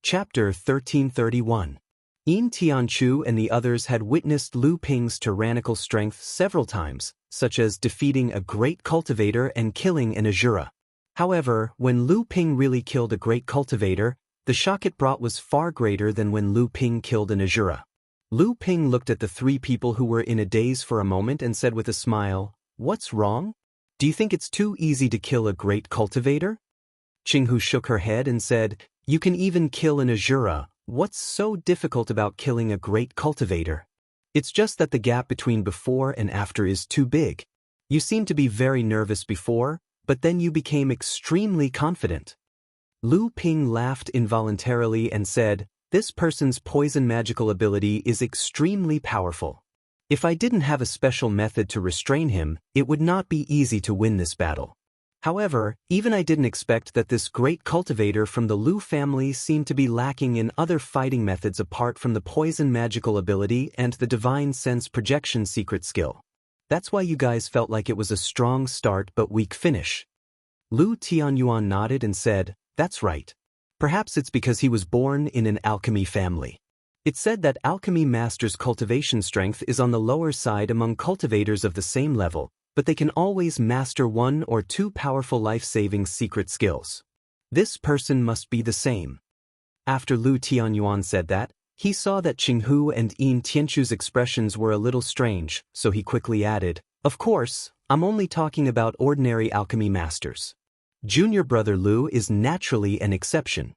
Chapter 1331. Yin Tianchu and the others had witnessed Lu Ping's tyrannical strength several times, such as defeating a great cultivator and killing an Azura. However, when Lu Ping really killed a great cultivator, the shock it brought was far greater than when Lu Ping killed an Azura. Lu Ping looked at the three people who were in a daze for a moment and said with a smile, "What's wrong? Do you think it's too easy to kill a great cultivator?" Qinghu shook her head and said, "You can even kill an Azura. What's so difficult about killing a great cultivator? It's just that the gap between before and after is too big. You seemed to be very nervous before, but then you became extremely confident." Lu Ping laughed involuntarily and said, "This person's poison magical ability is extremely powerful. If I didn't have a special method to restrain him, it would not be easy to win this battle. However, even I didn't expect that this great cultivator from the Lu family seemed to be lacking in other fighting methods apart from the poison magical ability and the divine sense projection secret skill. That's why you guys felt like it was a strong start but weak finish." Lu Tianyuan nodded and said, "That's right. Perhaps it's because he was born in an alchemy family. It's said that alchemy masters' cultivation strength is on the lower side among cultivators of the same level, but they can always master one or two powerful life-saving secret skills. This person must be the same." After Lu Tianyuan said that, he saw that Qinghu and Yin Tianchu's expressions were a little strange, so he quickly added, "Of course, I'm only talking about ordinary alchemy masters. Junior brother Lu is naturally an exception."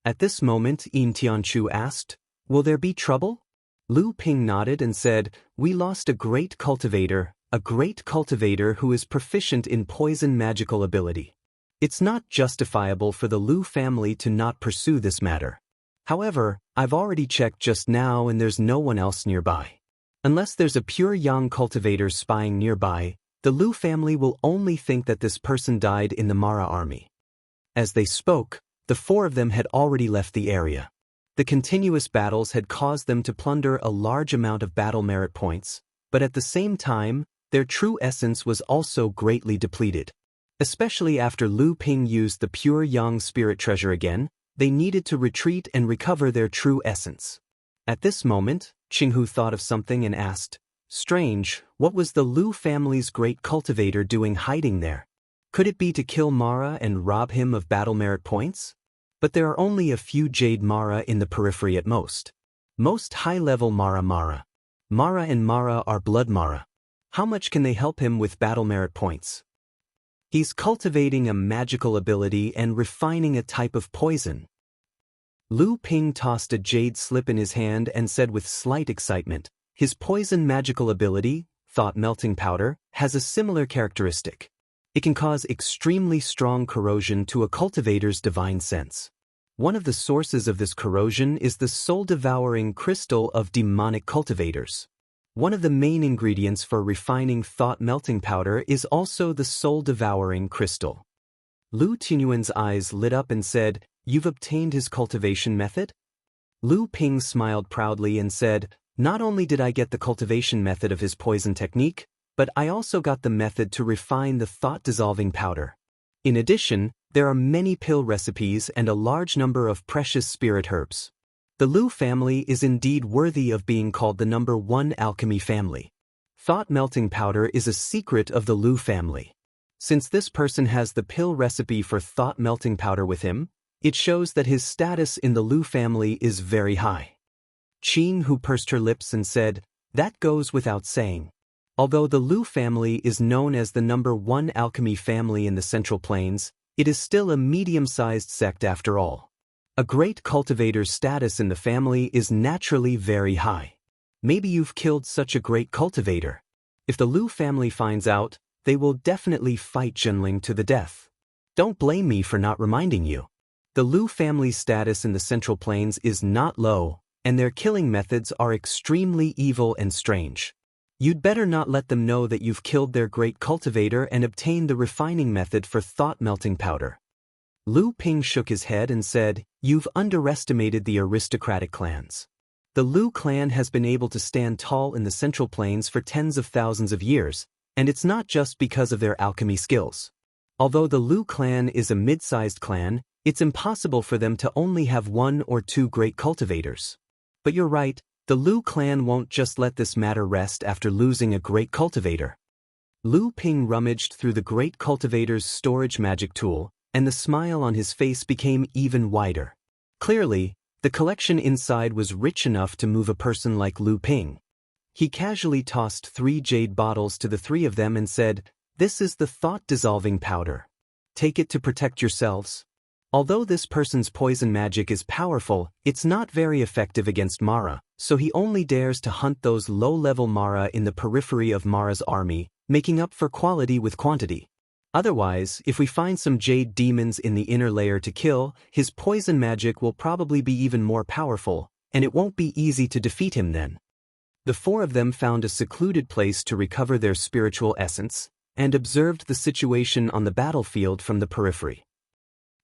At this moment, Yin Tianchu asked, "Will there be trouble?" Lu Ping nodded and said, "We lost a great cultivator who is proficient in poison magical ability. It's not justifiable for the Lu family to not pursue this matter. However, I've already checked just now and there's no one else nearby. Unless there's a pure young cultivator spying nearby, the Lu family will only think that this person died in the Mara army." As they spoke, the four of them had already left the area. The continuous battles had caused them to plunder a large amount of battle merit points, but at the same time, their true essence was also greatly depleted. Especially after Lu Ping used the pure yang spirit treasure again, they needed to retreat and recover their true essence. At this moment, Qinghu thought of something and asked, "Strange, what was the Lu family's great cultivator doing hiding there? Could it be to kill Mara and rob him of battle merit points? But there are only a few Jade Mara in the periphery at most. Most high-level Mara and Mara are blood Mara. How much can they help him with battle merit points? He's cultivating a magical ability and refining a type of poison." Lu Ping tossed a jade slip in his hand and said with slight excitement, "His poison magical ability, Thought Melting Powder, has a similar characteristic. It can cause extremely strong corrosion to a cultivator's divine sense. One of the sources of this corrosion is the soul-devouring crystal of demonic cultivators. One of the main ingredients for refining Thought Melting Powder is also the soul-devouring crystal." Lu Tianyuan's eyes lit up and said, "You've obtained his cultivation method?" Lu Ping smiled proudly and said, "Not only did I get the cultivation method of his poison technique, but I also got the method to refine the thought-dissolving powder. In addition, there are many pill recipes and a large number of precious spirit herbs. The Lu family is indeed worthy of being called the #1 alchemy family. Thought Melting Powder is a secret of the Lu family. Since this person has the pill recipe for Thought Melting Powder with him, it shows that his status in the Lu family is very high." Qinghu pursed her lips and said, "That goes without saying. Although the Lu family is known as the #1 alchemy family in the Central Plains, it is still a medium-sized sect after all. A great cultivator's status in the family is naturally very high. Maybe you've killed such a great cultivator. If the Lu family finds out, they will definitely fight Zhenling to the death. Don't blame me for not reminding you. The Lu family's status in the Central Plains is not low, and their killing methods are extremely evil and strange. You'd better not let them know that you've killed their great cultivator and obtained the refining method for Thought Melting Powder." Lu Ping shook his head and said, "You've underestimated the aristocratic clans. The Lu clan has been able to stand tall in the Central Plains for tens of thousands of years, and it's not just because of their alchemy skills. Although the Lu clan is a mid-sized clan, It's impossible for them to only have one or two great cultivators. But you're right, the Lu clan won't just let this matter rest after losing a great cultivator. Lu Ping rummaged through the great cultivator's storage magic tool, and the smile on his face became even wider. Clearly, the collection inside was rich enough to move a person like Lu Ping. He casually tossed 3 jade bottles to the 3 of them and said, "This is the thought-dissolving powder. Take it to protect yourselves." Although this person's poison magic is powerful, it's not very effective against Mara, so he only dares to hunt those low-level Mara in the periphery of Mara's army, making up for quality with quantity. Otherwise, if we find some jade demons in the inner layer to kill, his poison magic will probably be even more powerful, and it won't be easy to defeat him then. The 4 of them found a secluded place to recover their spiritual essence, and observed the situation on the battlefield from the periphery.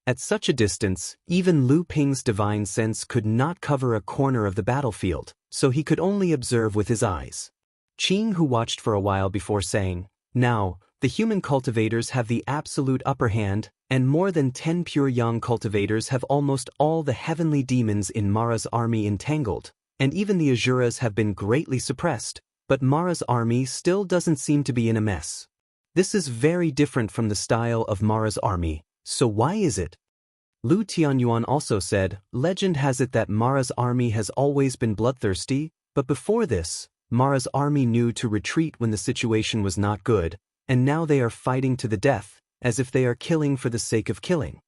At such a distance, even Lu Ping's divine sense could not cover a corner of the battlefield, so he could only observe with his eyes. Qing Hu watched for a while before saying, "Now, the human cultivators have the absolute upper hand, and more than 10 pure young cultivators have almost all the heavenly demons in Mara's army entangled, and even the Asuras have been greatly suppressed, but Mara's army still doesn't seem to be in a mess. This is very different from the style of Mara's army, so why is it?" Lu Tianyuan also said, "Legend has it that Mara's army has always been bloodthirsty, but before this, Mara's army knew to retreat when the situation was not good, and now they are fighting to the death, as if they are killing for the sake of killing."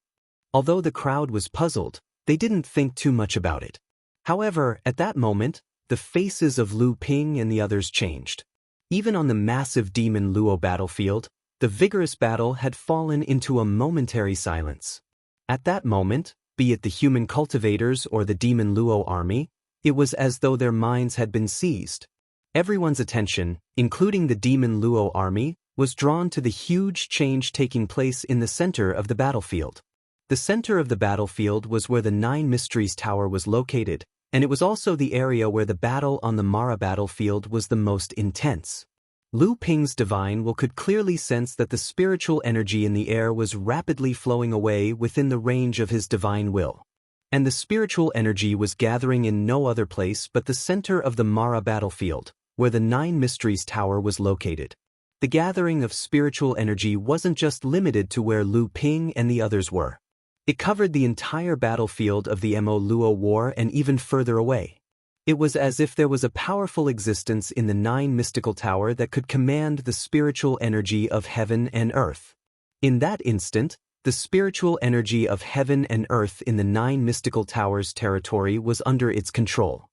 Although the crowd was puzzled, they didn't think too much about it. However, at that moment, the faces of Lu Ping and the others changed. Even on the massive demon Luo battlefield, the vigorous battle had fallen into a momentary silence. At that moment, be it the human cultivators or the demon Luo army, it was as though their minds had been seized. Everyone's attention, including the demon Luo army, was drawn to the huge change taking place in the center of the battlefield. The center of the battlefield was where the 9 Mysteries Tower was located, and it was also the area where the battle on the Mara battlefield was the most intense. Lu Ping's divine will could clearly sense that the spiritual energy in the air was rapidly flowing away within the range of his divine will. And the spiritual energy was gathering in no other place but the center of the Mara battlefield, where the 9 Mysteries Tower was located. The gathering of spiritual energy wasn't just limited to where Lu Ping and the others were. It covered the entire battlefield of the Mo Luo War and even further away. It was as if there was a powerful existence in the 9 mystical tower that could command the spiritual energy of heaven and earth. In that instant, the spiritual energy of heaven and earth in the 9 mystical towers' territory was under its control.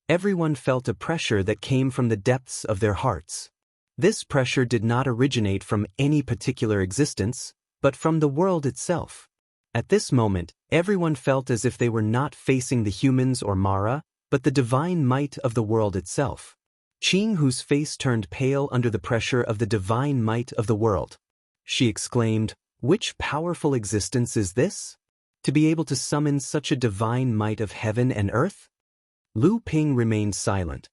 Everyone felt a pressure that came from the depths of their hearts. This pressure did not originate from any particular existence, but from the world itself. At this moment, everyone felt as if they were not facing the humans or Mara, but the divine might of the world itself. Qing Hu's face turned pale under the pressure of the divine might of the world. She exclaimed, "Which powerful existence is this? To be able to summon such a divine might of heaven and earth?" Lu Ping remained silent.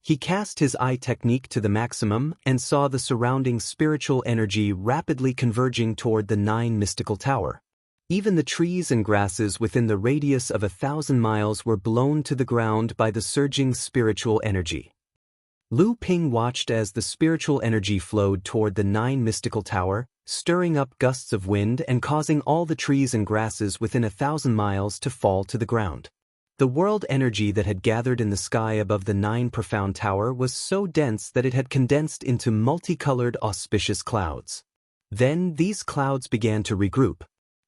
He cast his eye technique to the maximum and saw the surrounding spiritual energy rapidly converging toward the 9 mystical tower. Even the trees and grasses within the radius of 1,000 miles were blown to the ground by the surging spiritual energy. Lu Ping watched as the spiritual energy flowed toward the 9 mystical tower, stirring up gusts of wind and causing all the trees and grasses within 1,000 miles to fall to the ground. The world energy that had gathered in the sky above the 9 profound tower was so dense that it had condensed into multicolored auspicious clouds. Then these clouds began to regroup.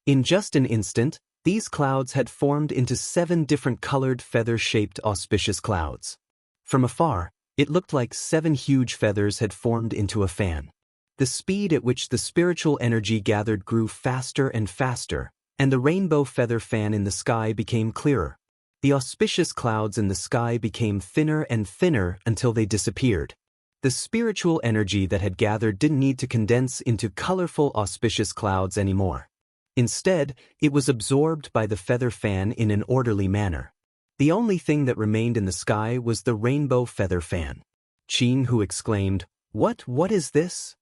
In just an instant, these clouds had formed into 7 different colored feather-shaped auspicious clouds. From afar, it looked like 7 huge feathers had formed into a fan. The speed at which the spiritual energy gathered grew faster and faster, and the rainbow feather fan in the sky became clearer. The auspicious clouds in the sky became thinner and thinner until they disappeared. The spiritual energy that had gathered didn't need to condense into colorful auspicious clouds anymore. Instead, it was absorbed by the feather fan in an orderly manner. The only thing that remained in the sky was the rainbow feather fan. Qing Hu exclaimed, What is this?"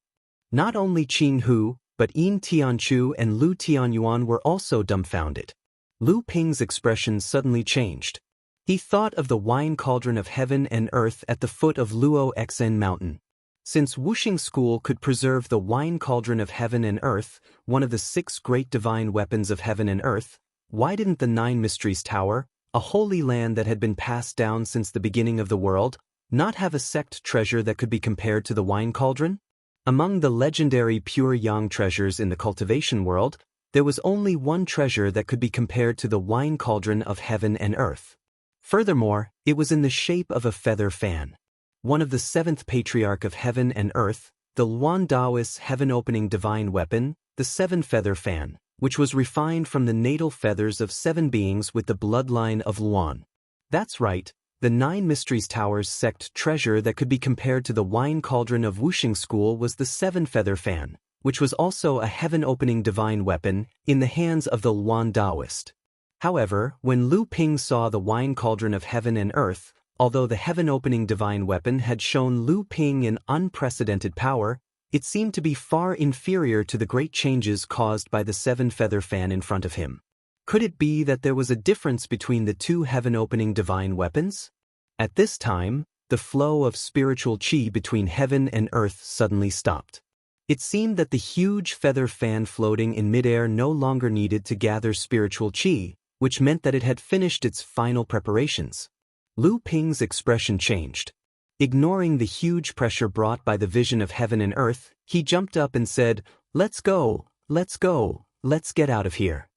Not only Qing Hu, but Yin Tianchu and Lu Tianyuan were also dumbfounded. Lu Ping's expression suddenly changed. He thought of the wine cauldron of heaven and earth at the foot of Luo Xen Mountain. Since Wuxing School could preserve the wine cauldron of heaven and earth, one of the 6 great divine weapons of heaven and earth, why didn't the 9 Mysteries Tower, a holy land that had been passed down since the beginning of the world, not have a sect treasure that could be compared to the wine cauldron? Among the legendary pure yang treasures in the cultivation world, there was only one treasure that could be compared to the wine cauldron of heaven and earth. Furthermore, it was in the shape of a feather fan. One of the 7th patriarch of heaven and earth, the Luan Daoist heaven-opening divine weapon, the 7-feather fan, which was refined from the natal feathers of 7 beings with the bloodline of Luan. That's right, the 9 Mysteries Tower's sect treasure that could be compared to the wine cauldron of Wuxing School was the 7-feather fan, which was also a heaven-opening divine weapon in the hands of the Luan Daoist. However, when Lu Ping saw the wine cauldron of heaven and earth, although the heaven-opening divine weapon had shown Lu Ping an unprecedented power, it seemed to be far inferior to the great changes caused by the 7-feather fan in front of him. Could it be that there was a difference between the 2 heaven-opening divine weapons? At this time, the flow of spiritual qi between heaven and earth suddenly stopped. It seemed that the huge feather fan floating in midair no longer needed to gather spiritual qi, which meant that it had finished its final preparations. Lu Ping's expression changed. Ignoring the huge pressure brought by the vision of heaven and earth, he jumped up and said, "Let's go, let's go, let's get out of here."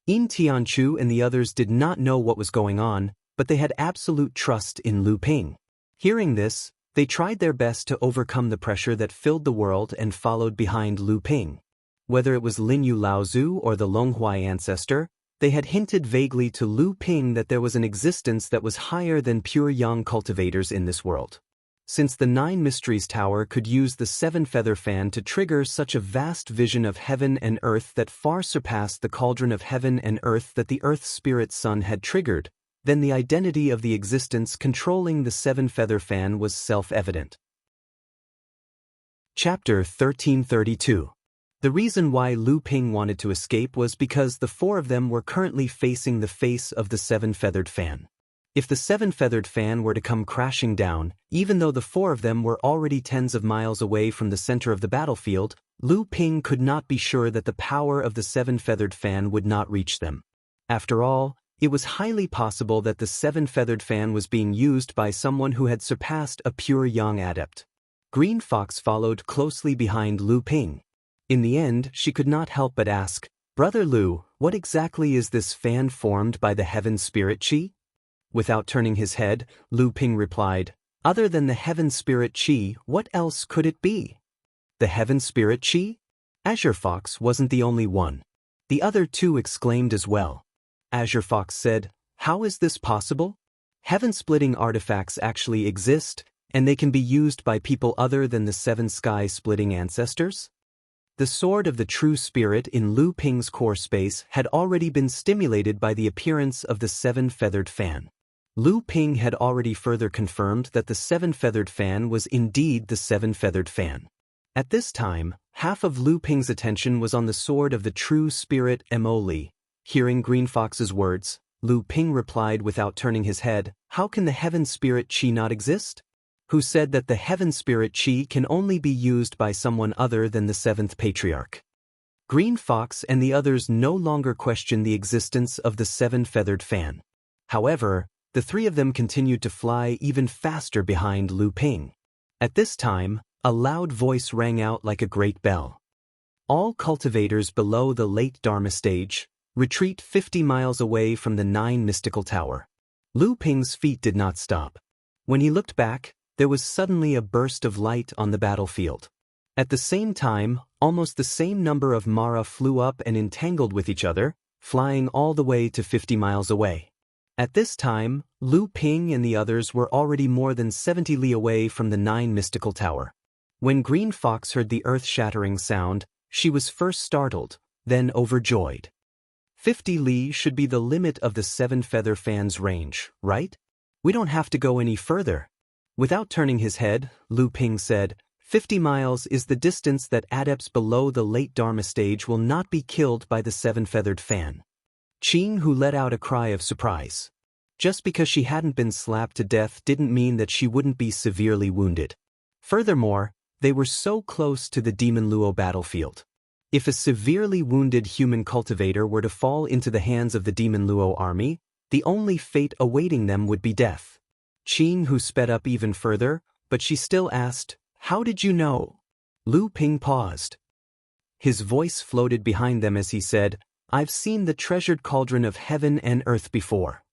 Yin Tianchu and the others did not know what was going on, but they had absolute trust in Lu Ping. Hearing this, they tried their best to overcome the pressure that filled the world and followed behind Lu Ping. Whether it was Linyu Laozu or the Longhuai ancestor, they had hinted vaguely to Lu Ping that there was an existence that was higher than pure yang cultivators in this world. Since the 9 Mysteries Tower could use the 7-feather fan to trigger such a vast vision of heaven and earth that far surpassed the cauldron of heaven and earth that the Earth Spirit Sun had triggered, then the identity of the existence controlling the 7-feather fan was self-evident. Chapter 1332. The reason why Lu Ping wanted to escape was because the 4 of them were currently facing the face of the 7-feathered fan. If the 7-feathered fan were to come crashing down, even though the 4 of them were already tens of miles away from the center of the battlefield, Lu Ping could not be sure that the power of the 7-feathered fan would not reach them. After all, it was highly possible that the 7-feathered fan was being used by someone who had surpassed a pure yang adept. Green Fox followed closely behind Lu Ping. In the end, she could not help but ask, "Brother Lu, what exactly is this fan formed by the heaven spirit qi?" Without turning his head, Lu Ping replied, "Other than the heaven spirit qi, what else could it be?" The heaven spirit qi? Azure Fox wasn't the only one. The other 2 exclaimed as well. Azure Fox said, "How is this possible? Heaven-splitting artifacts actually exist, and they can be used by people other than the 7 sky-splitting ancestors?" The sword of the true spirit in Lu Ping's core space had already been stimulated by the appearance of the 7-feathered fan. Lu Ping had already further confirmed that the 7-feathered fan was indeed the 7-feathered fan. At this time, half of Lu Ping's attention was on the sword of the true spirit Emoli. Hearing Green Fox's words, Lu Ping replied without turning his head, "How can the heaven spirit qi not exist? Who said that the heaven spirit qi can only be used by someone other than the 7th patriarch?" Green Fox and the others no longer questioned the existence of the 7-feathered fan. However, the 3 of them continued to fly even faster behind Lu Ping. At this time, a loud voice rang out like a great bell. "All cultivators below the late Dharma stage, retreat 50 miles away from the 9 mystical tower." Lu Ping's feet did not stop. When he looked back, there was suddenly a burst of light on the battlefield. At the same time, almost the same number of Mara flew up and entangled with each other, flying all the way to 50 miles away. At this time, Lu Ping and the others were already more than 70 li away from the 9 mystical tower. When Green Fox heard the earth-shattering sound, she was first startled, then overjoyed. 50 li should be the limit of the 7-feather fan's range, right? We don't have to go any further. Without turning his head, Lu Ping said, 50 miles is the distance that adepts below the late Dharma stage will not be killed by the 7-feathered fan. Qing, who let out a cry of surprise. Just because she hadn't been slapped to death didn't mean that she wouldn't be severely wounded. Furthermore, they were so close to the Demon Luo battlefield. If a severely wounded human cultivator were to fall into the hands of the Demon Luo army, the only fate awaiting them would be death. Qing, who sped up even further, but she still asked, "How did you know?" Lu Ping paused. His voice floated behind them as he said, "I've seen the treasured cauldron of heaven and earth before."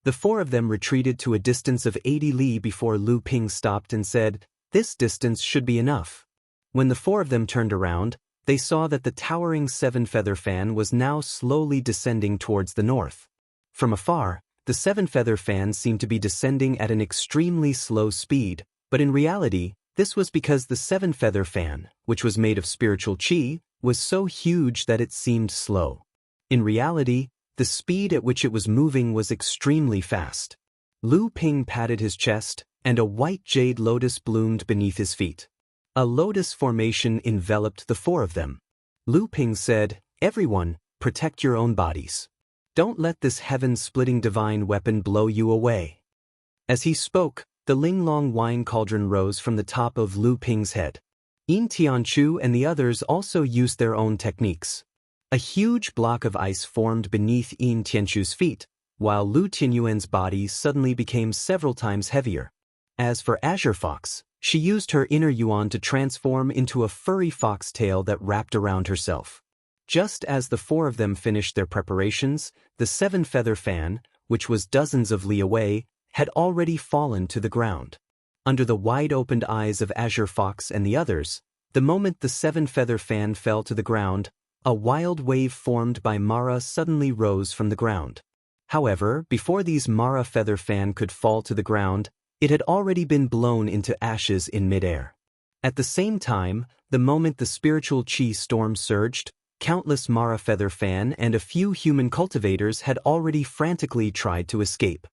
The four of them retreated to a distance of 80 li before Lu Ping stopped and said, "This distance should be enough." When the four of them turned around, they saw that the towering seven-feather fan was now slowly descending towards the north. From afar, the seven-feather fan seemed to be descending at an extremely slow speed, but in reality, this was because the seven-feather fan, which was made of spiritual qi, was so huge that it seemed slow. In reality, the speed at which it was moving was extremely fast. Lu Ping patted his chest, and a white jade lotus bloomed beneath his feet. A lotus formation enveloped the four of them. Lu Ping said, "Everyone, protect your own bodies. Don't let this heaven-splitting divine weapon blow you away." As he spoke, the Linglong wine cauldron rose from the top of Lu Ping's head. Yin Tianchu and the others also used their own techniques. A huge block of ice formed beneath Yin Tianchu's feet, while Lu Tianyuan's body suddenly became several times heavier. As for Azure Fox, she used her inner yuan to transform into a furry foxtail that wrapped around herself. Just as the four of them finished their preparations, the seven-feather fan, which was dozens of li away, had already fallen to the ground. Under the wide-opened eyes of Azure Fox and the others, the moment the seven-feather fan fell to the ground, a wild wave formed by Mara suddenly rose from the ground. However, before these Mara feather fan could fall to the ground, it had already been blown into ashes in midair. At the same time, the moment the spiritual qi storm surged, countless Mara feather fan and a few human cultivators had already frantically tried to escape.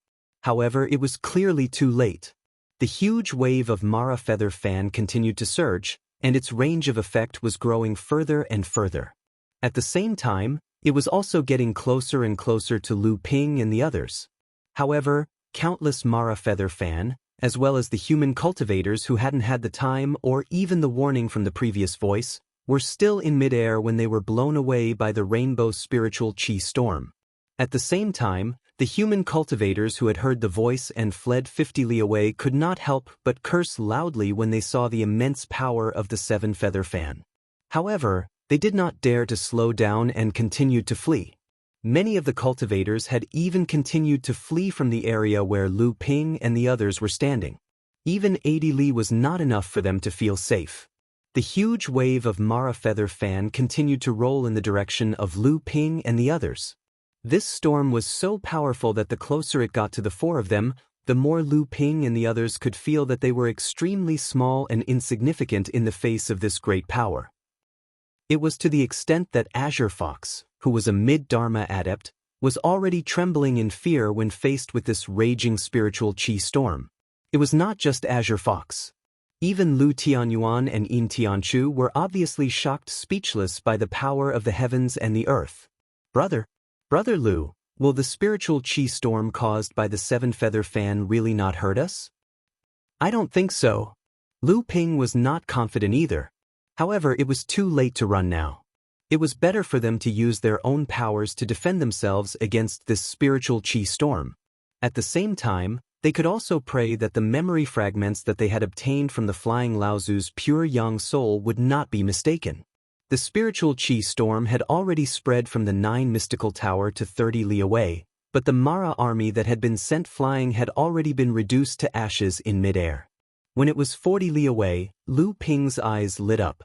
However, it was clearly too late. The huge wave of Mara feather fan continued to surge, and its range of effect was growing further and further. At the same time, it was also getting closer and closer to Lu Ping and the others. However, countless Mara feather fan, as well as the human cultivators who hadn't had the time or even the warning from the previous voice, were still in midair when they were blown away by the rainbow spiritual qi storm. At the same time, the human cultivators who had heard the voice and fled 50 li away could not help but curse loudly when they saw the immense power of the seven-feather fan. However, they did not dare to slow down and continued to flee. Many of the cultivators had even continued to flee from the area where Lu Ping and the others were standing. Even 80 li was not enough for them to feel safe. The huge wave of Mara feather fan continued to roll in the direction of Lu Ping and the others. This storm was so powerful that the closer it got to the four of them, the more Lu Ping and the others could feel that they were extremely small and insignificant in the face of this great power. It was to the extent that Azure Fox, who was a mid-Dharma adept, was already trembling in fear when faced with this raging spiritual qi storm. It was not just Azure Fox. Even Lu Tianyuan and Yin Tianchu were obviously shocked speechless by the power of the heavens and the earth. Brother Lu, will the spiritual qi storm caused by the seven-feather fan really not hurt us? I don't think so. Lu Ping was not confident either. However, it was too late to run now. It was better for them to use their own powers to defend themselves against this spiritual qi storm. At the same time, they could also pray that the memory fragments that they had obtained from the flying Laozu's pure young soul would not be mistaken. The spiritual qi storm had already spread from the 9 mystical tower to 30 li away, but the Mara army that had been sent flying had already been reduced to ashes in midair. When it was 40 li away, Lu Ping's eyes lit up.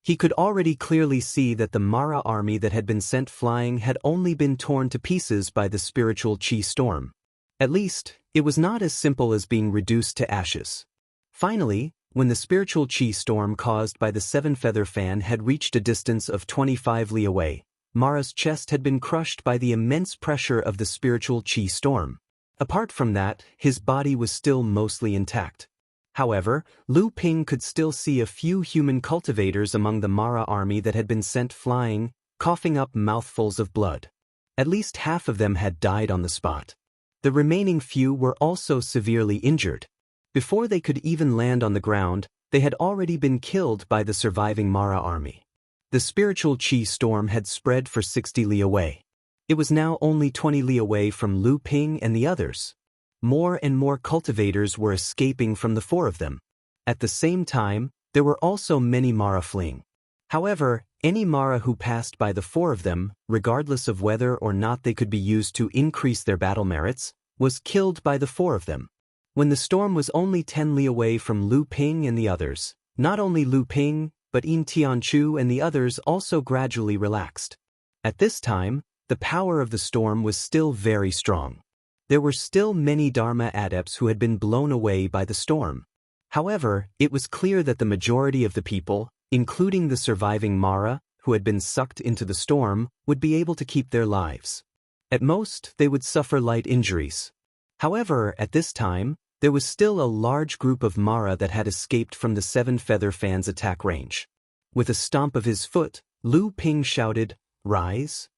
He could already clearly see that the Mara army that had been sent flying had only been torn to pieces by the spiritual qi storm. At least, it was not as simple as being reduced to ashes. Finally, when the spiritual qi storm caused by the seven-feather fan had reached a distance of 25 li away, Mara's chest had been crushed by the immense pressure of the spiritual qi storm. Apart from that, his body was still mostly intact. However, Lu Ping could still see a few human cultivators among the Mara army that had been sent flying, coughing up mouthfuls of blood. At least half of them had died on the spot. The remaining few were also severely injured. Before they could even land on the ground, they had already been killed by the surviving Mara army. The spiritual Qi storm had spread for 60 li away. It was now only 20 li away from Lu Ping and the others. More and more cultivators were escaping from the four of them. At the same time, there were also many Mara fleeing. However, any Mara who passed by the four of them, regardless of whether or not they could be used to increase their battle merits, was killed by the four of them. When the storm was only 10 li away from Lu Ping and the others, not only Lu Ping, but Yin Tianchu and the others also gradually relaxed. At this time, the power of the storm was still very strong. There were still many Dharma adepts who had been blown away by the storm. However, it was clear that the majority of the people, including the surviving Mara, who had been sucked into the storm, would be able to keep their lives. At most, they would suffer light injuries. However, at this time, there was still a large group of Mara that had escaped from the Seven Feather Fan's attack range. With a stomp of his foot, Lu Ping shouted, "Rise!"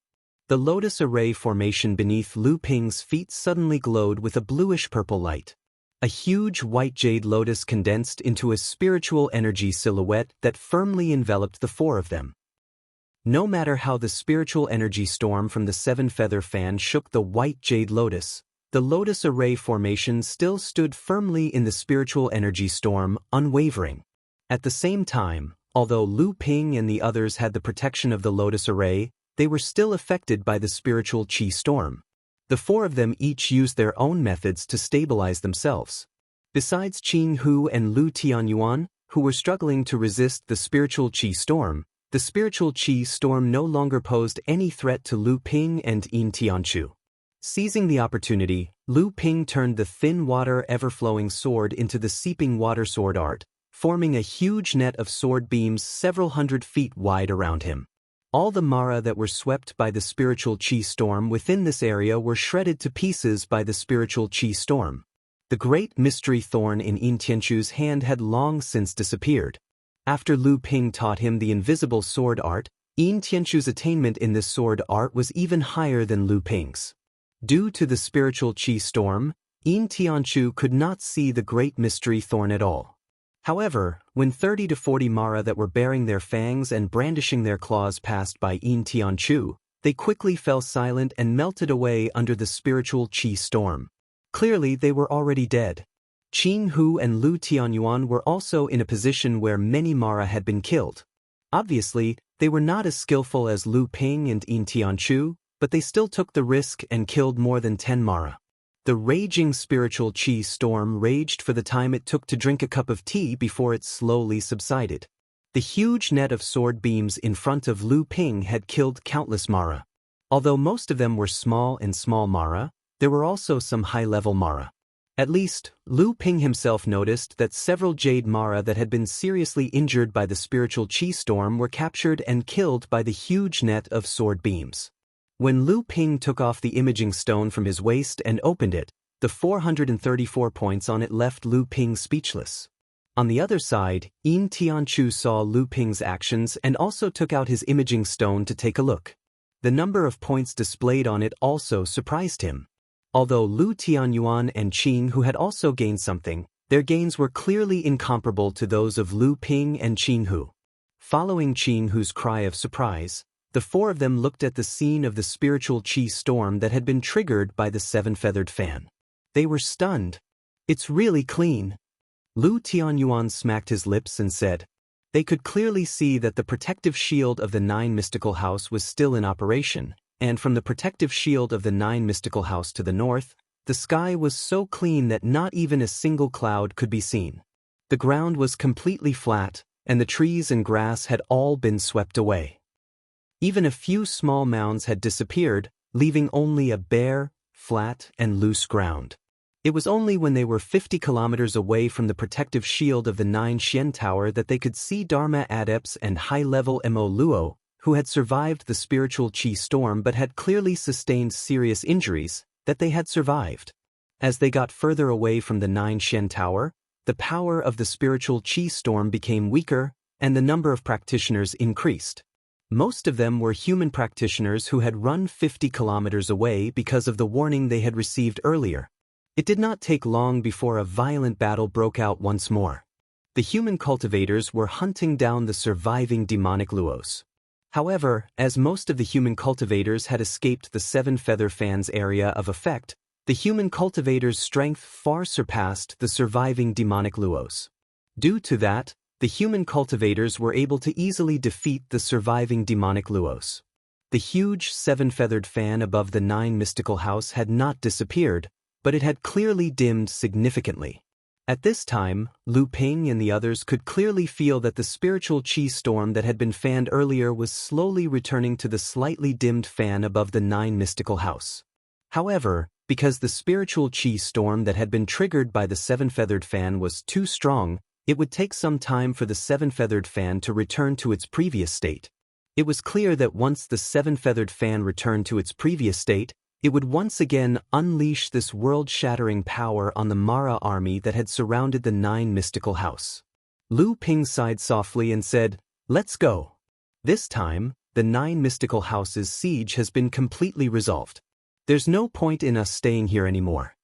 The lotus array formation beneath Lu Ping's feet suddenly glowed with a bluish-purple light. A huge white jade lotus condensed into a spiritual energy silhouette that firmly enveloped the four of them. No matter how the spiritual energy storm from the Seven Feather Fan shook the white jade lotus, the lotus array formation still stood firmly in the spiritual energy storm, unwavering. At the same time, although Lu Ping and the others had the protection of the lotus array, they were still affected by the spiritual Qi storm. The four of them each used their own methods to stabilize themselves. Besides Qing Hu and Lu Tianyuan, who were struggling to resist the spiritual Qi storm, the spiritual Qi storm no longer posed any threat to Lu Ping and Yin Tianchu. Seizing the opportunity, Lu Ping turned the thin water ever-flowing sword into the seeping water sword art, forming a huge net of sword beams several hundred feet wide around him. All the Mara that were swept by the spiritual Qi storm within this area were shredded to pieces by the spiritual Qi storm. The great mystery thorn in Yin Tianchu's hand had long since disappeared. After Lu Ping taught him the invisible sword art, Yin Tianchu's attainment in this sword art was even higher than Lu Ping's. Due to the spiritual Qi storm, Yin Tianchu could not see the great mystery thorn at all. However, when 30 to 40 Mara that were baring their fangs and brandishing their claws passed by Yin Tianchu, they quickly fell silent and melted away under the spiritual Qi storm. Clearly they were already dead. Qing Hu and Lu Tianyuan were also in a position where many Mara had been killed. Obviously, they were not as skillful as Lu Ping and Yin Tianchu, but they still took the risk and killed more than 10 Mara. The raging spiritual Qi storm raged for the time it took to drink a cup of tea before it slowly subsided. The huge net of sword beams in front of Lu Ping had killed countless Mara. Although most of them were small Mara, there were also some high-level Mara. At least, Lu Ping himself noticed that several Jade Mara that had been seriously injured by the spiritual Qi storm were captured and killed by the huge net of sword beams. When Lu Ping took off the imaging stone from his waist and opened it, the 434 points on it left Lu Ping speechless. On the other side, Yin Tianchu saw Lu Ping's actions and also took out his imaging stone to take a look. The number of points displayed on it also surprised him. Although Lu Tianyuan and Qing Hu had also gained something, their gains were clearly incomparable to those of Lu Ping and Qing Hu. Following Qing Hu's cry of surprise, the four of them looked at the scene of the spiritual Qi storm that had been triggered by the seven-feathered fan. They were stunned. "It's really clean." Lu Tianyuan smacked his lips and said. They could clearly see that the protective shield of the Nine Mystical House was still in operation, and from the protective shield of the Nine Mystical House to the north, the sky was so clean that not even a single cloud could be seen. The ground was completely flat, and the trees and grass had all been swept away. Even a few small mounds had disappeared, leaving only a bare, flat, and loose ground. It was only when they were 50 kilometers away from the protective shield of the Nine Xian Tower that they could see Dharma adepts and high-level Mo Luo, who had survived the spiritual Qi storm but had clearly sustained serious injuries, that they had survived. As they got further away from the Nine Xian Tower, the power of the spiritual Qi storm became weaker, and the number of practitioners increased. Most of them were human practitioners who had run 50 kilometers away because of the warning they had received earlier. It did not take long before a violent battle broke out once more. The human cultivators were hunting down the surviving demonic Luos. However, as most of the human cultivators had escaped the Seven Feather Fan's area of effect, the human cultivators' strength far surpassed the surviving demonic Luos. Due to that, the human cultivators were able to easily defeat the surviving demonic Luos. The huge seven-feathered fan above the Nine Mystical House had not disappeared, but it had clearly dimmed significantly. At this time, Lu Ping and the others could clearly feel that the spiritual qi storm that had been fanned earlier was slowly returning to the slightly dimmed fan above the Nine Mystical House. However, because the spiritual qi storm that had been triggered by the seven-feathered fan was too strong, it would take some time for the seven-feathered fan to return to its previous state. It was clear that once the seven-feathered fan returned to its previous state, it would once again unleash this world-shattering power on the Mara army that had surrounded the Nine Mystical House. Lu Ping sighed softly and said, "Let's go." This time, the Nine Mystical House's siege has been completely resolved. There's no point in us staying here anymore.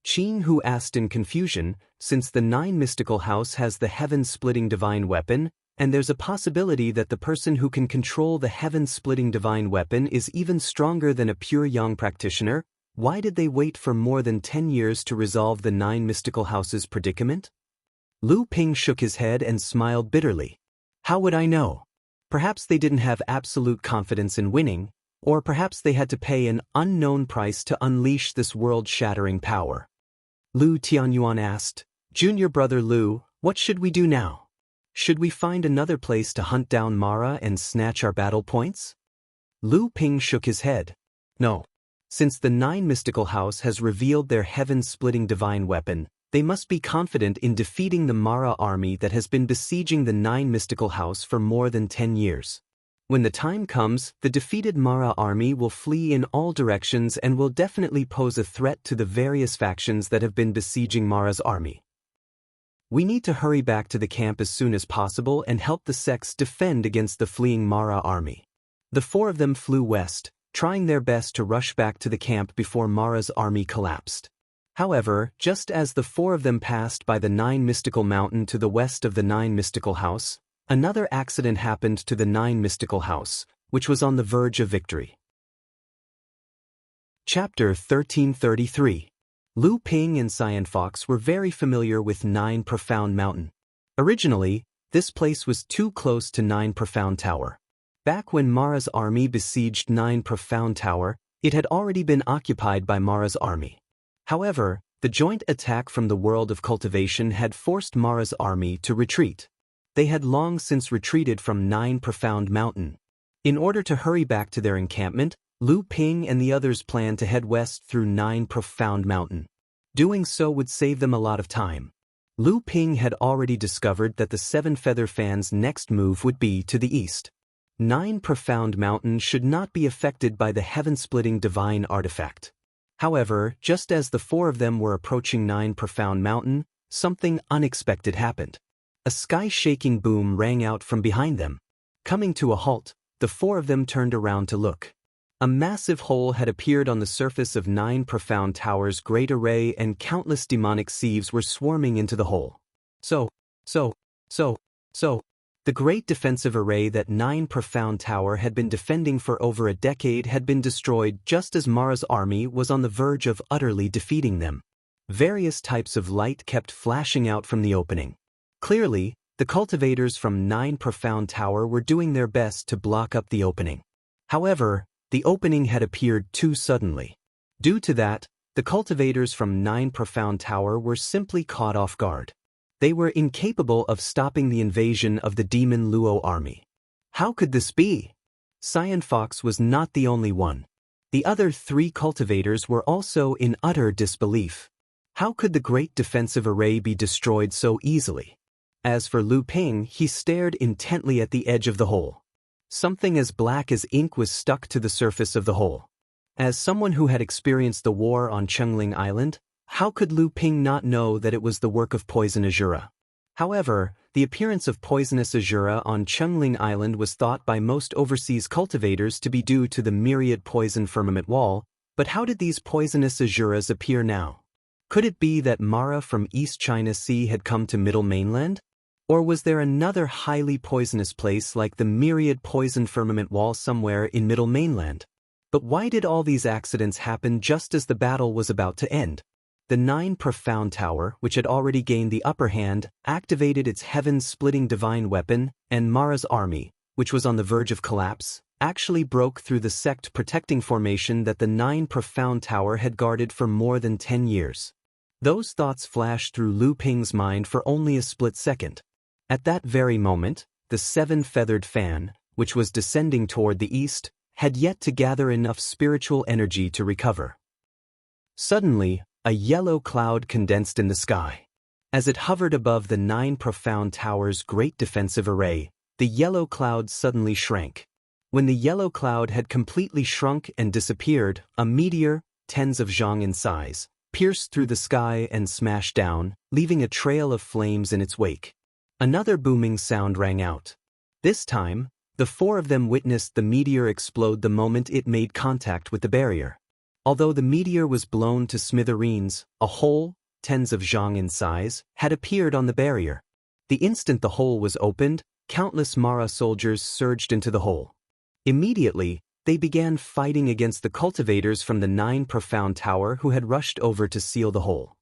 Qing Hu asked in confusion, since the Nine Mystical House has the heaven-splitting divine weapon, and there's a possibility that the person who can control the heaven-splitting divine weapon is even stronger than a pure Yang practitioner, why did they wait for more than 10 years to resolve the Nine Mystical House's predicament? Lu Ping shook his head and smiled bitterly. How would I know? Perhaps they didn't have absolute confidence in winning, or perhaps they had to pay an unknown price to unleash this world-shattering power. Lu Tianyuan asked, "Junior brother Lu, what should we do now? Should we find another place to hunt down Mara and snatch our battle points?" Lu Ping shook his head. No. Since the Nine Mystical House has revealed their heaven-splitting divine weapon, they must be confident in defeating the Mara army that has been besieging the Nine Mystical House for more than 10 years. When the time comes, the defeated Mara army will flee in all directions and will definitely pose a threat to the various factions that have been besieging Mara's army. We need to hurry back to the camp as soon as possible and help the sects defend against the fleeing Mara army. The four of them flew west, trying their best to rush back to the camp before Mara's army collapsed. However, just as the four of them passed by the Nine Mystical Mountain to the west of the Nine Mystical House, another accident happened to the Nine Mystical House, which was on the verge of victory. Chapter 1333. Lu Ping and Cyan Fox were very familiar with Nine Profound Mountain. Originally, this place was too close to Nine Profound Tower. Back when Mara's army besieged Nine Profound Tower, it had already been occupied by Mara's army. However, the joint attack from the world of cultivation had forced Mara's army to retreat. They had long since retreated from Nine Profound Mountain. In order to hurry back to their encampment, Lu Ping and the others planned to head west through Nine Profound Mountain. Doing so would save them a lot of time. Lu Ping had already discovered that the Seven Feather Fan's next move would be to the east. Nine Profound Mountain should not be affected by the heaven-splitting divine artifact. However, just as the four of them were approaching Nine Profound Mountain, something unexpected happened. A sky-shaking boom rang out from behind them. Coming to a halt, the four of them turned around to look. A massive hole had appeared on the surface of Nine Profound Tower's great array, and countless demonic sieves were swarming into the hole. So. The great defensive array that Nine Profound Tower had been defending for over a decade had been destroyed just as Mara's army was on the verge of utterly defeating them. Various types of light kept flashing out from the opening. Clearly, the cultivators from Nine Profound Tower were doing their best to block up the opening. However, the opening had appeared too suddenly. Due to that, the cultivators from Nine Profound Tower were simply caught off guard. They were incapable of stopping the invasion of the demon Luo army. How could this be? Cyan Fox was not the only one. The other three cultivators were also in utter disbelief. How could the great defensive array be destroyed so easily? As for Lu Ping, he stared intently at the edge of the hole. Something as black as ink was stuck to the surface of the hole. As someone who had experienced the war on Chengling Island, how could Lu Ping not know that it was the work of Poison Azura? However, The appearance of poisonous azura on Chungling Island was thought by most overseas cultivators to be due to the myriad poison firmament wall, but how did these poisonous azuras appear now? Could it be that Mara from East China Sea had come to Middle Mainland? Or was there another highly poisonous place like the myriad poison firmament wall somewhere in Middle Mainland? But why did all these accidents happen just as the battle was about to end? The 9 Profound Tower, which had already gained the upper hand, activated its heaven-splitting divine weapon, and Mara's army, which was on the verge of collapse, actually broke through the sect-protecting formation that the 9 Profound Tower had guarded for more than 10 years. Those thoughts flashed through Lu Ping's mind for only a split second. At that very moment, the 7-feathered fan, which was descending toward the east, had yet to gather enough spiritual energy to recover. Suddenly, a yellow cloud condensed in the sky. As it hovered above the 9 Profound Tower's great defensive array, the yellow cloud suddenly shrank. When the yellow cloud had completely shrunk and disappeared, a meteor, tens of zhang in size, pierced through the sky and smashed down, leaving a trail of flames in its wake. Another booming sound rang out. This time, the 4 of them witnessed the meteor explode the moment it made contact with the barrier. Although the meteor was blown to smithereens, a hole, tens of zhang in size, had appeared on the barrier. The instant the hole was opened, countless Mara soldiers surged into the hole. Immediately, they began fighting against the cultivators from the 9 Profound Tower who had rushed over to seal the hole.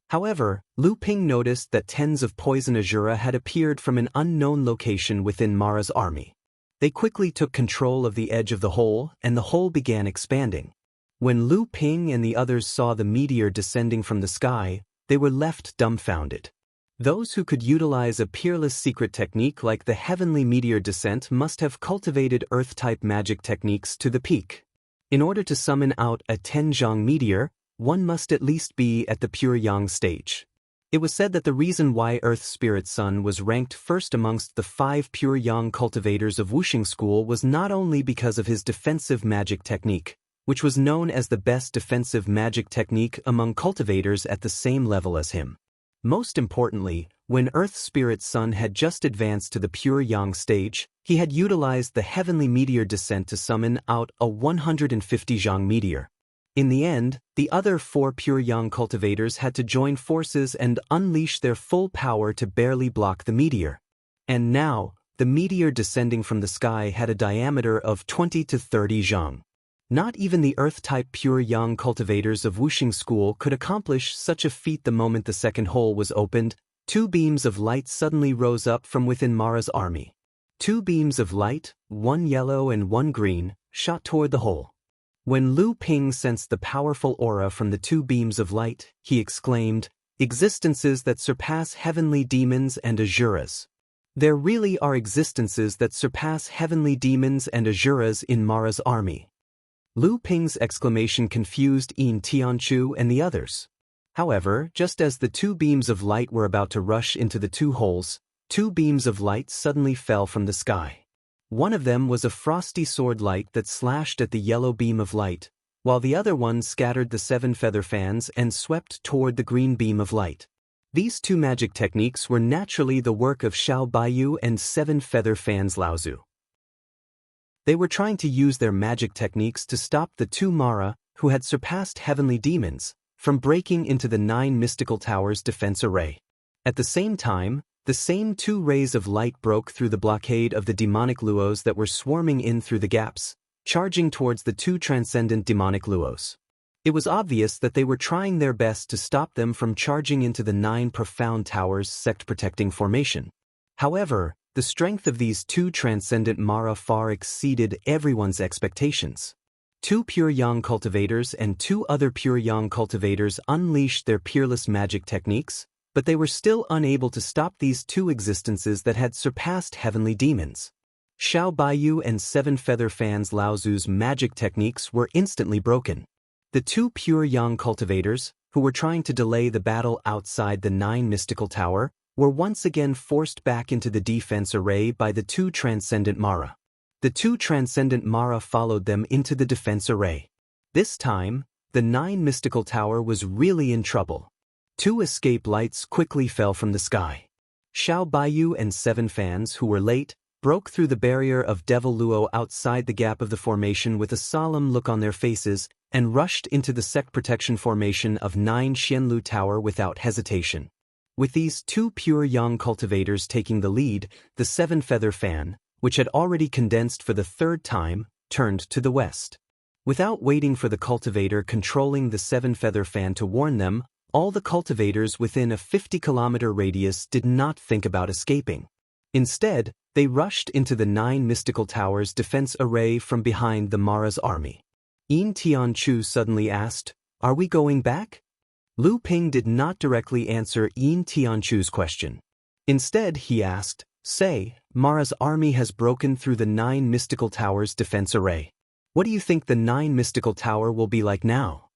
However, Lu Ping noticed that tens of poison azura had appeared from an unknown location within Mara's army. They quickly took control of the edge of the hole, and the hole began expanding. When Lu Ping and the others saw the meteor descending from the sky, they were left dumbfounded. Those who could utilize a peerless secret technique like the heavenly meteor descent must have cultivated Earth-type magic techniques to the peak. In order to summon out a 10-zhang meteor, one must at least be at the pure yang stage. It was said that the reason why Earth Spirit Sun was ranked first amongst the 5 pure yang cultivators of Wuxing School was not only because of his defensive magic technique, which was known as the best defensive magic technique among cultivators at the same level as him. Most importantly, when Earth Spirit Sun had just advanced to the pure yang stage, he had utilized the heavenly meteor descent to summon out a 150 zhang meteor. In the end, the other 4 pure yang cultivators had to join forces and unleash their full power to barely block the meteor. And now, the meteor descending from the sky had a diameter of 20 to 30 zhang. Not even the Earth-type pure yang cultivators of Wuxing School could accomplish such a feat. The moment the second hole was opened, 2 beams of light suddenly rose up from within Mara's army. 2 beams of light, one yellow and one green, shot toward the hole. When Lu Ping sensed the powerful aura from the 2 beams of light, he exclaimed, "Existences that surpass heavenly demons and azuras." There really are existences that surpass heavenly demons and azuras in Mara's army. Lu Ping's exclamation confused Yin Tianchu and the others. However, just as the 2 beams of light were about to rush into the 2 holes, 2 beams of light suddenly fell from the sky. One of them was a frosty sword light that slashed at the yellow beam of light, while the other one scattered the 7 feather fans and swept toward the green beam of light. These 2 magic techniques were naturally the work of Xiao Baiyu and 7 feather fans Laozu. They were trying to use their magic techniques to stop the 2 Mara, who had surpassed heavenly demons, from breaking into the 9 mystical towers' defense array. At the same time, the same 2 rays of light broke through the blockade of the demonic luos that were swarming in through the gaps, charging towards the 2 transcendent demonic luos. It was obvious that they were trying their best to stop them from charging into the 9 Profound Towers' sect-protecting formation. However, the strength of these 2 transcendent Mara far exceeded everyone's expectations. 2 pure yang cultivators and 2 other pure yang cultivators unleashed their peerless magic techniques, but they were still unable to stop these 2 existences that had surpassed heavenly demons. Xiao Baiyu and 7 feather fans Laozu's magic techniques were instantly broken. The 2 pure yang cultivators, who were trying to delay the battle outside the 9 mystical tower, were once again forced back into the defense array by the 2 transcendent Mara. The 2 transcendent Mara followed them into the defense array. This time, the 9 mystical tower was really in trouble. 2 escape lights quickly fell from the sky. Xiao Baiyu and 7 fans who were late broke through the barrier of Devil Luo outside the gap of the formation with a solemn look on their faces and rushed into the sect protection formation of 9 Xianlu Tower without hesitation. With these 2 pure yang cultivators taking the lead, the 7 feather fan, which had already condensed for the 3rd time, turned to the west. Without waiting for the cultivator controlling the 7 feather fan to warn them, all the cultivators within a 50-kilometer radius did not think about escaping. Instead, they rushed into the 9 mystical towers defense array from behind the Mara's army. Yin Tianchu suddenly asked, "Are we going back?" Lu Ping did not directly answer Yin Tianchu's question. Instead, he asked, "Say, Mara's army has broken through the 9 mystical towers defense array. What do you think the 9 mystical tower will be like now?"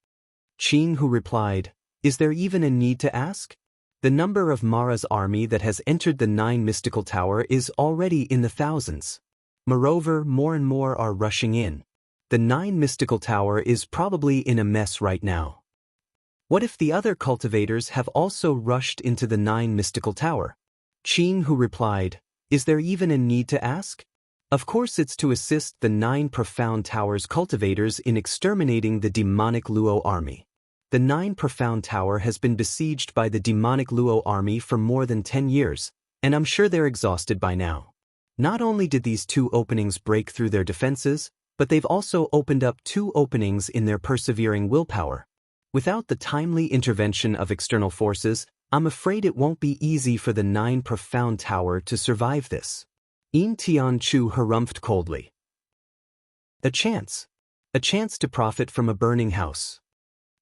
Qing Hu replied, "Is there even a need to ask? The number of Mara's army that has entered the 9 mystical tower is already in the thousands. Moreover, more and more are rushing in. The 9 mystical tower is probably in a mess right now. What if the other cultivators have also rushed into the 9 mystical tower?" Qing Hu replied, "Is there even a need to ask? Of course it's to assist the 9 profound towers cultivators in exterminating the demonic Luo army. The 9 profound tower has been besieged by the demonic Luo army for more than 10 years, and I'm sure they're exhausted by now. Not only did these 2 openings break through their defenses, but they've also opened up 2 openings in their persevering willpower. Without the timely intervention of external forces, I'm afraid it won't be easy for the 9 profound tower to survive this." Yin Tianchu harumphed coldly. A chance to profit from a burning house."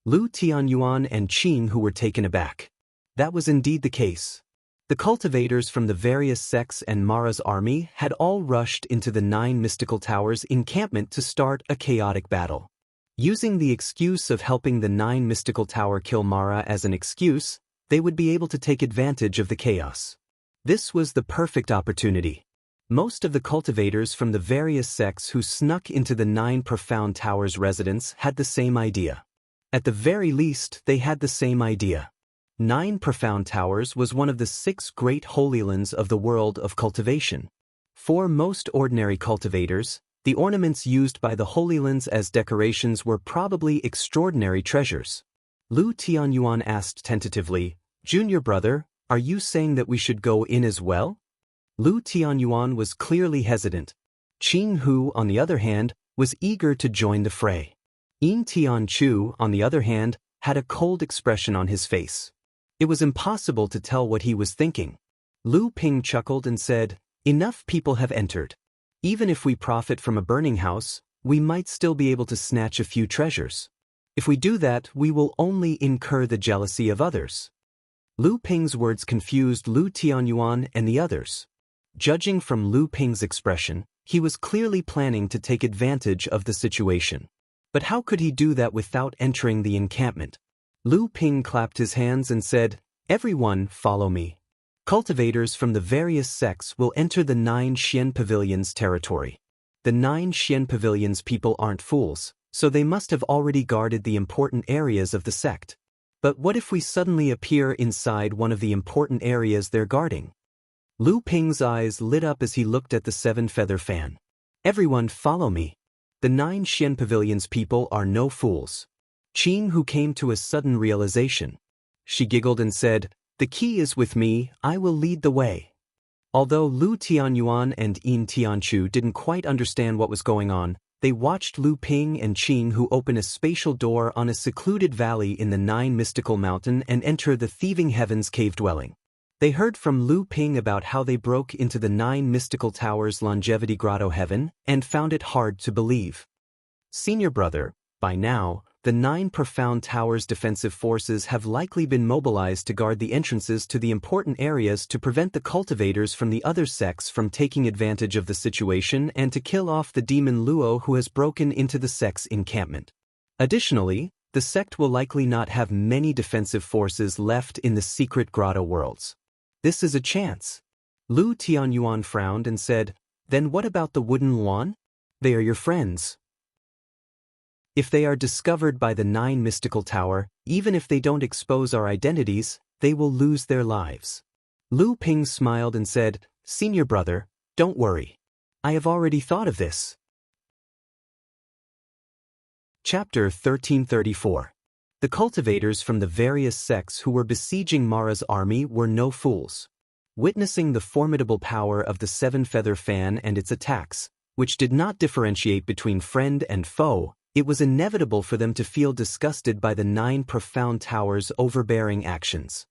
Lu Tianyuan and Qing Hu were taken aback. That was indeed the case. The cultivators from the various sects and Mara's army had all rushed into the 9 mystical towers encampment to start a chaotic battle. Using the excuse of helping the 9 mystical tower kill Mara as an excuse, they would be able to take advantage of the chaos. This was the perfect opportunity. Most of the cultivators from the various sects who snuck into the 9 profound towers' residence had the same idea. At the very least, they had the same idea. 9 profound towers was one of the 6 great holy lands of the world of cultivation. For most ordinary cultivators, the ornaments used by the holy lands as decorations were probably extraordinary treasures. Lu Tianyuan asked tentatively, "Junior brother, are you saying that we should go in as well?" Lu Tianyuan was clearly hesitant. Qing Hu, on the other hand, was eager to join the fray. Yin Tianchu, on the other hand, had a cold expression on his face. It was impossible to tell what he was thinking. Lu Ping chuckled and said, "Enough people have entered. Even if we profit from a burning house, we might still be able to snatch a few treasures. If we do that, we will only incur the jealousy of others." Lu Ping's words confused Lu Tianyuan and the others. Judging from Lu Ping's expression, he was clearly planning to take advantage of the situation. But how could he do that without entering the encampment? Lu Ping clapped his hands and said, "Everyone, follow me. Cultivators from the various sects will enter the 9 Xian Pavilions territory. The 9 Xian Pavilions people aren't fools, so they must have already guarded the important areas of the sect. But what if we suddenly appear inside one of the important areas they're guarding?" Lu Ping's eyes lit up as he looked at the 7 feather fan. "Everyone, follow me. The 9 Xian Pavilions people are no fools." Qing Hu came to a sudden realization. She giggled and said, "The key is with me, I will lead the way." Although Lu Tianyuan and Yin Tianchu didn't quite understand what was going on, they watched Lu Ping and Qing Hu open a spatial door on a secluded valley in the 9 mystical mountain and enter the thieving heavens cave dwelling. They heard from Lu Ping about how they broke into the 9 mystical towers longevity grotto heaven and found it hard to believe. "Senior brother, by now, the 9 profound towers defensive forces have likely been mobilized to guard the entrances to the important areas to prevent the cultivators from the other sects from taking advantage of the situation and to kill off the demon Luo who has broken into the sect's encampment. Additionally, the sect will likely not have many defensive forces left in the secret grotto worlds. This is a chance." Lu Tianyuan frowned and said, "Then what about the wooden Luan? They are your friends. If they are discovered by the 9 mystical tower, even if they don't expose our identities, they will lose their lives." Lu Ping smiled and said, "Senior brother, don't worry. I have already thought of this." Chapter 1334. The cultivators from the various sects who were besieging Mara's army were no fools. Witnessing the formidable power of the seven-feather fan and its attacks, which did not differentiate between friend and foe, it was inevitable for them to feel disgusted by the 9 profound towers' overbearing actions.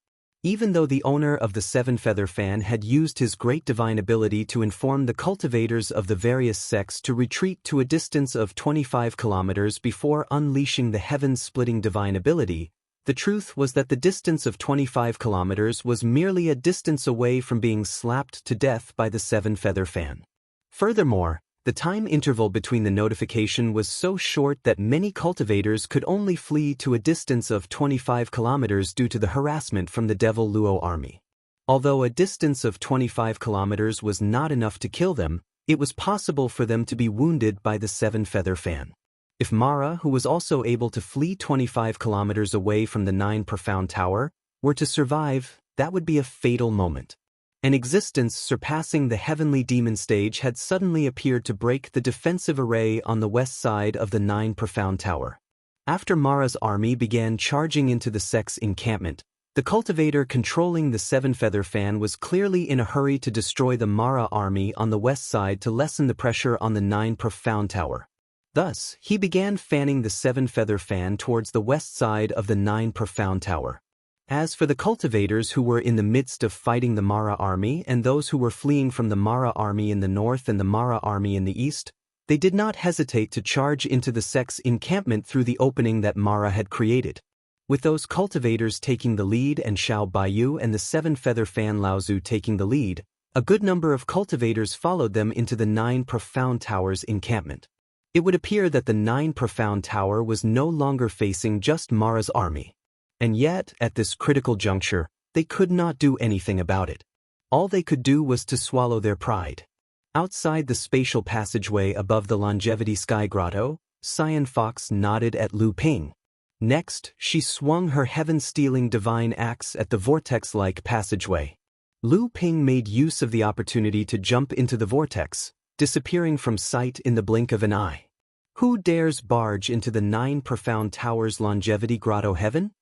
Even though the owner of the seven-feather fan had used his great divine ability to inform the cultivators of the various sects to retreat to a distance of 25 kilometers before unleashing the heaven-splitting divine ability, the truth was that the distance of 25 kilometers was merely a distance away from being slapped to death by the seven-feather fan. Furthermore, the time interval between the notification was so short that many cultivators could only flee to a distance of 25 kilometers due to the harassment from the Devil Luo army. Although a distance of 25 kilometers was not enough to kill them, it was possible for them to be wounded by the seven-feather fan. If Mara, who was also able to flee 25 kilometers away from the 9 profound tower, were to survive, that would be a fatal moment. An existence surpassing the heavenly demon stage had suddenly appeared to break the defensive array on the west side of the 9 profound tower. After Mara's army began charging into the sect's encampment, the cultivator controlling the seven-feather fan was clearly in a hurry to destroy the Mara army on the west side to lessen the pressure on the 9 profound tower. Thus, he began fanning the seven-feather fan towards the west side of the 9 profound tower. As for the cultivators who were in the midst of fighting the Mara army and those who were fleeing from the Mara army in the north and the Mara army in the east, they did not hesitate to charge into the sect's encampment through the opening that Mara had created. With those cultivators taking the lead and Xiao Baiyu and the seven-feather fan Laozu taking the lead, a good number of cultivators followed them into the 9 profound towers encampment. It would appear that the 9 profound tower was no longer facing just Mara's army. And yet, at this critical juncture, they could not do anything about it. All they could do was to swallow their pride. Outside the spatial passageway above the Longevity Sky Grotto, Cyan Fox nodded at Lu Ping. Next, she swung her heaven-stealing divine axe at the vortex-like passageway. Lu Ping made use of the opportunity to jump into the vortex, disappearing from sight in the blink of an eye. Who dares barge into the 9 profound towers' Longevity Grotto heaven?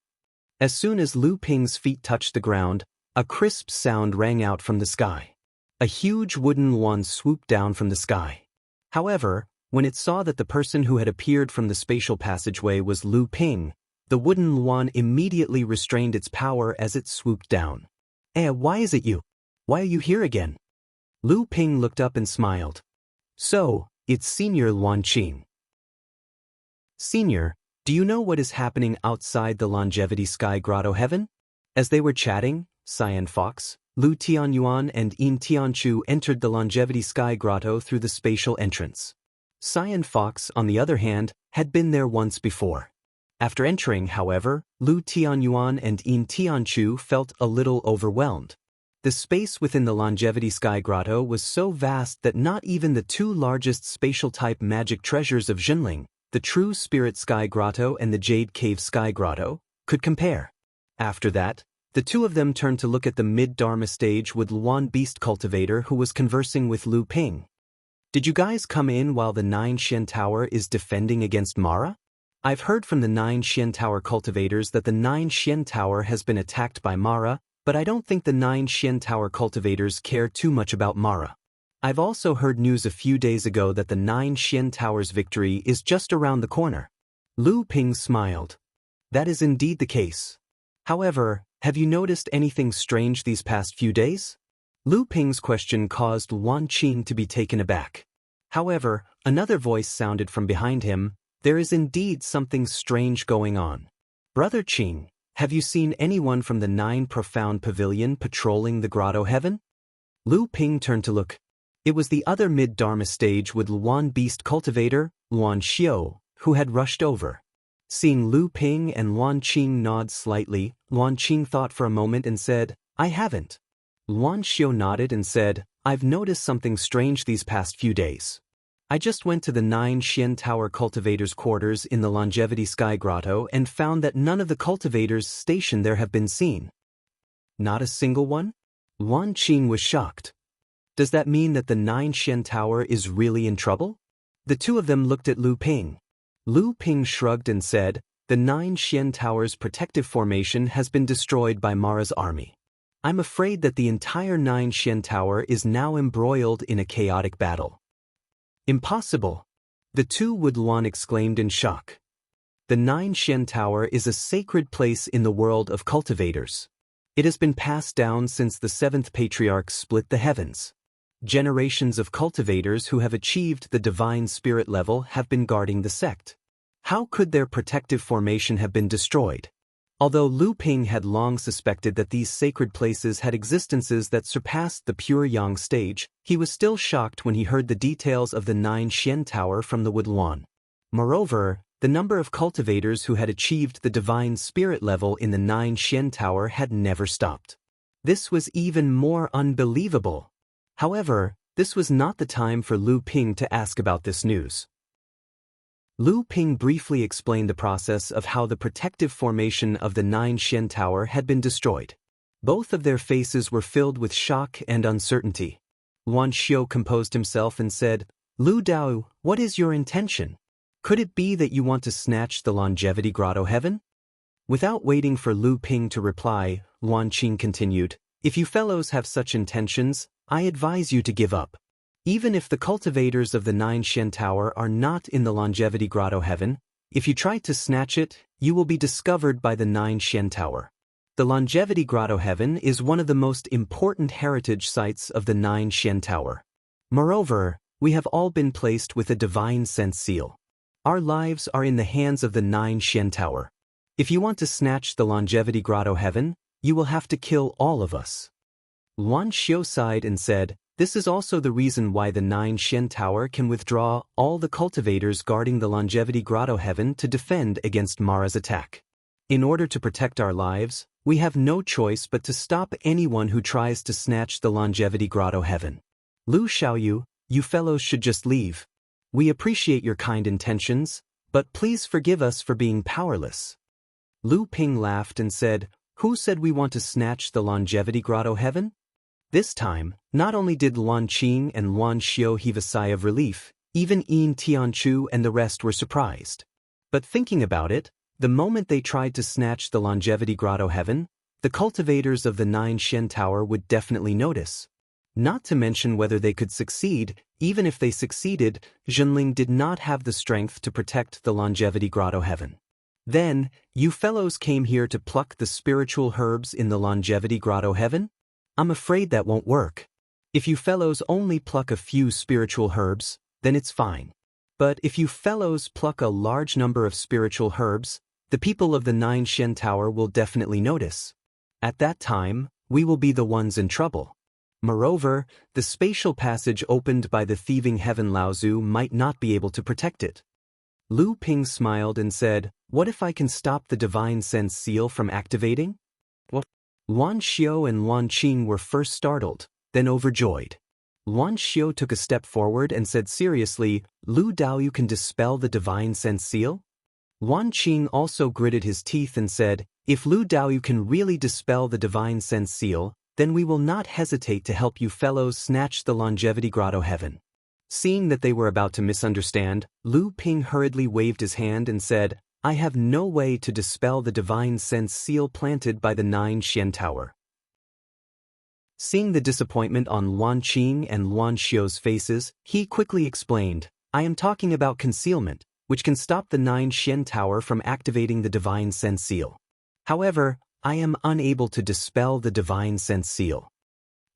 As soon as Lu Ping's feet touched the ground, a crisp sound rang out from the sky. A huge wooden wand swooped down from the sky. However, when it saw that the person who had appeared from the spatial passageway was Lu Ping, the wooden wand immediately restrained its power as it swooped down. Why is it you? Why are you here again?" Lu Ping looked up and smiled. "So, it's Senior Luan Qing." "Senior, do you know what is happening outside the Longevity Sky Grotto heaven?" As they were chatting, Cyan Fox, Lu Tianyuan and Yin Tianchu entered the Longevity Sky Grotto through the spatial entrance. Cyan Fox, on the other hand, had been there once before. After entering, however, Lu Tianyuan and Yin Tianchu felt a little overwhelmed. The space within the Longevity Sky Grotto was so vast that not even the 2 largest spatial-type magic treasures of Jinling, the True Spirit Sky Grotto and the Jade Cave Sky Grotto, could compare. After that, the 2 of them turned to look at the mid-Dharma stage with Luan Beast Cultivator who was conversing with Lu Ping. "Did you guys come in while the 9 Xian Tower is defending against Mara? I've heard from the 9 Xian Tower cultivators that the 9 Xian Tower has been attacked by Mara, but I don't think the 9 Xian Tower cultivators care too much about Mara. I've also heard news a few days ago that the 9 Xian Tower's victory is just around the corner." Lu Ping smiled. "That is indeed the case. However, have you noticed anything strange these past few days?" Lu Ping's question caused Luan Qing to be taken aback. However, another voice sounded from behind him. "There is indeed something strange going on. Brother Qing, have you seen anyone from the 9 Profound Pavilion patrolling the grotto heaven?" Lu Ping turned to look. It was the other mid-Dharma stage with Luan Beast Cultivator, Luan Xiu, who had rushed over. Seeing Lu Ping and Luan Qing nod slightly, Luan Qing thought for a moment and said, "I haven't." Luan Xiu nodded and said, "I've noticed something strange these past few days. I just went to the 9 Xian Tower cultivators' quarters in the Longevity Sky Grotto and found that none of the cultivators stationed there have been seen." "Not a single one?" Luan Qing was shocked. Does that mean that the Nine Xian Tower is really in trouble? The two of them looked at Lu Ping. Lu Ping shrugged and said, the Nine Xian Tower's protective formation has been destroyed by Mara's army. I'm afraid that the entire Nine Xian Tower is now embroiled in a chaotic battle. Impossible! The two Woodluan exclaimed in shock. The Nine Xian Tower is a sacred place in the world of cultivators. It has been passed down since the seventh patriarch split the heavens. Generations of cultivators who have achieved the divine spirit level have been guarding the sect. How could their protective formation have been destroyed? Although Lu Ping had long suspected that these sacred places had existences that surpassed the pure yang stage, he was still shocked when he heard the details of the Nine Xian Tower from the Woodluan. Moreover, the number of cultivators who had achieved the divine spirit level in the Nine Xian Tower had never stopped. This was even more unbelievable. However, this was not the time for Lu Ping to ask about this news. Lu Ping briefly explained the process of how the protective formation of the Nine Xian Tower had been destroyed. Both of their faces were filled with shock and uncertainty. Luan Xiu composed himself and said, Lu Dao, what is your intention? Could it be that you want to snatch the Longevity Grotto heaven? Without waiting for Lu Ping to reply, Luan Qing continued, if you fellows have such intentions, I advise you to give up. Even if the cultivators of the Nine Xian Tower are not in the Longevity Grotto heaven, if you try to snatch it, you will be discovered by the Nine Xian Tower. The Longevity Grotto heaven is one of the most important heritage sites of the Nine Xian Tower. Moreover, we have all been placed with a divine sense seal. Our lives are in the hands of the Nine Xian Tower. If you want to snatch the Longevity Grotto heaven, you will have to kill all of us. Luan Xiu sighed and said, this is also the reason why the Nine Xian Tower can withdraw all the cultivators guarding the Longevity Grotto heaven to defend against Mara's attack. In order to protect our lives, we have no choice but to stop anyone who tries to snatch the Longevity Grotto heaven. Lu Xiaoyu, you fellows should just leave. We appreciate your kind intentions, but please forgive us for being powerless. Lu Ping laughed and said, who said we want to snatch the Longevity Grotto heaven? This time, not only did Luan Qing and Luan Xiu heave a sigh of relief, even Yin Tianchu and the rest were surprised. But thinking about it, the moment they tried to snatch the Longevity Grotto heaven, the cultivators of the Nine Xian Tower would definitely notice. Not to mention whether they could succeed. Even if they succeeded, Zhenling did not have the strength to protect the Longevity Grotto heaven. Then, you fellows came here to pluck the spiritual herbs in the Longevity Grotto heaven? I'm afraid that won't work. If you fellows only pluck a few spiritual herbs, then it's fine. But if you fellows pluck a large number of spiritual herbs, the people of the Nine Xian Tower will definitely notice. At that time, we will be the ones in trouble. Moreover, the spatial passage opened by the thieving heaven Laozu might not be able to protect it. Lu Ping smiled and said, what if I can stop the divine sense seal from activating? What? Luan Xiu and Luan Qing were first startled, then overjoyed. Luan Xiu took a step forward and said seriously, Lu Dao, you can dispel the divine sense seal? Luan Qing also gritted his teeth and said, if Lu Dao, you can really dispel the divine sense seal, then we will not hesitate to help you fellows snatch the Longevity Grotto heaven. Seeing that they were about to misunderstand, Lu Ping hurriedly waved his hand and said, I have no way to dispel the divine sense seal planted by the Nine Xian Tower. Seeing the disappointment on Luan Qing and Luan Xiu's faces, he quickly explained, I am talking about concealment, which can stop the Nine Xian Tower from activating the divine sense seal. However, I am unable to dispel the divine sense seal.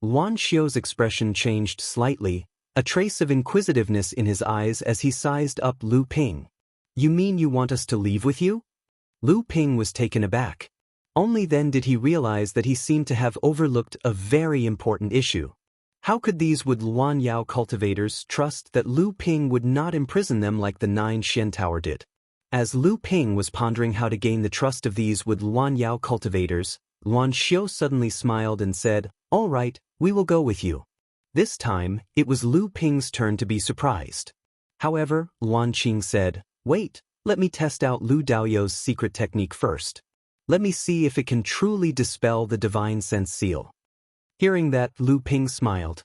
Luan Xiu's expression changed slightly, a trace of inquisitiveness in his eyes as he sized up Lu Ping. You mean you want us to leave with you? Lu Ping was taken aback. Only then did he realize that he seemed to have overlooked a very important issue. How could these Woodluan Yao cultivators trust that Lu Ping would not imprison them like the Nine Xian Tower did? As Lu Ping was pondering how to gain the trust of these Woodluan Yao cultivators, Luan Xiu suddenly smiled and said, all right, we will go with you. This time, it was Lu Ping's turn to be surprised. However, Luan Qing said, wait, let me test out Lu Daoyou's secret technique first. Let me see if it can truly dispel the divine sense seal. Hearing that, Lu Ping smiled.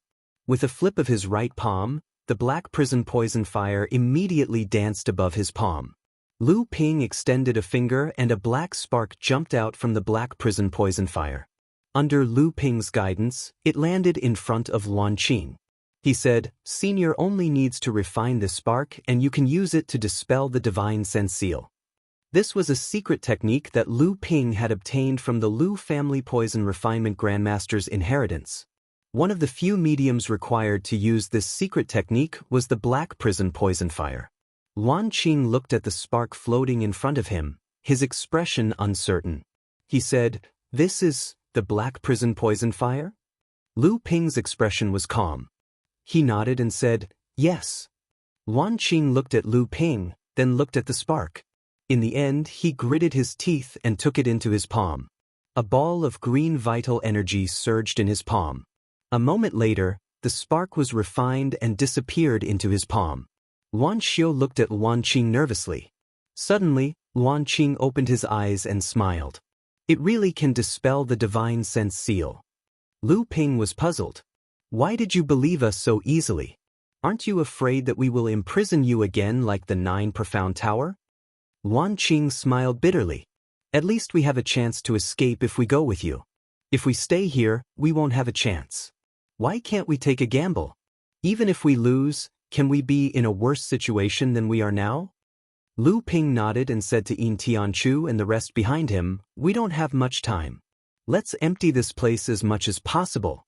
With a flip of his right palm, the black prison poison fire immediately danced above his palm. Lu Ping extended a finger and a black spark jumped out from the black prison poison fire. Under Lu Ping's guidance, it landed in front of Luan Qing. He said, "Senior only needs to refine this spark and you can use it to dispel the divine sense seal." This was a secret technique that Lu Ping had obtained from the Lu family poison refinement grandmaster's inheritance. One of the few mediums required to use this secret technique was the black prison poison fire. Luan Qing looked at the spark floating in front of him, his expression uncertain. He said, "This is the black prison poison fire?" Lu Ping's expression was calm. He nodded and said, "Yes." Luan Qing looked at Lu Ping, then looked at the spark. In the end, he gritted his teeth and took it into his palm. A ball of green vital energy surged in his palm. A moment later, the spark was refined and disappeared into his palm. Luan Xiu looked at Luan Qing nervously. Suddenly, Luan Qing opened his eyes and smiled. "It really can dispel the divine sense seal." Lu Ping was puzzled. "Why did you believe us so easily? Aren't you afraid that we will imprison you again like the 9 Profound Tower?" Luan Qing smiled bitterly. "At least we have a chance to escape if we go with you. If we stay here, we won't have a chance. Why can't we take a gamble? Even if we lose, can we be in a worse situation than we are now?" Lu Ping nodded and said to Yin Tianchu and the rest behind him, "We don't have much time. Let's empty this place as much as possible."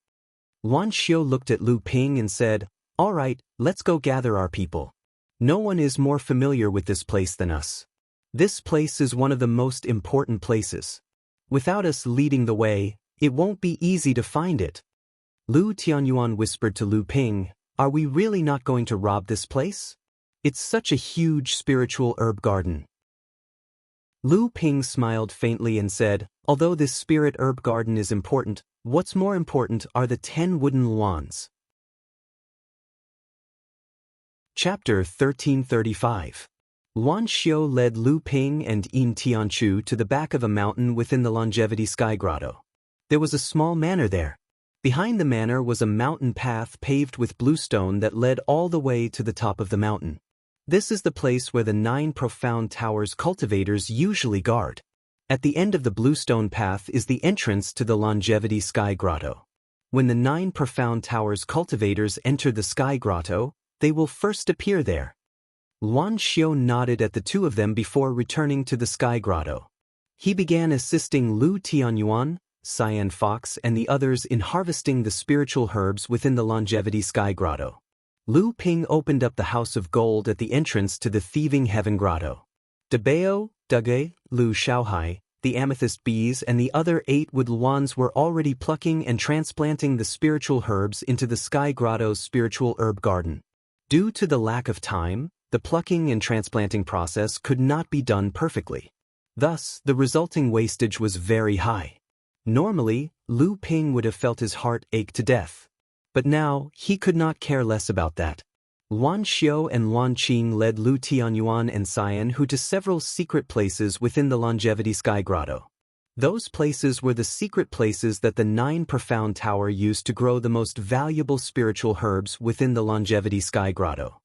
Luan Xiu looked at Lu Ping and said, "All right, let's go gather our people. No one is more familiar with this place than us. This place is one of the most important places. Without us leading the way, it won't be easy to find it." Lu Tianyuan whispered to Lu Ping, "Are we really not going to rob this place? It's such a huge spiritual herb garden." Lu Ping smiled faintly and said, "Although this spirit herb garden is important, what's more important are the 10 wooden luans." Chapter 1335. Luan Xiu led Lu Ping and Yin Tianchu to the back of a mountain within the Longevity Sky Grotto. There was a small manor there. Behind the manor was a mountain path paved with bluestone that led all the way to the top of the mountain. This is the place where the 9 Profound Towers cultivators usually guard. At the end of the bluestone path is the entrance to the Longevity Sky Grotto. When the 9 Profound Towers cultivators enter the Sky Grotto, they will first appear there. Luan Xiu nodded at the two of them before returning to the Sky Grotto. He began assisting Lu Tianyuan, Cyan Fox and the others in harvesting the spiritual herbs within the Longevity Sky Grotto. Lu Ping opened up the House of Gold at the entrance to the Thieving Heaven Grotto. Debao, Dugay, Lu Shaohai, the Amethyst Bees and the other 8 wood luans were already plucking and transplanting the spiritual herbs into the Sky Grotto's spiritual herb garden. Due to the lack of time, the plucking and transplanting process could not be done perfectly. Thus, the resulting wastage was very high. Normally, Lu Ping would have felt his heart ache to death. But now, he could not care less about that. Luan Xiu and Luan Qing led Lu Tianyuan and Cyan Hu to several secret places within the Longevity Sky Grotto. Those places were the secret places that the 9 Profound Tower used to grow the most valuable spiritual herbs within the Longevity Sky Grotto.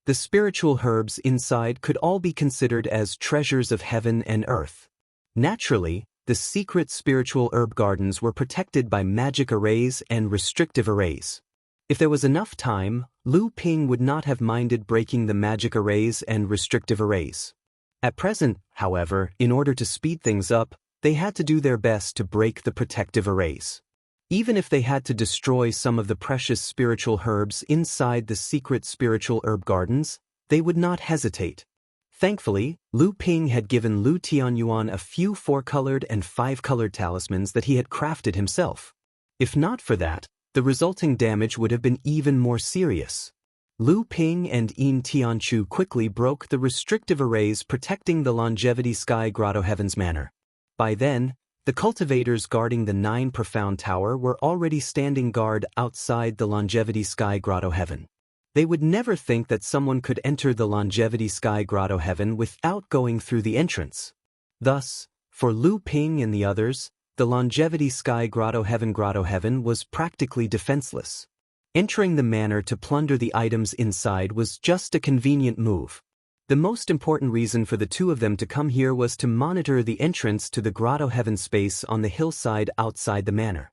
The spiritual herbs inside could all be considered as treasures of heaven and earth. Naturally, the secret spiritual herb gardens were protected by magic arrays and restrictive arrays. If there was enough time, Lu Ping would not have minded breaking the magic arrays and restrictive arrays. At present, however, in order to speed things up, they had to do their best to break the protective arrays. Even if they had to destroy some of the precious spiritual herbs inside the secret spiritual herb gardens, they would not hesitate. Thankfully, Lu Ping had given Lu Tianyuan a few 4-colored and 5-colored talismans that he had crafted himself. If not for that, the resulting damage would have been even more serious. Lu Ping and Yin Tianchu quickly broke the restrictive arrays protecting the Longevity Sky Grotto Heaven's Manor. By then, the cultivators guarding the 9 Profound Tower were already standing guard outside the Longevity Sky Grotto Heaven. They would never think that someone could enter the Longevity Sky Grotto Heaven without going through the entrance. Thus, for Lu Ping and the others, the Longevity Sky Grotto Heaven was practically defenseless. Entering the manor to plunder the items inside was just a convenient move. The most important reason for the two of them to come here was to monitor the entrance to the Grotto Heaven space on the hillside outside the manor.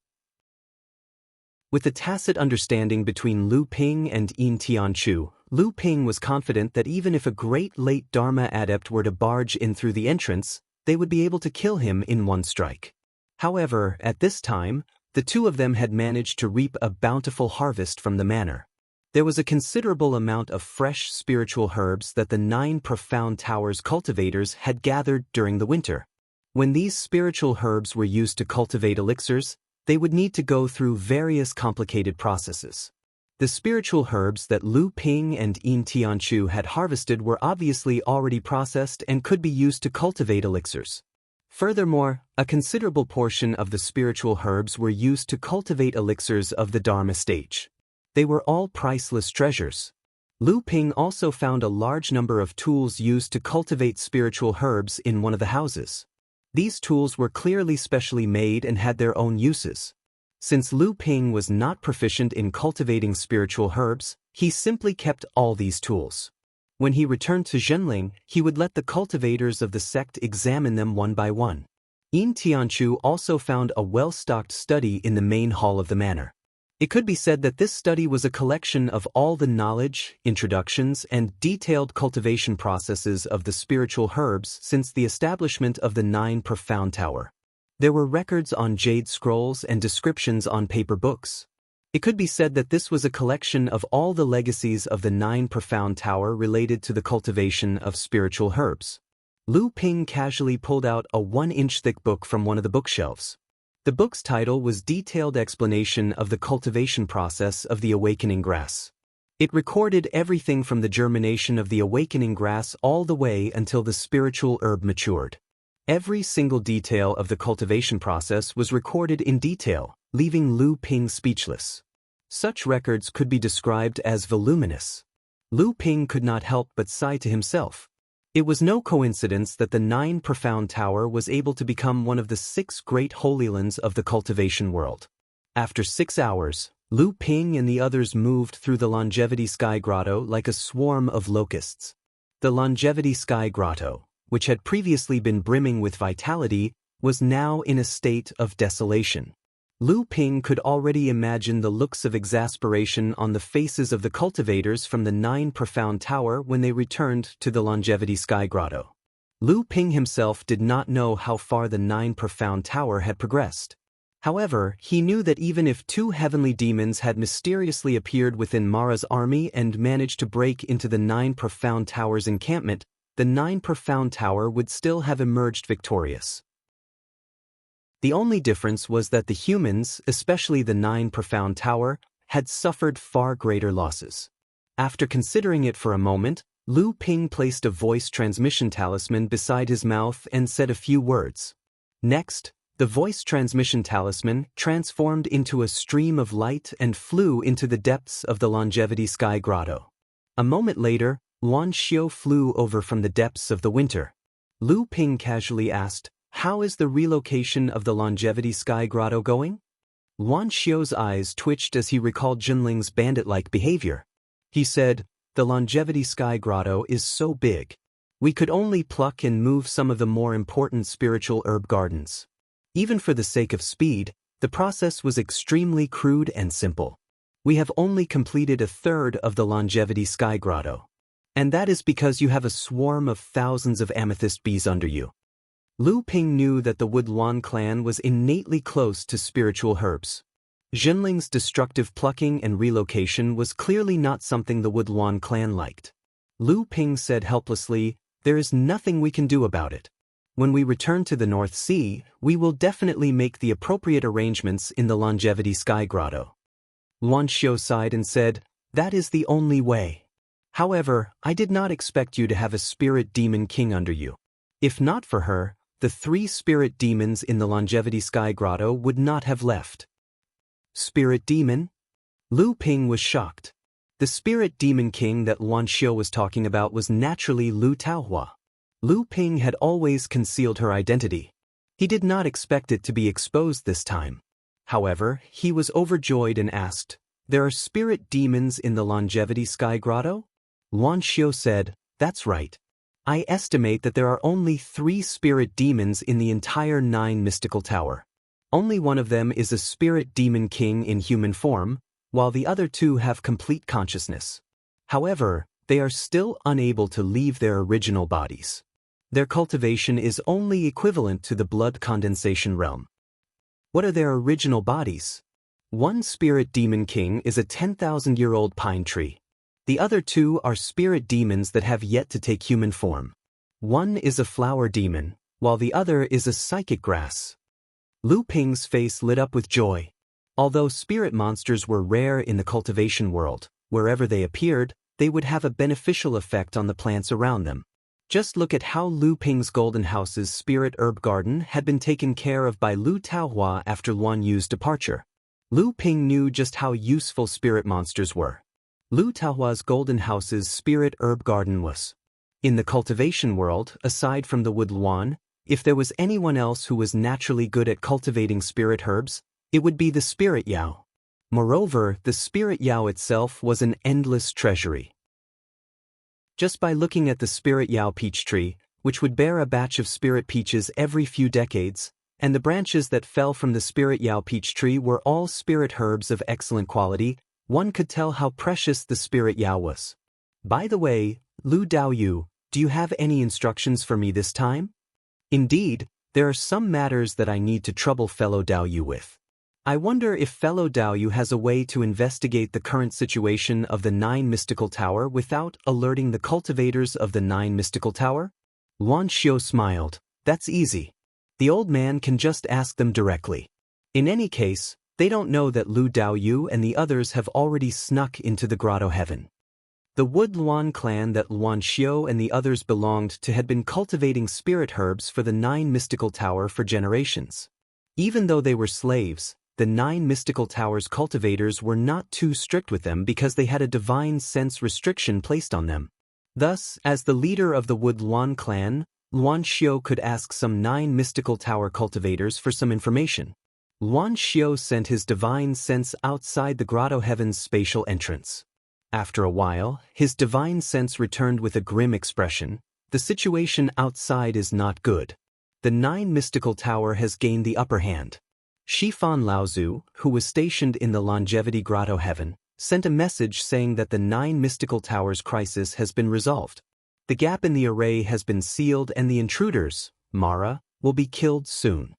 With the tacit understanding between Lu Ping and Yin Tianchu, Lu Ping was confident that even if a great late Dharma adept were to barge in through the entrance, they would be able to kill him in one strike. However, at this time, the two of them had managed to reap a bountiful harvest from the manor. There was a considerable amount of fresh spiritual herbs that the 9 Profound Towers cultivators had gathered during the winter. When these spiritual herbs were used to cultivate elixirs, they would need to go through various complicated processes. The spiritual herbs that Lu Ping and Yin Tianchu had harvested were obviously already processed and could be used to cultivate elixirs. Furthermore, a considerable portion of the spiritual herbs were used to cultivate elixirs of the Dharma stage. They were all priceless treasures. Lu Ping also found a large number of tools used to cultivate spiritual herbs in one of the houses. These tools were clearly specially made and had their own uses. Since Lu Ping was not proficient in cultivating spiritual herbs, he simply kept all these tools. When he returned to Zhenling, he would let the cultivators of the sect examine them one by one. Yin Tianchu also found a well-stocked study in the main hall of the manor. It could be said that this study was a collection of all the knowledge, introductions, and detailed cultivation processes of the spiritual herbs since the establishment of the 9 Profound Tower. There were records on jade scrolls and descriptions on paper books. It could be said that this was a collection of all the legacies of the 9 Profound Tower related to the cultivation of spiritual herbs. Lu Ping casually pulled out a 1-inch thick book from one of the bookshelves. The book's title was Detailed Explanation of the Cultivation Process of the Awakening Grass. It recorded everything from the germination of the awakening grass all the way until the spiritual herb matured. Every single detail of the cultivation process was recorded in detail, leaving Lu Ping speechless. Such records could be described as voluminous. Lu Ping could not help but sigh to himself. It was no coincidence that the 9 Profound Tower was able to become one of the 6 great holy lands of the cultivation world. After 6 hours, Lu Ping and the others moved through the Longevity Sky Grotto like a swarm of locusts. The Longevity Sky Grotto, which had previously been brimming with vitality, was now in a state of desolation. Lu Ping could already imagine the looks of exasperation on the faces of the cultivators from the 9 Profound Tower when they returned to the Longevity Sky Grotto. Lu Ping himself did not know how far the 9 Profound Tower had progressed. However, he knew that even if 2 heavenly demons had mysteriously appeared within Mara's army and managed to break into the 9 Profound Tower's encampment, the 9 Profound Tower would still have emerged victorious. The only difference was that the humans, especially the 9 Profound Tower, had suffered far greater losses. After considering it for a moment, Lu Ping placed a voice transmission talisman beside his mouth and said a few words. Next, the voice transmission talisman transformed into a stream of light and flew into the depths of the Longevity Sky Grotto. A moment later, Luan Xiu flew over from the depths of the winter. Lu Ping casually asked, "How is the relocation of the Longevity Sky Grotto going?" Luan Xiu's eyes twitched as he recalled Jinling's bandit-like behavior. He said, "The Longevity Sky Grotto is so big. We could only pluck and move some of the more important spiritual herb gardens. Even for the sake of speed, the process was extremely crude and simple. We have only completed a third of the Longevity Sky Grotto. And that is because you have a swarm of thousands of amethyst bees under you." Lu Ping knew that the Wood Luan clan was innately close to spiritual herbs. Jinling's destructive plucking and relocation was clearly not something the Wood Luan clan liked. Lu Ping said helplessly, "There is nothing we can do about it. When we return to the North Sea, we will definitely make the appropriate arrangements in the Longevity Sky Grotto." Luan Xiu sighed and said, "That is the only way. However, I did not expect you to have a spirit demon king under you. If not for her, the 3 spirit demons in the Longevity Sky Grotto would not have left." Spirit demon? Lu Ping was shocked. The spirit demon king that Luan Xiu was talking about was naturally Lu Taohua. Lu Ping had always concealed her identity. He did not expect it to be exposed this time. However, he was overjoyed and asked, "There are spirit demons in the Longevity Sky Grotto?" Luan Xiu said, "That's right. I estimate that there are only 3 spirit demons in the entire 9 mystical tower. Only one of them is a spirit demon king in human form, while the other 2 have complete consciousness. However, they are still unable to leave their original bodies. Their cultivation is only equivalent to the blood condensation realm." "What are their original bodies?" "One spirit demon king is a 10,000-year-old pine tree. The other 2 are spirit demons that have yet to take human form. One is a flower demon, while the other is a psychic grass." Lu Ping's face lit up with joy. Although spirit monsters were rare in the cultivation world, wherever they appeared, they would have a beneficial effect on the plants around them. Just look at how Lu Ping's Golden House's spirit herb garden had been taken care of by Lu Taohua after Luan Yu's departure. Lu Ping knew just how useful spirit monsters were. Lu Taohua's Golden House's spirit herb garden was. In the cultivation world, aside from the Wood Luan, if there was anyone else who was naturally good at cultivating spirit herbs, it would be the spirit Yao. Moreover, the spirit Yao itself was an endless treasury. Just by looking at the spirit Yao peach tree, which would bear a batch of spirit peaches every few decades, and the branches that fell from the spirit Yao peach tree were all spirit herbs of excellent quality, one could tell how precious the spirit Yao was. "By the way, Lu Daoyu, do you have any instructions for me this time?" "Indeed, there are some matters that I need to trouble fellow Daoyu with. I wonder if fellow Daoyu has a way to investigate the current situation of the 9 mystical tower without alerting the cultivators of the 9 mystical tower?" Luan Xiu smiled. "That's easy. The old man can just ask them directly. In any case, they don't know that Lu Daoyu and the others have already snuck into the Grotto Heaven." The Wood Luan clan that Luan Xiu and the others belonged to had been cultivating spirit herbs for the 9 mystical tower for generations. Even though they were slaves, the 9 mystical tower's cultivators were not too strict with them because they had a divine sense restriction placed on them. Thus, as the leader of the Wood Luan clan, Luan Xiu could ask some 9 mystical tower cultivators for some information. Luan Xiu sent his divine sense outside the Grotto Heaven's spatial entrance. After a while, his divine sense returned with a grim expression. "The situation outside is not good. The 9 mystical tower has gained the upper hand." Shifan Laozu, who was stationed in the Longevity Grotto Heaven, sent a message saying that the 9 mystical towers crisis has been resolved. The gap in the array has been sealed and the intruders, Mara, will be killed soon.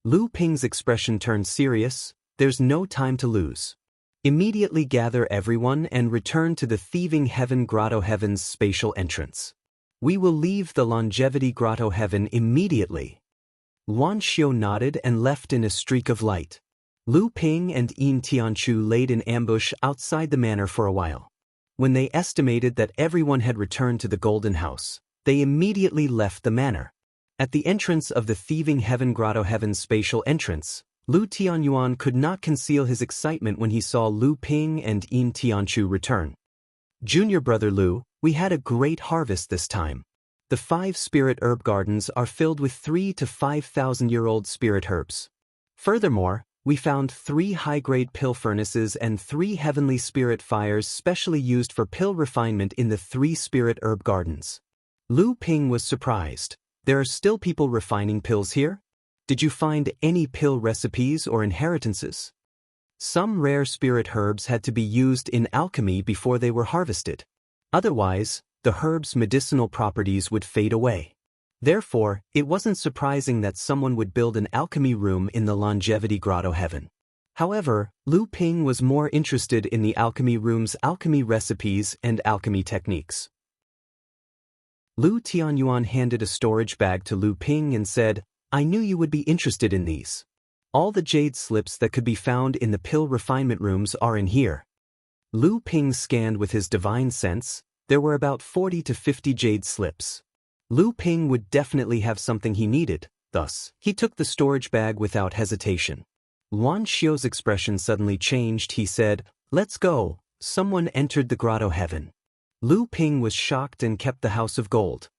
Lu Ping's expression turned serious. "There's no time to lose. Immediately gather everyone and return to the Thieving Heaven Grotto Heaven's spatial entrance. We will leave the Longevity Grotto Heaven immediately." Luan Xiu nodded and left in a streak of light. Lu Ping and Yin Tianchu laid in ambush outside the manor for a while. When they estimated that everyone had returned to the Golden House, they immediately left the manor. At the entrance of the Thieving Heaven Grotto Heaven's spatial entrance, Lu Tianyuan could not conceal his excitement when he saw Lu Ping and Yin Tianchu return. "Junior brother Lu, we had a great harvest this time. The 5 spirit herb gardens are filled with 3 to 5,000-year-old spirit herbs. Furthermore, we found 3 high-grade pill furnaces and 3 heavenly spirit fires specially used for pill refinement in the 3 spirit herb gardens." Lu Ping was surprised. "There are still people refining pills here? Did you find any pill recipes or inheritances?" "Some rare spirit herbs had to be used in alchemy before they were harvested. Otherwise, the herb's medicinal properties would fade away. Therefore, it wasn't surprising that someone would build an alchemy room in the Longevity Grotto Heaven." However, Lu Ping was more interested in the alchemy room's alchemy recipes and alchemy techniques. Lu Tianyuan handed a storage bag to Lu Ping and said, "I knew you would be interested in these. All the jade slips that could be found in the pill refinement rooms are in here." Lu Ping scanned with his divine sense. There were about 40 to 50 jade slips. Lu Ping would definitely have something he needed, thus, he took the storage bag without hesitation. Luan Xiu's expression suddenly changed. He said, "Let's go." Someone entered the Grotto Heaven. Lu Ping was shocked and kept the House of Gold.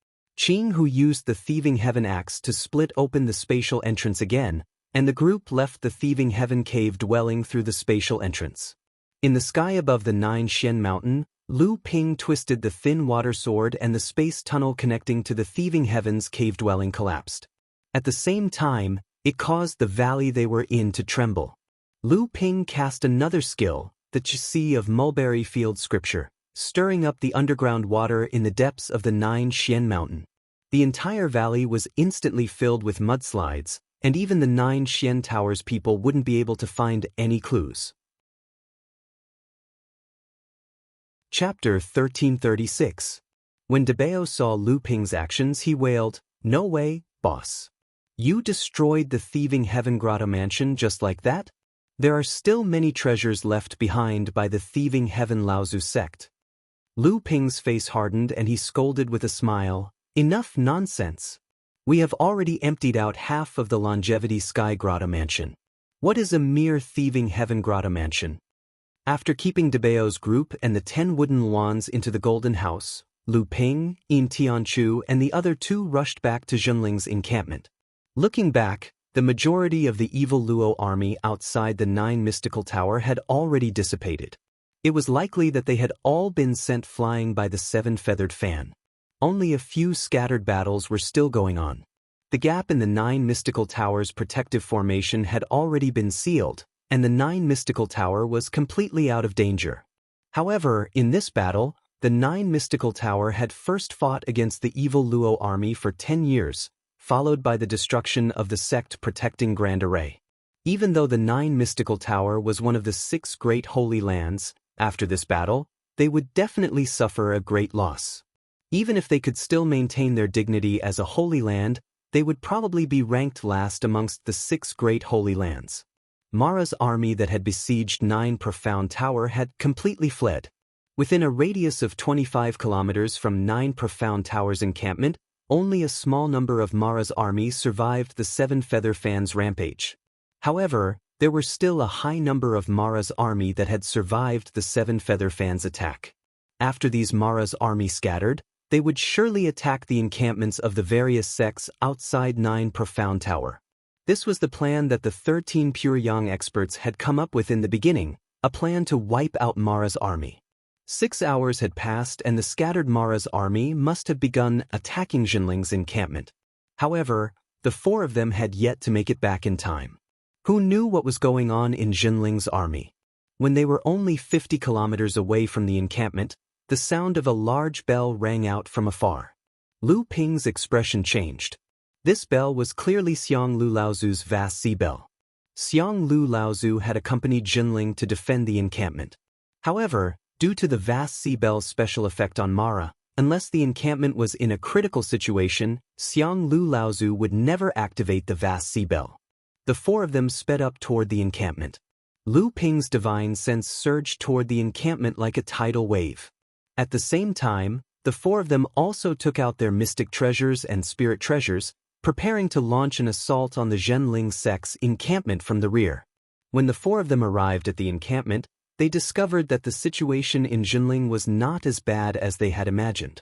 Qing Hu used the Thieving Heaven axe to split open the spatial entrance again, and the group left the Thieving Heaven cave dwelling through the spatial entrance. In the sky above the Nine Xian Mountain, Lu Ping twisted the thin water sword and the space tunnel connecting to the Thieving Heaven's cave dwelling collapsed. At the same time, it caused the valley they were in to tremble. Lu Ping cast another skill, the Qi of Mulberry Field Scripture, stirring up the underground water in the depths of the Nine Xian Mountain. The entire valley was instantly filled with mudslides, and even the Nine Xian Tower's people wouldn't be able to find any clues. Chapter 1336. When Debao saw Lu Ping's actions, he wailed, "No way, boss. You destroyed the Thieving Heaven Grotto Mansion just like that? There are still many treasures left behind by the Thieving Heaven Laozu sect." Lu Ping's face hardened and he scolded with a smile, "Enough nonsense. We have already emptied out half of the Longevity Sky Grotto Mansion. What is a mere Thieving Heaven Grotto Mansion?" After keeping Debao's group and the 10 wooden wands into the Golden House, Lu Ping, Yin Tianchu and the other two rushed back to Junling's encampment. Looking back, the majority of the evil Luo army outside the 9 mystical tower had already dissipated. It was likely that they had all been sent flying by the 7-feathered fan. Only a few scattered battles were still going on. The gap in the 9 mystical towers' protective formation had already been sealed, and the 9 mystical tower was completely out of danger. However, in this battle, the 9 mystical tower had first fought against the evil Luo army for 10 years, followed by the destruction of the sect protecting Grand Array. Even though the 9 mystical tower was one of the 6 great holy lands, after this battle, they would definitely suffer a great loss. Even if they could still maintain their dignity as a holy land, they would probably be ranked last amongst the 6 great holy lands. Mara's army that had besieged 9 Profound Tower had completely fled. Within a radius of 25 kilometers from 9 Profound Tower's encampment, only a small number of Mara's army survived the 7-feather fan's rampage. However, there were still a high number of Mara's army that had survived the 7-feather fan's attack. After these Mara's army scattered, they would surely attack the encampments of the various sects outside 9 Profound Tower. This was the plan that the 13 pure yang experts had come up with in the beginning, a plan to wipe out Mara's army. 6 hours had passed and the scattered Mara's army must have begun attacking Jinling's encampment. However, the 4 of them had yet to make it back in time. Who knew what was going on in Jinling's army? When they were only 50 kilometers away from the encampment, the sound of a large bell rang out from afar. Lu Ping's expression changed. This bell was clearly Xiang Lu Laozu's vast sea bell. Xiang Lu Laozu had accompanied Jinling to defend the encampment. However, due to the vast sea bell's special effect on Mara, unless the encampment was in a critical situation, Xiang Lu Laozu would never activate the vast sea bell. The 4 of them sped up toward the encampment. Lu Ping's divine sense surged toward the encampment like a tidal wave. At the same time, the 4 of them also took out their mystic treasures and spirit treasures, preparing to launch an assault on the Zhenling sect's encampment from the rear. When the 4 of them arrived at the encampment, they discovered that the situation in Zhenling was not as bad as they had imagined.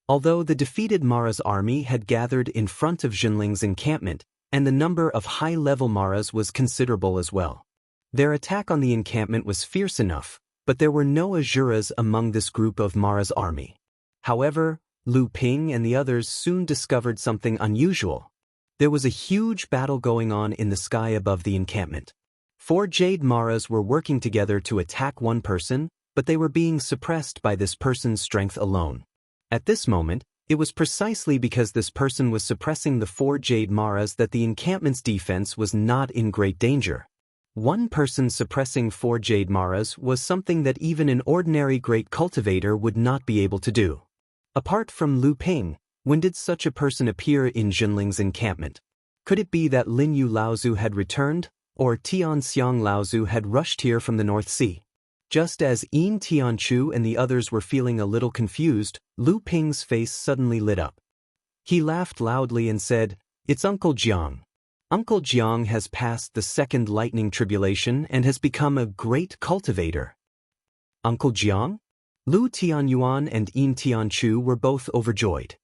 Although the defeated Mara's army had gathered in front of Zhenling's encampment, and the number of high-level Maras was considerable as well. Their attack on the encampment was fierce enough, but there were no Azuras among this group of Mara's army. However, Lu Ping and the others soon discovered something unusual. There was a huge battle going on in the sky above the encampment. 4 Jade Maras were working together to attack one person, but they were being suppressed by this person's strength alone. At this moment, it was precisely because this person was suppressing the 4 Jade Maras that the encampment's defense was not in great danger. One person suppressing 4 Jade Maras was something that even an ordinary great cultivator would not be able to do. Apart from Lu Ping, when did such a person appear in Jinling's encampment? Could it be that Lin Yu Laozu had returned, or Tian Xiang Laozu had rushed here from the North Sea? Just as Yin Tianchu and the others were feeling a little confused, Lu Ping's face suddenly lit up. He laughed loudly and said, "It's Uncle Jiang. Uncle Jiang has passed the 2nd lightning tribulation and has become a great cultivator." Uncle Jiang? Lu Tianyuan and Yin Tianchu were both overjoyed.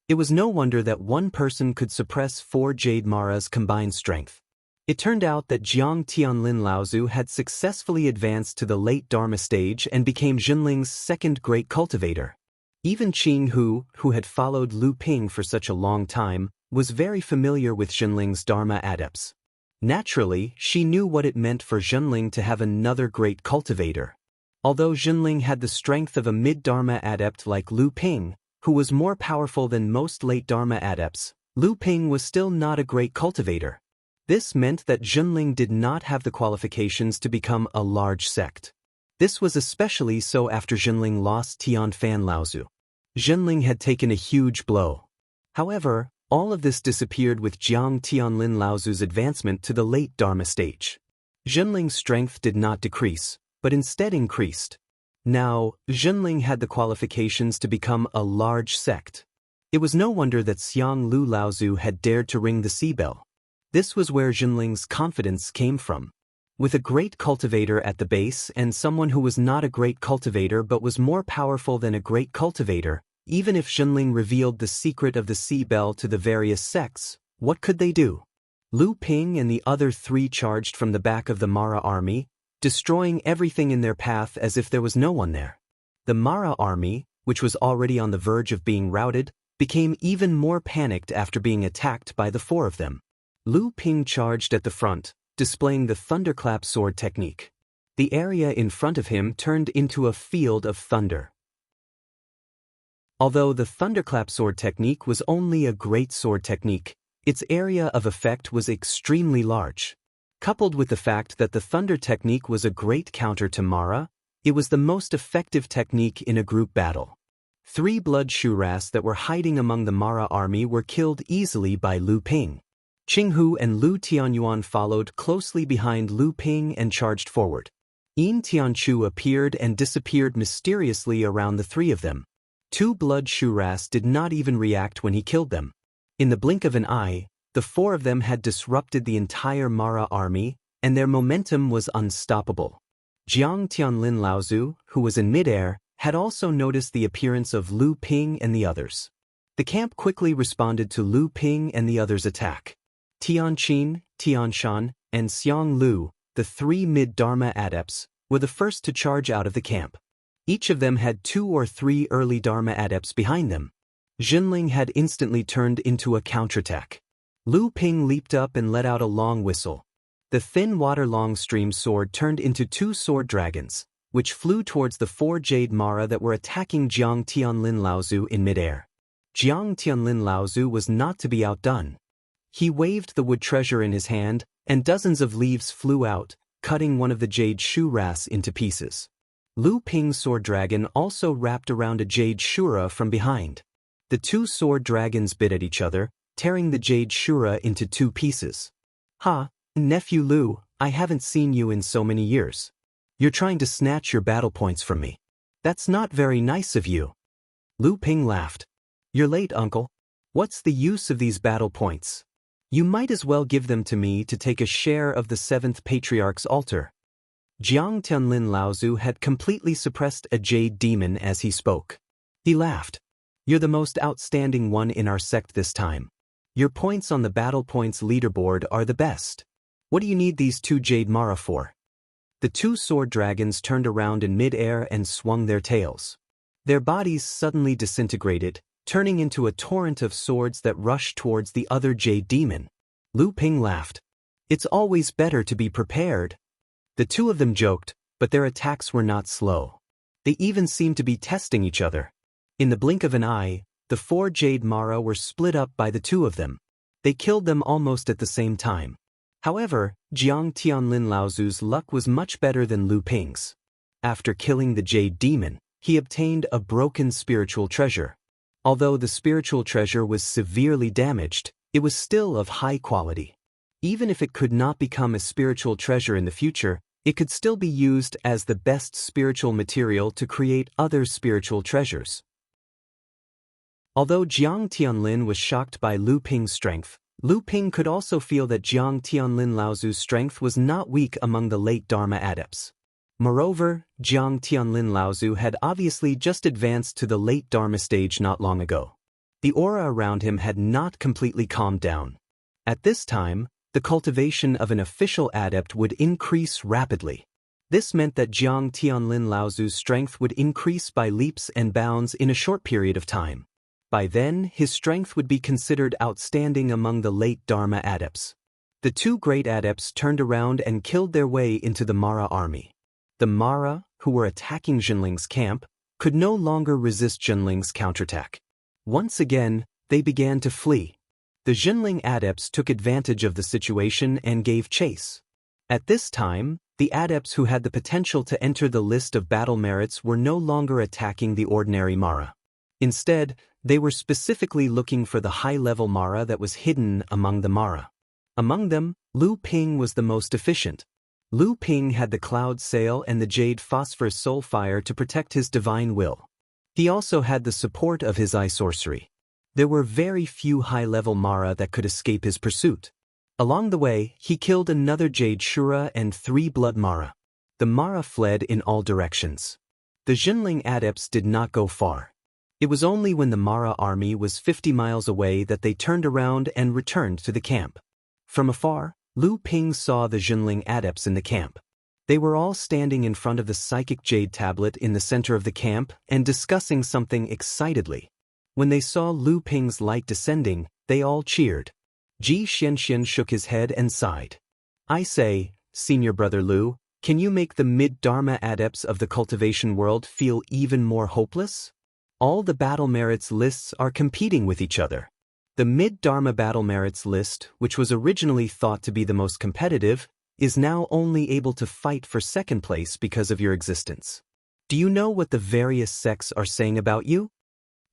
It was no wonder that one person could suppress 4 Jade Maras' combined strength. It turned out that Jiang Tianlin Laozu had successfully advanced to the late Dharma stage and became Jinling's second great cultivator. Even Qing Hu, who had followed Lu Ping for such a long time, was very familiar with Jinling's Dharma adepts. Naturally, she knew what it meant for Jinling to have another great cultivator. Although Jinling had the strength of a mid-Dharma adept like Lu Ping, who was more powerful than most late Dharma adepts, Lu Ping was still not a great cultivator. This meant that Jinling did not have the qualifications to become a large sect. This was especially so after Jinling lost Tianfan Laozu. Jinling had taken a huge blow. However, all of this disappeared with Jiang Tianlin Laozu's advancement to the late Dharma stage. Jinling's strength did not decrease, but instead increased. Now, Jinling had the qualifications to become a large sect. It was no wonder that Xiang Lu Laozu had dared to ring the sea bell. This was where Jinling's confidence came from. With a great cultivator at the base and someone who was not a great cultivator but was more powerful than a great cultivator, even if Jinling revealed the secret of the sea bell to the various sects, what could they do? Lu Ping and the other 3 charged from the back of the Mara army, destroying everything in their path as if there was no one there. The Mara army, which was already on the verge of being routed, became even more panicked after being attacked by the 4 of them. Lu Ping charged at the front, displaying the thunderclap sword technique. The area in front of him turned into a field of thunder. Although the thunderclap sword technique was only a great sword technique, its area of effect was extremely large. Coupled with the fact that the thunder technique was a great counter to Mara, it was the most effective technique in a group battle. 3 blood Shuras that were hiding among the Mara army were killed easily by Lu Ping. Qing Hu and Lu Tianyuan followed closely behind Lu Ping and charged forward. Yin Tianchu appeared and disappeared mysteriously around the 3 of them. 2 blood Shuras did not even react when he killed them. In the blink of an eye, the 4 of them had disrupted the entire Mara army, and their momentum was unstoppable. Jiang Tianlin Laozu, who was in midair, had also noticed the appearance of Lu Ping and the others. The camp quickly responded to Lu Ping and the others' attack. Tianqin, Tianshan, and Xiang Lu, the 3 mid-Dharma adepts, were the first to charge out of the camp. Each of them had 2 or 3 early Dharma adepts behind them. Jinling had instantly turned into a counterattack. Lu Ping leaped up and let out a long whistle. The thin water-long stream sword turned into 2 sword dragons, which flew towards the 4 Jade Mara that were attacking Jiang Tianlin Laozu in midair. Jiang Tianlin Laozu was not to be outdone. He waved the wood treasure in his hand, and dozens of leaves flew out, cutting one of the Jade Shuras into pieces. Lu Ping's sword dragon also wrapped around a Jade Shura from behind. The 2 sword dragons bit at each other, tearing the Jade Shura into 2 pieces. "Ha, nephew Lu, I haven't seen you in so many years. You're trying to snatch your battle points from me. That's not very nice of you." Lu Ping laughed. "You're late, uncle. What's the use of these battle points? You might as well give them to me to take a share of the 7th Patriarch's altar." Jiang Tianlin Laozu had completely suppressed a jade demon as he spoke. He laughed. "You're the most outstanding one in our sect this time. Your points on the battle points leaderboard are the best. What do you need these 2 Jade Mara for?" The 2 sword dragons turned around in mid-air and swung their tails. Their bodies suddenly disintegrated, turning into a torrent of swords that rushed towards the other Jade demon. Lu Ping laughed. "It's always better to be prepared." The 2 of them joked, but their attacks were not slow. They even seemed to be testing each other. In the blink of an eye, the 4 Jade Mara were split up by the 2 of them. They killed them almost at the same time. However, Jiang Tianlin Laozu's luck was much better than Lu Ping's. After killing the Jade demon, he obtained a broken spiritual treasure. Although the spiritual treasure was severely damaged, it was still of high quality. Even if it could not become a spiritual treasure in the future, it could still be used as the best spiritual material to create other spiritual treasures. Although Jiang Tianlin was shocked by Lu Ping's strength, Lu Ping could also feel that Jiang Tianlin Laozu's strength was not weak among the late Dharma adepts. Moreover, Jiang Tianlin Laozu had obviously just advanced to the late Dharma stage not long ago. The aura around him had not completely calmed down. At this time, the cultivation of an official adept would increase rapidly. This meant that Jiang Tianlin Laozu's strength would increase by leaps and bounds in a short period of time. By then, his strength would be considered outstanding among the late Dharma adepts. The two great adepts turned around and killed their way into the Mara army. The Mara, who were attacking Jinling's camp, could no longer resist Jinling's counterattack. Once again, they began to flee. The Jinling adepts took advantage of the situation and gave chase. At this time, the adepts who had the potential to enter the list of battle merits were no longer attacking the ordinary Mara. Instead, they were specifically looking for the high-level Mara that was hidden among the Mara. Among them, Lu Ping was the most efficient. Lu Ping had the Cloud Sail and the Jade Phosphorus Soul Fire to protect his divine will. He also had the support of his eye sorcery. There were very few high-level Mara that could escape his pursuit. Along the way, he killed another Jade Shura and 3 Blood Mara. The Mara fled in all directions. The Jinling adepts did not go far. It was only when the Mara army was 50 miles away that they turned around and returned to the camp. From afar, Lu Ping saw the Jinling adepts in the camp. They were all standing in front of the psychic jade tablet in the center of the camp and discussing something excitedly. When they saw Lu Ping's light descending, they all cheered. Ji Xianxian shook his head and sighed. I say, Senior Brother Lu, can you make the mid-Dharma adepts of the cultivation world feel even more hopeless? All the battle merits lists are competing with each other. The mid-Dharma battle merits list, which was originally thought to be the most competitive, is now only able to fight for second place because of your existence. Do you know what the various sects are saying about you?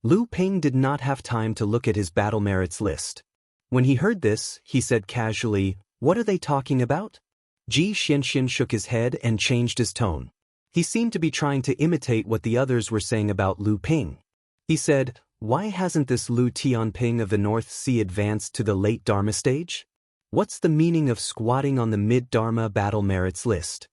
Lu Ping did not have time to look at his battle merits list. When he heard this, he said casually, "What are they talking about?" Ji Xianxian shook his head and changed his tone. He seemed to be trying to imitate what the others were saying about Lu Ping. He said, "Why hasn't this Lu Tianping of the North Sea advanced to the late Dharma stage? What's the meaning of squatting on the mid-Dharma battle merits list?"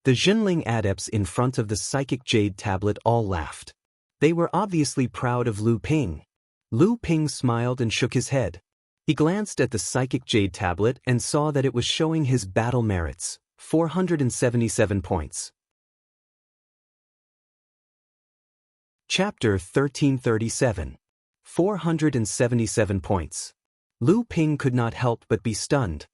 The Jinling adepts in front of the psychic jade tablet all laughed. They were obviously proud of Lu Ping. Lu Ping smiled and shook his head. He glanced at the psychic jade tablet and saw that it was showing his battle merits, 477 points. Chapter 1337. 477 points. Lu Ping could not help but be stunned.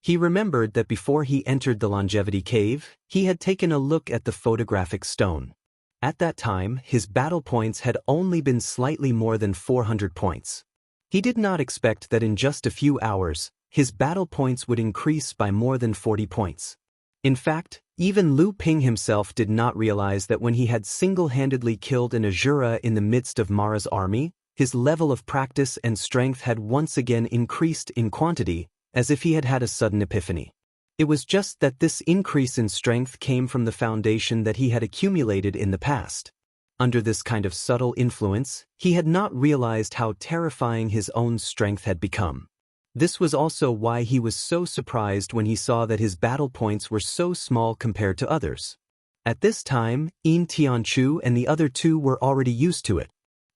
He remembered that before he entered the longevity cave, he had taken a look at the photographic stone. At that time, his battle points had only been slightly more than 400 points. He did not expect that in just a few hours, his battle points would increase by more than 40 points. In fact, even Lu Ping himself did not realize that when he had single-handedly killed an Azura in the midst of Mara's army, his level of practice and strength had once again increased in quantity, as if he had had a sudden epiphany. It was just that this increase in strength came from the foundation that he had accumulated in the past. Under this kind of subtle influence, he had not realized how terrifying his own strength had become. This was also why he was so surprised when he saw that his battle points were so small compared to others. At this time, Yin Tianchu and the other two were already used to it.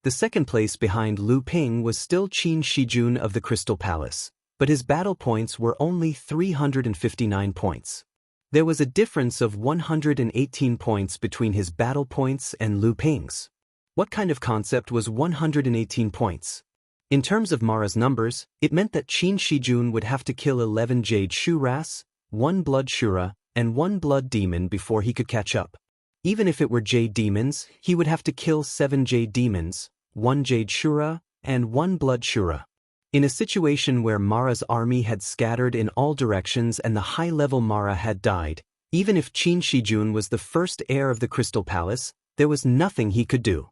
The second place behind Lu Ping was still Qin Shijun of the Crystal Palace, but his battle points were only 359 points. There was a difference of 118 points between his battle points and Lu Ping's. What kind of concept was 118 points? In terms of Mara's numbers, it meant that Qin Shijun would have to kill 11 Jade Shuras, 1 Blood Shura, and 1 Blood Demon before he could catch up. Even if it were Jade Demons, he would have to kill 7 Jade Demons, 1 Jade Shura, and 1 Blood Shura. In a situation where Mara's army had scattered in all directions and the high-level Mara had died, even if Qin Shijun was the first heir of the Crystal Palace, there was nothing he could do.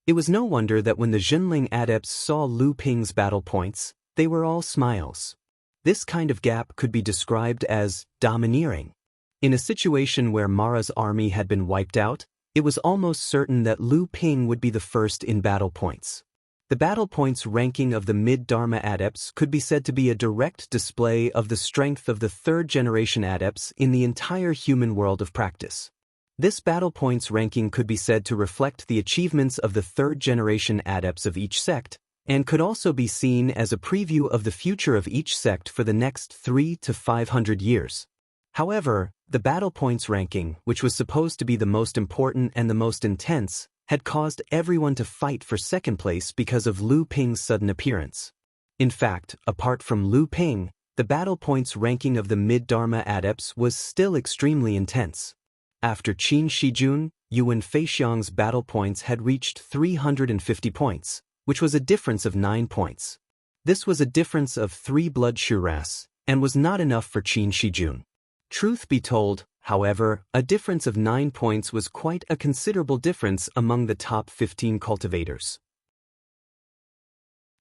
It was no wonder that when the Jinling adepts saw Lu Ping's battle points, they were all smiles. This kind of gap could be described as domineering. In a situation where Mara's army had been wiped out, it was almost certain that Lu Ping would be the first in battle points. The battle points ranking of the mid-Dharma adepts could be said to be a direct display of the strength of the third-generation adepts in the entire human world of practice. This battle points ranking could be said to reflect the achievements of the third-generation adepts of each sect, and could also be seen as a preview of the future of each sect for the next 300 to 500 years. However, the battle points ranking, which was supposed to be the most important and the most intense, had caused everyone to fight for second place because of Lu Ping's sudden appearance. In fact, apart from Lu Ping, the battle points ranking of the mid-Dharma adepts was still extremely intense. After Qin Shijun, Yuan Feixiang's battle points had reached 350 points, which was a difference of 9 points. This was a difference of 3 blood shuras, and was not enough for Qin Shijun. Truth be told, however, a difference of 9 points was quite a considerable difference among the top 15 cultivators.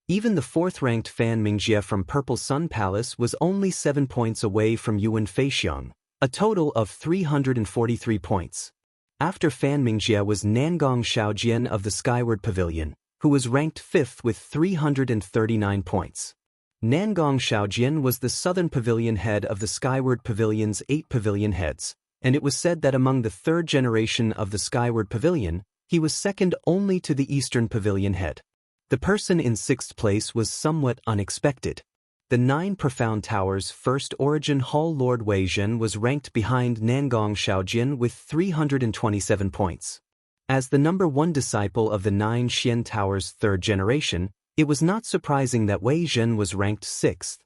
Even the 4th-ranked Fan Mingjie from Purple Sun Palace was only 7 points away from Yuan Feixiang, a total of 343 points. After Fan Mingjie was Nangong Xiaojian of the Skyward Pavilion, who was ranked 5th with 339 points. Nangong Xiaojian was the Southern Pavilion head of the Skyward Pavilion's 8 pavilion heads, and it was said that among the 3rd generation of the Skyward Pavilion, he was second only to the Eastern Pavilion head. The person in 6th place was somewhat unexpected. The 9 Profound Towers' first origin Hall Lord Wei Zhen was ranked behind Nangong Xiaojian with 327 points. As the number 1 disciple of the 9 Xian Towers' 3rd generation, it was not surprising that Wei Zhen was ranked 6th.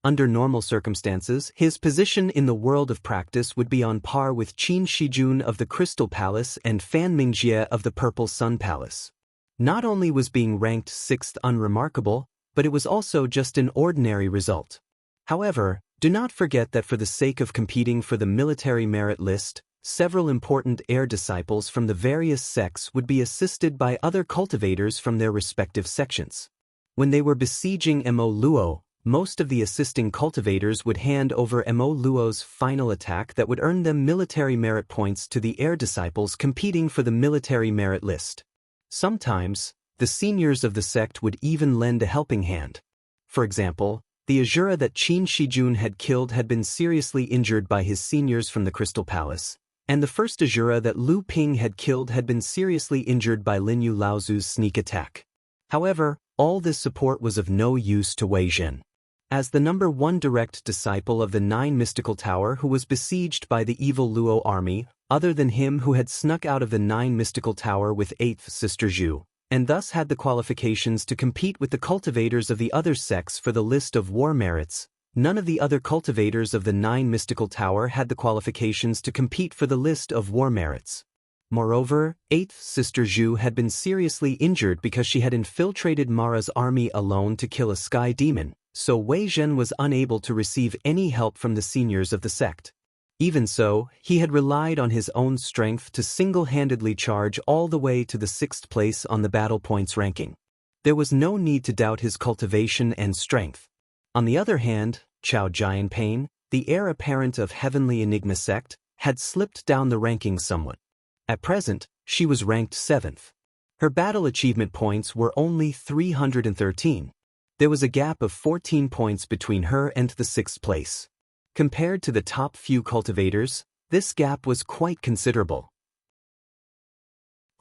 Under normal circumstances, his position in the world of practice would be on par with Qin Shijun of the Crystal Palace and Fan Mingjie of the Purple Sun Palace. Not only was being ranked 6th unremarkable, but it was also just an ordinary result. However, do not forget that for the sake of competing for the military merit list, several important heir disciples from the various sects would be assisted by other cultivators from their respective sections. When they were besieging Mo Luo, most of the assisting cultivators would hand over Mo Luo's final attack that would earn them military merit points to the heir disciples competing for the military merit list. Sometimes, the seniors of the sect would even lend a helping hand. For example, the Azura that Qin Shijun had killed had been seriously injured by his seniors from the Crystal Palace, and the first Azura that Lu Ping had killed had been seriously injured by Linyu Laozu's sneak attack. However, all this support was of no use to Wei Zhen. As the number 1 direct disciple of the 9 Mystical Tower who was besieged by the evil Luo army, other than him who had snuck out of the 9 Mystical Tower with 8th Sister Zhu, and thus had the qualifications to compete with the cultivators of the other sects for the list of war merits, none of the other cultivators of the 9 Mystical Tower had the qualifications to compete for the list of war merits. Moreover, 8th Sister Zhu had been seriously injured because she had infiltrated Mara's army alone to kill a sky demon, so Wei Zhen was unable to receive any help from the seniors of the sect. Even so, he had relied on his own strength to single-handedly charge all the way to the 6th place on the battle points ranking. There was no need to doubt his cultivation and strength. On the other hand, Chao Jianpain, the heir apparent of Heavenly Enigma sect, had slipped down the rankings somewhat. At present, she was ranked 7th. Her battle achievement points were only 313. There was a gap of 14 points between her and the 6th place. Compared to the top few cultivators, this gap was quite considerable.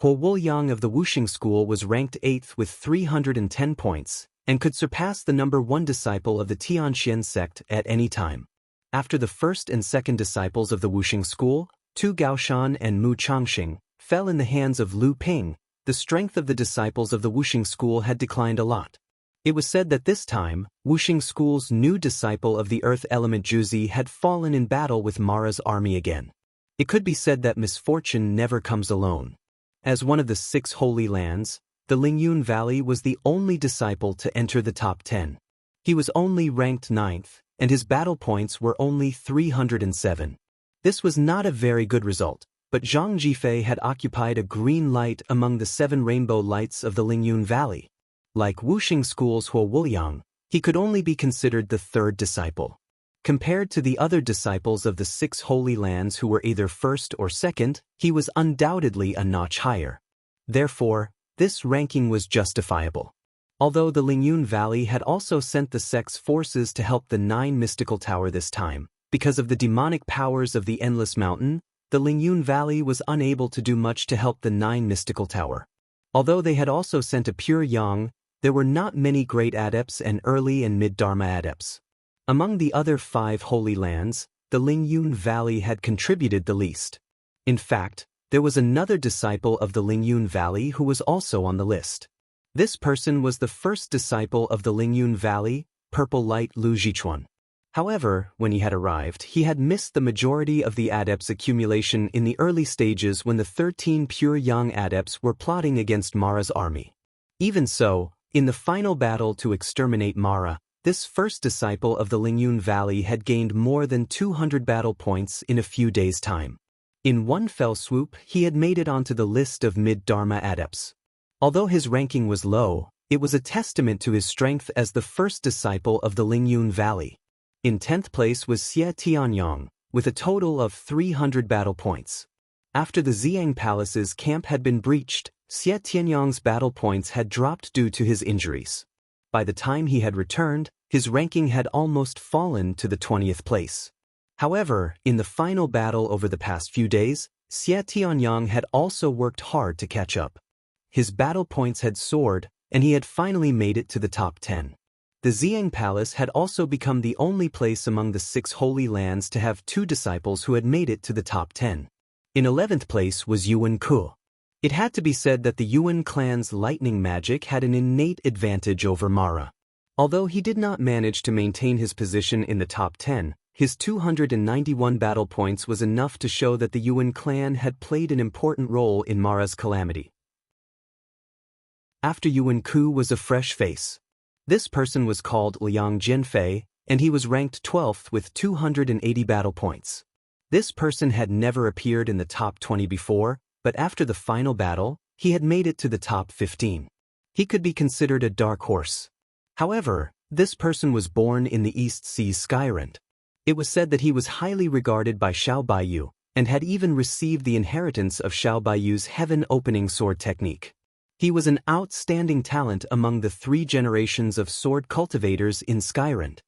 Huo Wuliang of the Wuxing School was ranked 8th with 310 points, and could surpass the number 1 disciple of the Tianxian sect at any time. After the first and second disciples of the Wuxing School, Tu Gaoshan and Mu Changxing, fell in the hands of Lu Ping, the strength of the disciples of the Wuxing School had declined a lot. It was said that this time, Wuxing School's new disciple of the earth element Juzi had fallen in battle with Mara's army again. It could be said that misfortune never comes alone. As one of the 6 holy lands, the Lingyun Valley was the only disciple to enter the top 10. He was only ranked 9th, and his battle points were only 307. This was not a very good result, but Zhang Jifei had occupied a green light among the 7 rainbow lights of the Lingyun Valley. Like Wuxing School's Huo Wuliang, he could only be considered the 3rd disciple. Compared to the other disciples of the 6 holy lands who were either 1st or 2nd, he was undoubtedly a notch higher. Therefore, this ranking was justifiable. Although the Lingyun Valley had also sent the sect's forces to help the 9 Mystical Tower this time, because of the demonic powers of the Endless Mountain, the Lingyun Valley was unable to do much to help the 9 mystical tower. Although they had also sent a pure yang, there were not many great adepts and early and mid-Dharma adepts. Among the other 5 holy lands, the Lingyun Valley had contributed the least. In fact, there was another disciple of the Lingyun Valley who was also on the list. This person was the first disciple of the Lingyun Valley, Purple Light Lu Jichuan. However, when he had arrived, he had missed the majority of the adepts' accumulation in the early stages when the 13 pure yang adepts were plotting against Mara's army. Even so, in the final battle to exterminate Mara, this first disciple of the Lingyun Valley had gained more than 200 battle points in a few days' time. In one fell swoop, he had made it onto the list of mid-Dharma adepts. Although his ranking was low, it was a testament to his strength as the first disciple of the Lingyun Valley. In 10th place was Xie Tianyang, with a total of 300 battle points. After the Xiang Palace's camp had been breached, Xie Tianyang's battle points had dropped due to his injuries. By the time he had returned, his ranking had almost fallen to the 20th place. However, in the final battle over the past few days, Xie Tianyang had also worked hard to catch up. His battle points had soared, and he had finally made it to the top 10. The Xiang Palace had also become the only place among the 6 holy lands to have 2 disciples who had made it to the top 10. In 11th place was Yuan Ku. It had to be said that the Yuan clan's lightning magic had an innate advantage over Mara. Although he did not manage to maintain his position in the top 10, his 291 battle points was enough to show that the Yuan clan had played an important role in Mara's calamity. After Yuan Ku was a fresh face. This person was called Liang Jianfei, and he was ranked 12th with 280 battle points. This person had never appeared in the top 20 before, but after the final battle, he had made it to the top 15. He could be considered a dark horse. However, this person was born in the East Sea's Skyrend. It was said that he was highly regarded by Xiao Baiyu, and had even received the inheritance of Xiao Baiyu's heaven-opening sword technique. He was an outstanding talent among the 3 generations of sword cultivators in Skyrend.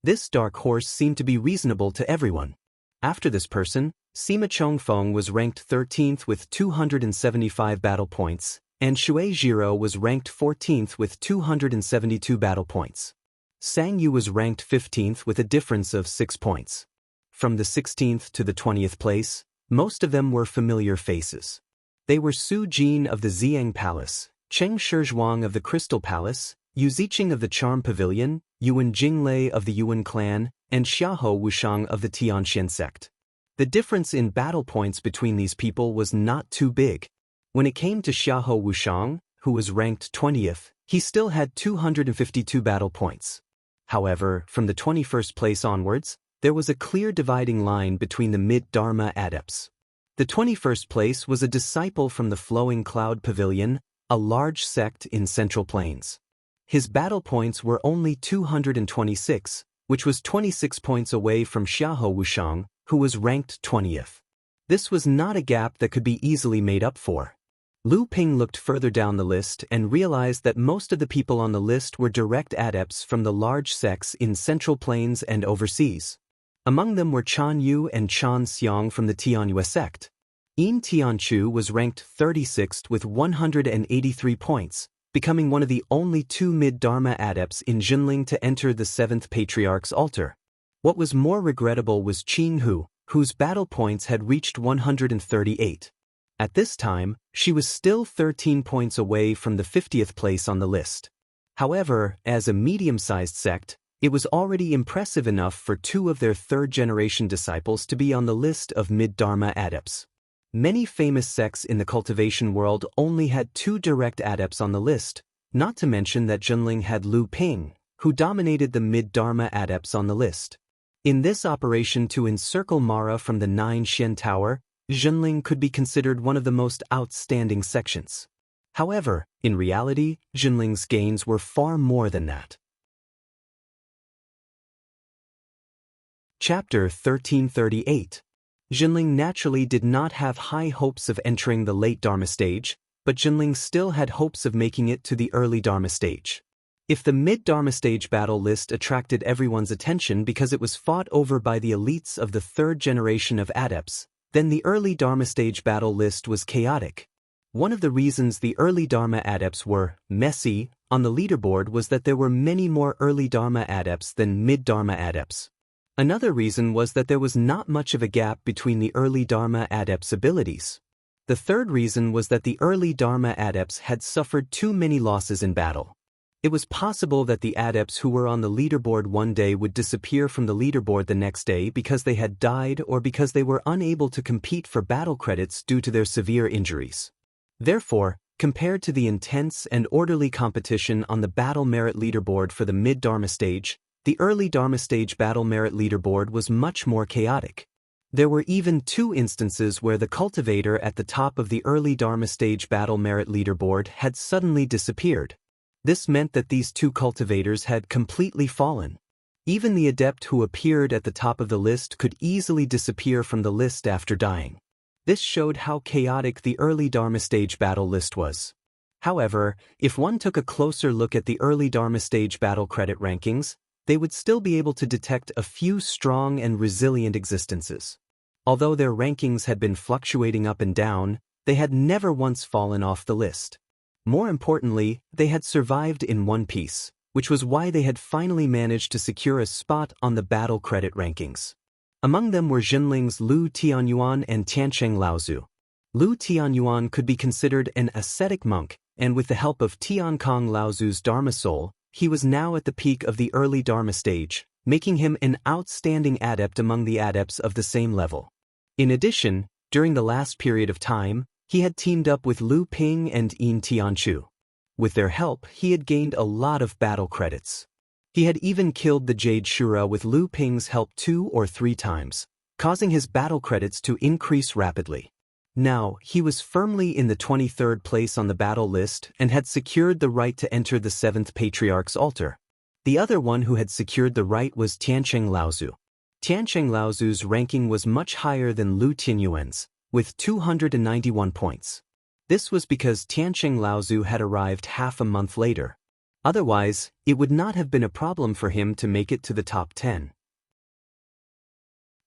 This dark horse seemed to be reasonable to everyone. After this person, Sima Chongfeng was ranked 13th with 275 battle points, and Shui Jiro was ranked 14th with 272 battle points. Sang Yu was ranked 15th with a difference of 6 points. From the 16th to the 20th place, most of them were familiar faces. They were Su Jin of the Xiang Palace, Cheng Shizhuang of the Crystal Palace, Yu Ziqing of the Charm Pavilion, Yuan Jinglei of the Yuan clan, and Xiahou Wushang of the Tianxian sect. The difference in battle points between these people was not too big. When it came to Xiahou Wushang, who was ranked 20th, he still had 252 battle points. However, from the 21st place onwards, there was a clear dividing line between the mid-Dharma adepts. The 21st place was a disciple from the Flowing Cloud Pavilion, a large sect in Central Plains. His battle points were only 226, which was 26 points away from Xiahou Wushang, who was ranked 20th. This was not a gap that could be easily made up for. Lu Ping looked further down the list and realized that most of the people on the list were direct adepts from the large sects in Central Plains and overseas. Among them were Chan Yu and Chan Xiang from the Tianyue sect. Yin Tianchu was ranked 36th with 183 points, becoming one of the only 2 mid-Dharma adepts in Jinling to enter the 7th Patriarch's altar. What was more regrettable was Qing Hu, whose battle points had reached 138. At this time, she was still 13 points away from the 50th place on the list. However, as a medium-sized sect, it was already impressive enough for 2 of their 3rd-generation disciples to be on the list of mid-Dharma adepts. Many famous sects in the cultivation world only had 2 direct adepts on the list, not to mention that Jinling had Lu Ping, who dominated the mid-Dharma adepts on the list. In this operation to encircle Mara from the 9 Xian Tower, Jinling could be considered one of the most outstanding sections. However, in reality, Jinling's gains were far more than that. Chapter 1338. Jinling naturally did not have high hopes of entering the late Dharma stage, but Jinling still had hopes of making it to the early Dharma stage. If the mid-Dharma stage battle list attracted everyone's attention because it was fought over by the elites of the 3rd generation of adepts, then the early Dharma stage battle list was chaotic. One of the reasons the early Dharma adepts were messy on the leaderboard was that there were many more early Dharma adepts than mid-Dharma adepts. Another reason was that there was not much of a gap between the early Dharma adepts' abilities. The third reason was that the early Dharma adepts had suffered too many losses in battle. It was possible that the adepts who were on the leaderboard one day would disappear from the leaderboard the next day because they had died or because they were unable to compete for battle credits due to their severe injuries. Therefore, compared to the intense and orderly competition on the battle merit leaderboard for the mid-Dharma stage, the early Dharma stage battle merit leaderboard was much more chaotic. There were even 2 instances where the cultivator at the top of the early Dharma stage battle merit leaderboard had suddenly disappeared. This meant that these 2 cultivators had completely fallen. Even the adept who appeared at the top of the list could easily disappear from the list after dying. This showed how chaotic the early Dharma stage battle list was. However, if one took a closer look at the early Dharma stage battle credit rankings, they would still be able to detect a few strong and resilient existences. Although their rankings had been fluctuating up and down, they had never once fallen off the list. More importantly, they had survived in one piece, which was why they had finally managed to secure a spot on the battle credit rankings. Among them were Jinling's Lu Tianyuan and Tiancheng Laozu. Lu Tianyuan could be considered an ascetic monk, and with the help of Tiankong Laozu's Dharma soul, he was now at the peak of the early Dharma stage, making him an outstanding adept among the adepts of the same level. In addition, during the last period of time, he had teamed up with Lu Ping and Yin Tianchu. With their help, he had gained a lot of battle credits. He had even killed the Jade Shura with Lu Ping's help 2 or 3 times, causing his battle credits to increase rapidly. Now, he was firmly in the 23rd place on the battle list and had secured the right to enter the 7th Patriarch's altar. The other one who had secured the right was Tiancheng Laozu. Tiancheng Laozu's ranking was much higher than Lu Tianyuan's, with 291 points. This was because Tiancheng Laozu had arrived half a month later. Otherwise, it would not have been a problem for him to make it to the top 10.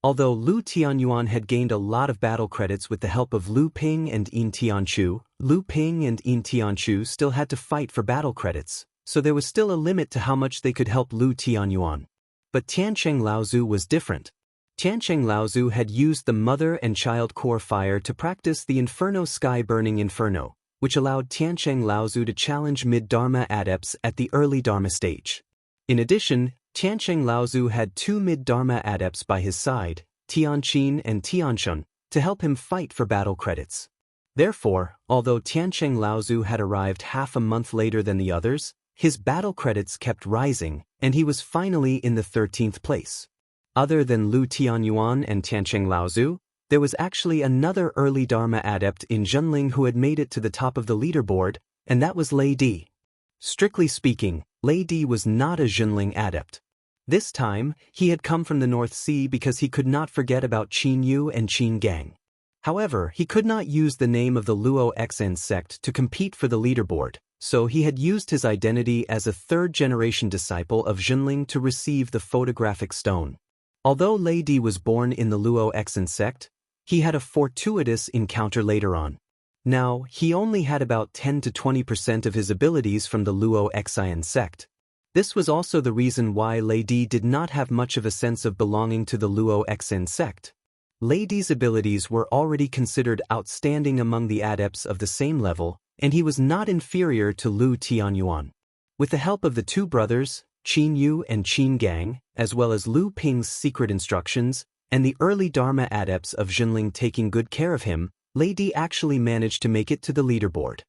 Although Lu Tianyuan had gained a lot of battle credits with the help of Lu Ping and Yin Tianchu, Lu Ping and Yin Tianchu still had to fight for battle credits, so there was still a limit to how much they could help Lu Tianyuan. But Tiancheng Laozu was different. Tiancheng Laozu had used the Mother and Child Core Fire to practice the Inferno Sky Burning Inferno, which allowed Tiancheng Laozu to challenge mid-Dharma adepts at the early Dharma stage. In addition, Tiancheng Laozu had 2 mid-Dharma adepts by his side, Tianqin and Tianshun, to help him fight for battle credits. Therefore, although Tiancheng Laozu had arrived half a month later than the others, his battle credits kept rising, and he was finally in the 13th place. Other than Lu Tianyuan and Tiancheng Laozu, there was actually another early Dharma adept in Jinling who had made it to the top of the leaderboard, and that was Lei Di. Strictly speaking, Lei Di was not a Jinling adept. This time, he had come from the North Sea because he could not forget about Qin Yu and Qin Gang. However, he could not use the name of the Luo Xn sect to compete for the leaderboard, so he had used his identity as a 3rd-generation disciple of Jinling to receive the photographic stone. Although Lei Di was born in the Luo Xn sect, he had a fortuitous encounter later on. Now, he only had about 10 to 20% of his abilities from the Luo Xian sect. This was also the reason why Lei Di did not have much of a sense of belonging to the Luo Xn sect. Lei Di's abilities were already considered outstanding among the adepts of the same level, and he was not inferior to Lu Tianyuan. With the help of the 2 brothers, Qin Yu and Qin Gang, as well as Lu Ping's secret instructions, and the early Dharma adepts of Jinling taking good care of him, Lei Di actually managed to make it to the leaderboard.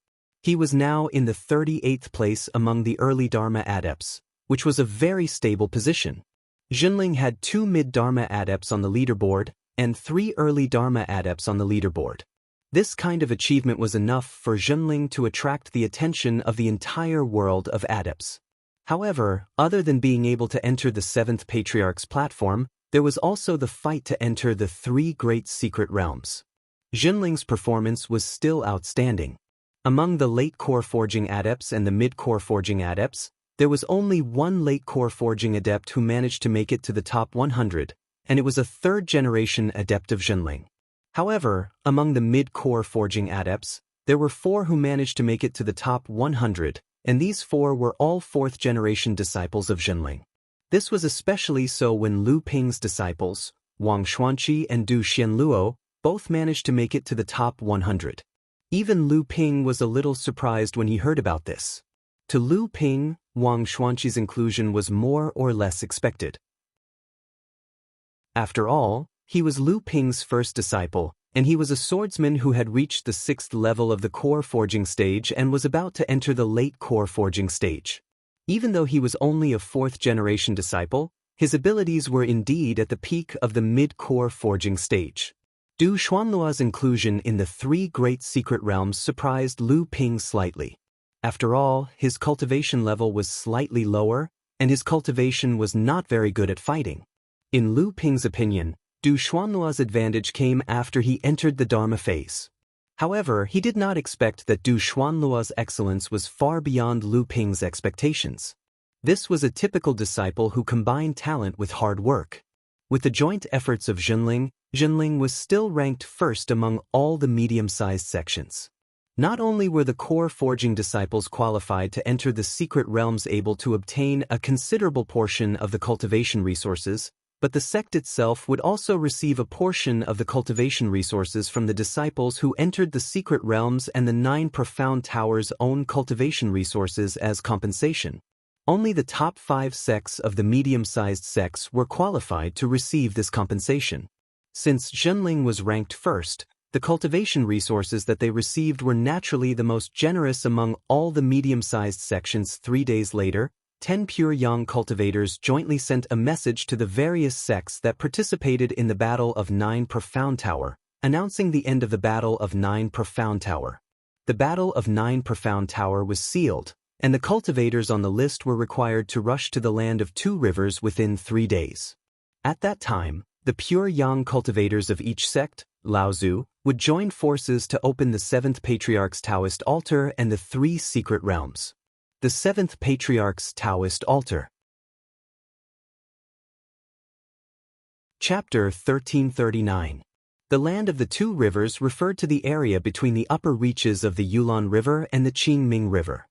He was now in the 38th place among the early Dharma adepts, which was a very stable position. Jinling had 2 mid-Dharma adepts on the leaderboard, and 3 early Dharma adepts on the leaderboard. This kind of achievement was enough for Jinling to attract the attention of the entire world of adepts. However, other than being able to enter the 7th Patriarch's platform, there was also the fight to enter the 3 great secret realms. Jinling's performance was still outstanding. Among the late core forging adepts and the mid-core forging adepts, there was only one late core forging adept who managed to make it to the top 100, and it was a 3rd-generation adept of Jinling. However, among the mid-core forging adepts, there were 4 who managed to make it to the top 100, and these 4 were all 4th-generation disciples of Zhenling. This was especially so when Lu Ping's disciples, Wang Xuanqi and Du Xianluo, both managed to make it to the top 100. Even Lu Ping was a little surprised when he heard about this. To Lu Ping, Wang Xuanqi's inclusion was more or less expected. After all, he was Lu Ping's first disciple, and he was a swordsman who had reached the 6th level of the core forging stage and was about to enter the late core forging stage. Even though he was only a 4th-generation disciple, his abilities were indeed at the peak of the mid-core forging stage. Du Xuanluo's inclusion in the 3 great secret realms surprised Lu Ping slightly. After all, his cultivation level was slightly lower, and his cultivation was not very good at fighting. In Lu Ping's opinion, Du Xuanluo's advantage came after he entered the Dharma phase. However, he did not expect that Du Xuanluo's excellence was far beyond Lu Ping's expectations. This was a typical disciple who combined talent with hard work. With the joint efforts of Zhenling, Zhenling was still ranked first among all the medium-sized sections. Not only were the core forging disciples qualified to enter the secret realms able to obtain a considerable portion of the cultivation resources, but the sect itself would also receive a portion of the cultivation resources from the disciples who entered the secret realms and the 9 profound towers' own cultivation resources as compensation. Only the top 5 sects of the medium-sized sects were qualified to receive this compensation. Since Zhenling was ranked first, the cultivation resources that they received were naturally the most generous among all the medium-sized sections. 3 days later, 10 pure yang cultivators jointly sent a message to the various sects that participated in the Battle of 9 Profound Tower, announcing the end of the Battle of 9 Profound Tower. The Battle of 9 Profound Tower was sealed, and the cultivators on the list were required to rush to the land of 2 rivers within 3 days. At that time, the pure yang cultivators of each sect, Laozu, would join forces to open the 7th Patriarch's Taoist altar and the 3 secret realms. The 7th Patriarch's Taoist altar. Chapter 1339. The land of the 2 rivers referred to the area between the upper reaches of the Yulon River and the Qingming River.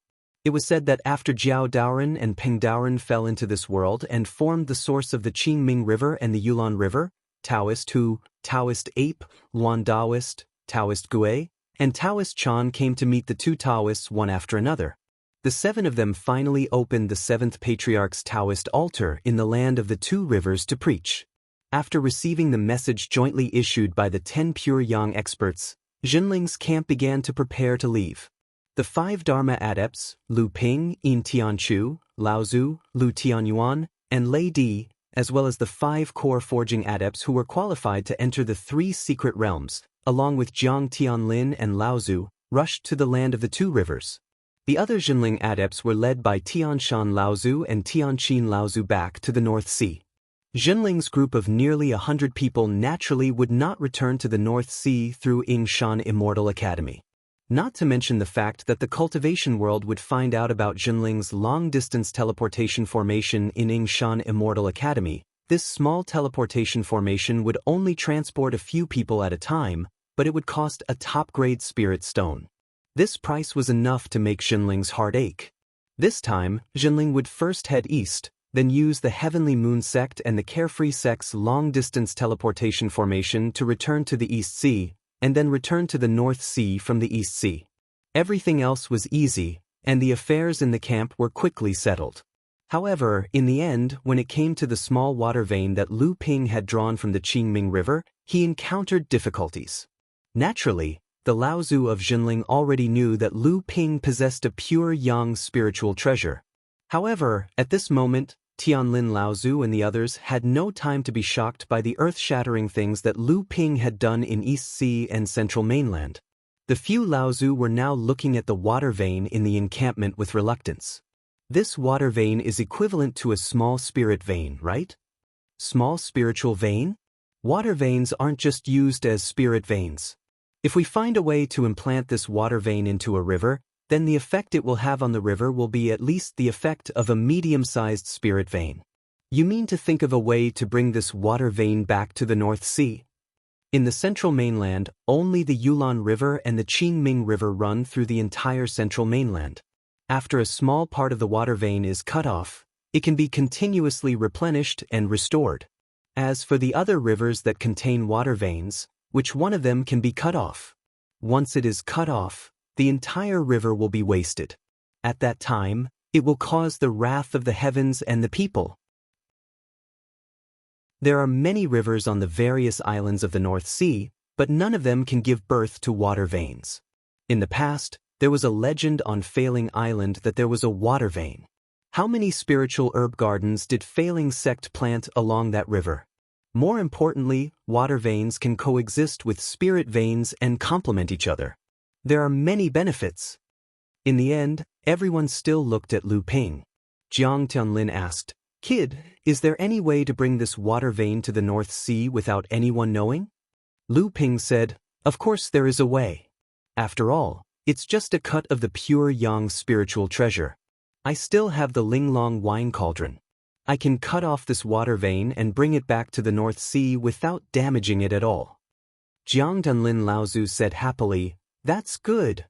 It was said that after Jiao Daoren and Peng Daoren fell into this world and formed the source of the Qingming River and the Yulon River, Taoist Hu, Taoist Ape, Luan Daoist, Taoist Gui, and Taoist Chan came to meet the 2 Taoists one after another. The 7 of them finally opened the 7th Patriarch's Taoist altar in the land of the 2 rivers to preach. After receiving the message jointly issued by the 10 pure yang experts, Zhenling's camp began to prepare to leave. The 5 Dharma adepts, Lu Ping, Yin Tianchu, Laozu, Lu Tianyuan, and Lei Di, as well as the 5 core forging adepts who were qualified to enter the 3 secret realms, along with Jiang Tianlin and Laozu, rushed to the land of the 2 rivers. The other Zhenling adepts were led by Tianshan Laozu and Tianqin Laozu back to the North Sea. Zhenling's group of nearly 100 people naturally would not return to the North Sea through Yingshan Immortal Academy. Not to mention the fact that the cultivation world would find out about Zhenling's long-distance teleportation formation in Yingshan Immortal Academy. This small teleportation formation would only transport a few people at a time, but it would cost a top-grade spirit stone. This price was enough to make Zhenling's heart ache. This time, Zhenling would first head east, then use the Heavenly Moon sect and the Carefree sect's long-distance teleportation formation to return to the East Sea, and then return to the North Sea from the East Sea. Everything else was easy, and the affairs in the camp were quickly settled. However, in the end, when it came to the small water vein that Lu Ping had drawn from the Qingming River, he encountered difficulties. Naturally, the Laozu of Zhenling already knew that Lu Ping possessed a pure yang spiritual treasure. However, at this moment, Tianlin Laozu and the others had no time to be shocked by the earth-shattering things that Lu Ping had done in East Sea and Central Mainland. The few Laozu were now looking at the water vein in the encampment with reluctance. This water vein is equivalent to a small spirit vein, right? Small spiritual vein? Water veins aren't just used as spirit veins. If we find a way to implant this water vein into a river, then the effect it will have on the river will be at least the effect of a medium-sized spirit vein. You mean to think of a way to bring this water vein back to the North Sea? In the central mainland, only the Yulin River and the Qingming River run through the entire central mainland. After a small part of the water vein is cut off, it can be continuously replenished and restored. As for the other rivers that contain water veins, which one of them can be cut off? Once it is cut off, the entire river will be wasted. At that time, it will cause the wrath of the heavens and the people. There are many rivers on the various islands of the North Sea, but none of them can give birth to water veins. In the past, there was a legend on Failing Island that there was a water vein. How many spiritual herb gardens did Failing sect plant along that river? More importantly, water veins can coexist with spirit veins and complement each other. There are many benefits. In the end, everyone still looked at Lu Ping. Jiang Tianlin asked, "Kid, is there any way to bring this water vein to the North Sea without anyone knowing?" Lu Ping said, "Of course there is a way. After all, it's just a cut of the pure yang spiritual treasure. I still have the Linglong wine cauldron. I can cut off this water vein and bring it back to the North Sea without damaging it at all." Jiang Tianlin Laozu said happily, "That's good."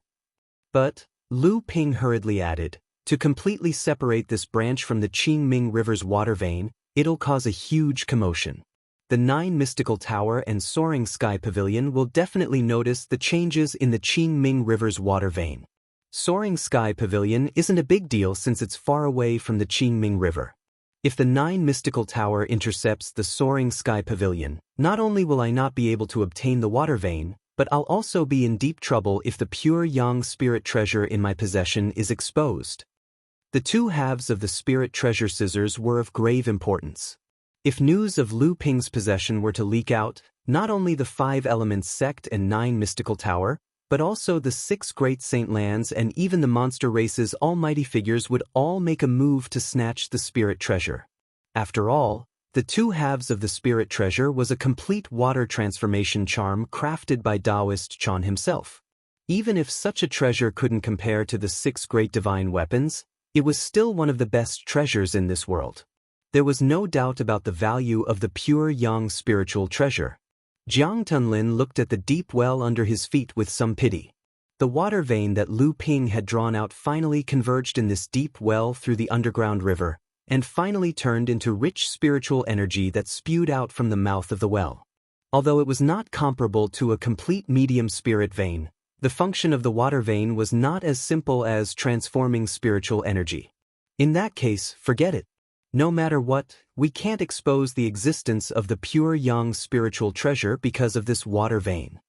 But, Lu Ping hurriedly added, "To completely separate this branch from the Qingming River's water vein, it'll cause a huge commotion. The 9 Mystical Tower and Soaring Sky Pavilion will definitely notice the changes in the Qingming River's water vein. Soaring Sky Pavilion isn't a big deal since it's far away from the Qingming River. If the 9 Mystical Tower intercepts the Soaring Sky Pavilion, not only will I not be able to obtain the water vein, but I'll also be in deep trouble if the pure yang spirit treasure in my possession is exposed." The 2 halves of the spirit treasure scissors were of grave importance. If news of Lu Ping's possession were to leak out, not only the 5 Elements sect and 9 Mystical Tower, but also the 6 Great Saint Lands and even the monster race's almighty figures would all make a move to snatch the spirit treasure. After all, the 2 halves of the spirit treasure was a complete water transformation charm crafted by Taoist Chan himself. Even if such a treasure couldn't compare to the 6 great divine weapons, it was still one of the best treasures in this world. There was no doubt about the value of the pure yang spiritual treasure. Jiang Tianlin looked at the deep well under his feet with some pity. The water vein that Lu Ping had drawn out finally converged in this deep well through the underground river, and finally turned into rich spiritual energy that spewed out from the mouth of the well. Although it was not comparable to a complete medium spirit vein, the function of the water vein was not as simple as transforming spiritual energy. In that case, forget it. No matter what, we can't expose the existence of the pure yang spiritual treasure because of this water vein.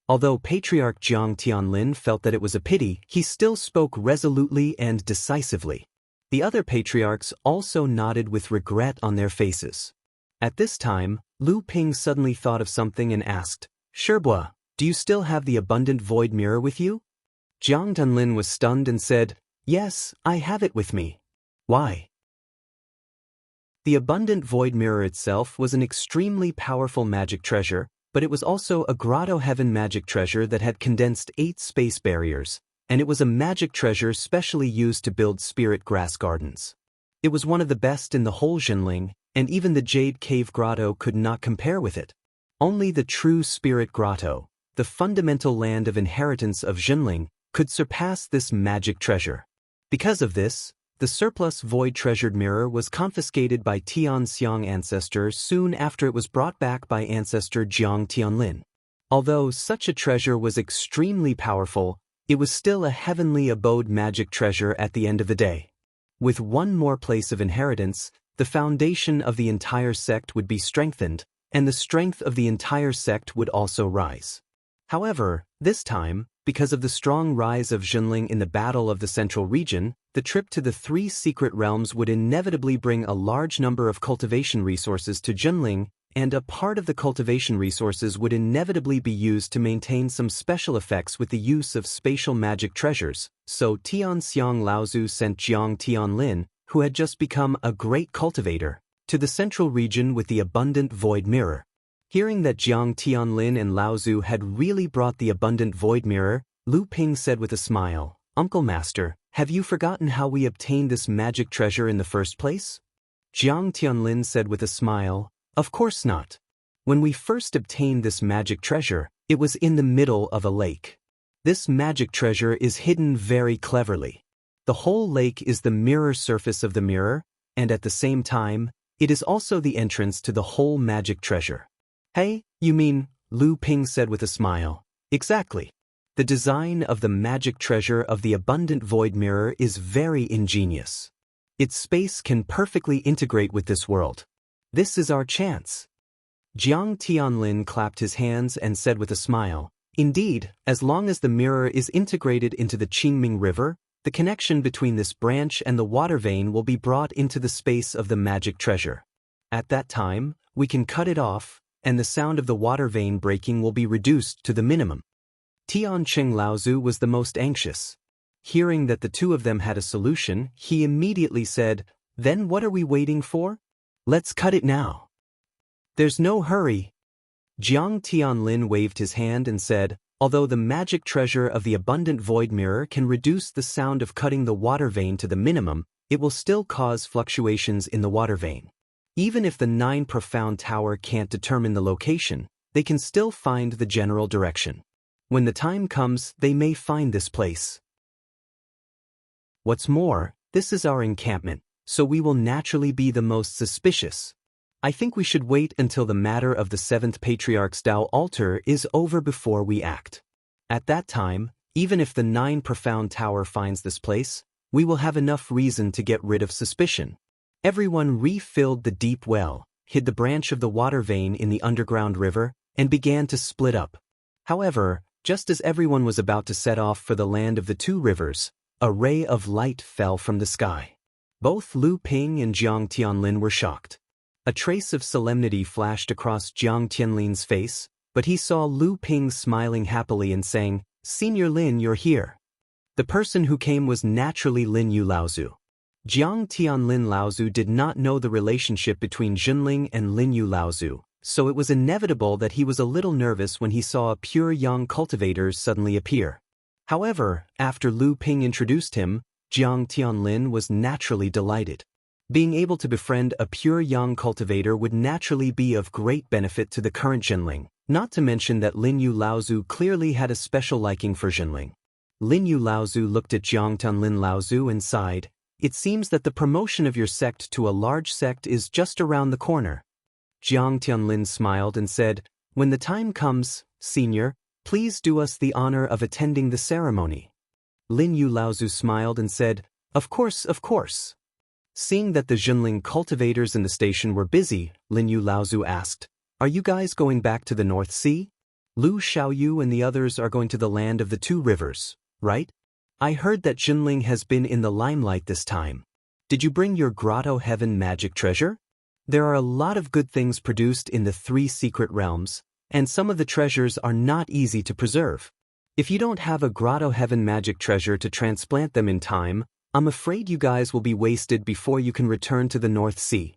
Although Patriarch Jiang Tianlin felt that it was a pity, he still spoke resolutely and decisively. The other patriarchs also nodded with regret on their faces. At this time, Lu Ping suddenly thought of something and asked, "Sherbua, do you still have the abundant void mirror with you?" Jiang Tianlin was stunned and said, "Yes, I have it with me." "Why?" The abundant void mirror itself was an extremely powerful magic treasure, but it was also a grotto heaven magic treasure that had condensed 8 space barriers, and it was a magic treasure specially used to build spirit grass gardens. It was one of the best in the whole Jinling, and even the Jade Cave Grotto could not compare with it. Only the true spirit grotto, the fundamental land of inheritance of Jinling, could surpass this magic treasure. Because of this, the surplus void treasured mirror was confiscated by Tianxiang ancestor soon after it was brought back by ancestor Jiang Tianlin. Although such a treasure was extremely powerful, it was still a heavenly abode magic treasure at the end of the day. With one more place of inheritance, the foundation of the entire sect would be strengthened, and the strength of the entire sect would also rise. However, this time, because of the strong rise of Jinling in the Battle of the Central Region, the trip to the 3 secret realms would inevitably bring a large number of cultivation resources to Jinling, and a part of the cultivation resources would inevitably be used to maintain some special effects with the use of spatial magic treasures, so Tianxiang Laozu sent Jiang Tianlin, who had just become a great cultivator, to the Central Region with the abundant void mirror. Hearing that Jiang Tianlin and Laozu had really brought the abundant void mirror, Lu Ping said with a smile, "Uncle Master, have you forgotten how we obtained this magic treasure in the first place?" Jiang Tianlin said with a smile, "Of course not. When we first obtained this magic treasure, it was in the middle of a lake. This magic treasure is hidden very cleverly. The whole lake is the mirror surface of the mirror, and at the same time, it is also the entrance to the whole magic treasure. Hey, you mean, Lu Ping said with a smile. Exactly. The design of the magic treasure of the abundant void mirror is very ingenious. Its space can perfectly integrate with this world. This is our chance. Jiang Tianlin clapped his hands and said with a smile, indeed, as long as the mirror is integrated into the Qingming River, the connection between this branch and the water vein will be brought into the space of the magic treasure. At that time, we can cut it off, and the sound of the water vein breaking will be reduced to the minimum. Tianqing Laozu was the most anxious. Hearing that the two of them had a solution, he immediately said, then what are we waiting for? Let's cut it now. There's no hurry. Jiang Tianlin waved his hand and said, although the magic treasure of the abundant void mirror can reduce the sound of cutting the water vein to the minimum, it will still cause fluctuations in the water vein. Even if the 9 profound tower can't determine the location, they can still find the general direction. When the time comes, they may find this place. What's more, this is our encampment, so we will naturally be the most suspicious. I think we should wait until the matter of the 7th Patriarch's Tao altar is over before we act. At that time, even if the 9 profound tower finds this place, we will have enough reason to get rid of suspicion. Everyone refilled the deep well, hid the branch of the water vein in the underground river, and began to split up. However, just as everyone was about to set off for the land of the 2 rivers, a ray of light fell from the sky. Both Lu Ping and Jiang Tianlin were shocked. A trace of solemnity flashed across Jiang Tianlin's face, but he saw Lu Ping smiling happily and saying, Senior Lin, you're here. The person who came was naturally Lin Yu Laozu. Jiang Tianlin Laozu did not know the relationship between Junling and Lin Yu Laozu, so it was inevitable that he was a little nervous when he saw a pure yang cultivator suddenly appear. However, after Lu Ping introduced him, Jiang Tianlin was naturally delighted. Being able to befriend a pure yang cultivator would naturally be of great benefit to the current Junling, not to mention that Lin Yu Laozu clearly had a special liking for Junling. Lin Yu Laozu looked at Jiang Tianlin Laozu and sighed, it seems that the promotion of your sect to a large sect is just around the corner. Jiang Tianlin smiled and said, when the time comes, Senior, please do us the honor of attending the ceremony. Lin Yu Laozu smiled and said, of course, of course. Seeing that the Junling cultivators in the station were busy, Lin Yu Laozu asked, are you guys going back to the North Sea? Lu Xiaoyu and the others are going to the land of the 2 rivers, right? I heard that Junling has been in the limelight this time. Did you bring your Grotto Heaven magic treasure? There are a lot of good things produced in the 3 secret realms, and some of the treasures are not easy to preserve. If you don't have a Grotto Heaven magic treasure to transplant them in time, I'm afraid you guys will be wasted before you can return to the North Sea.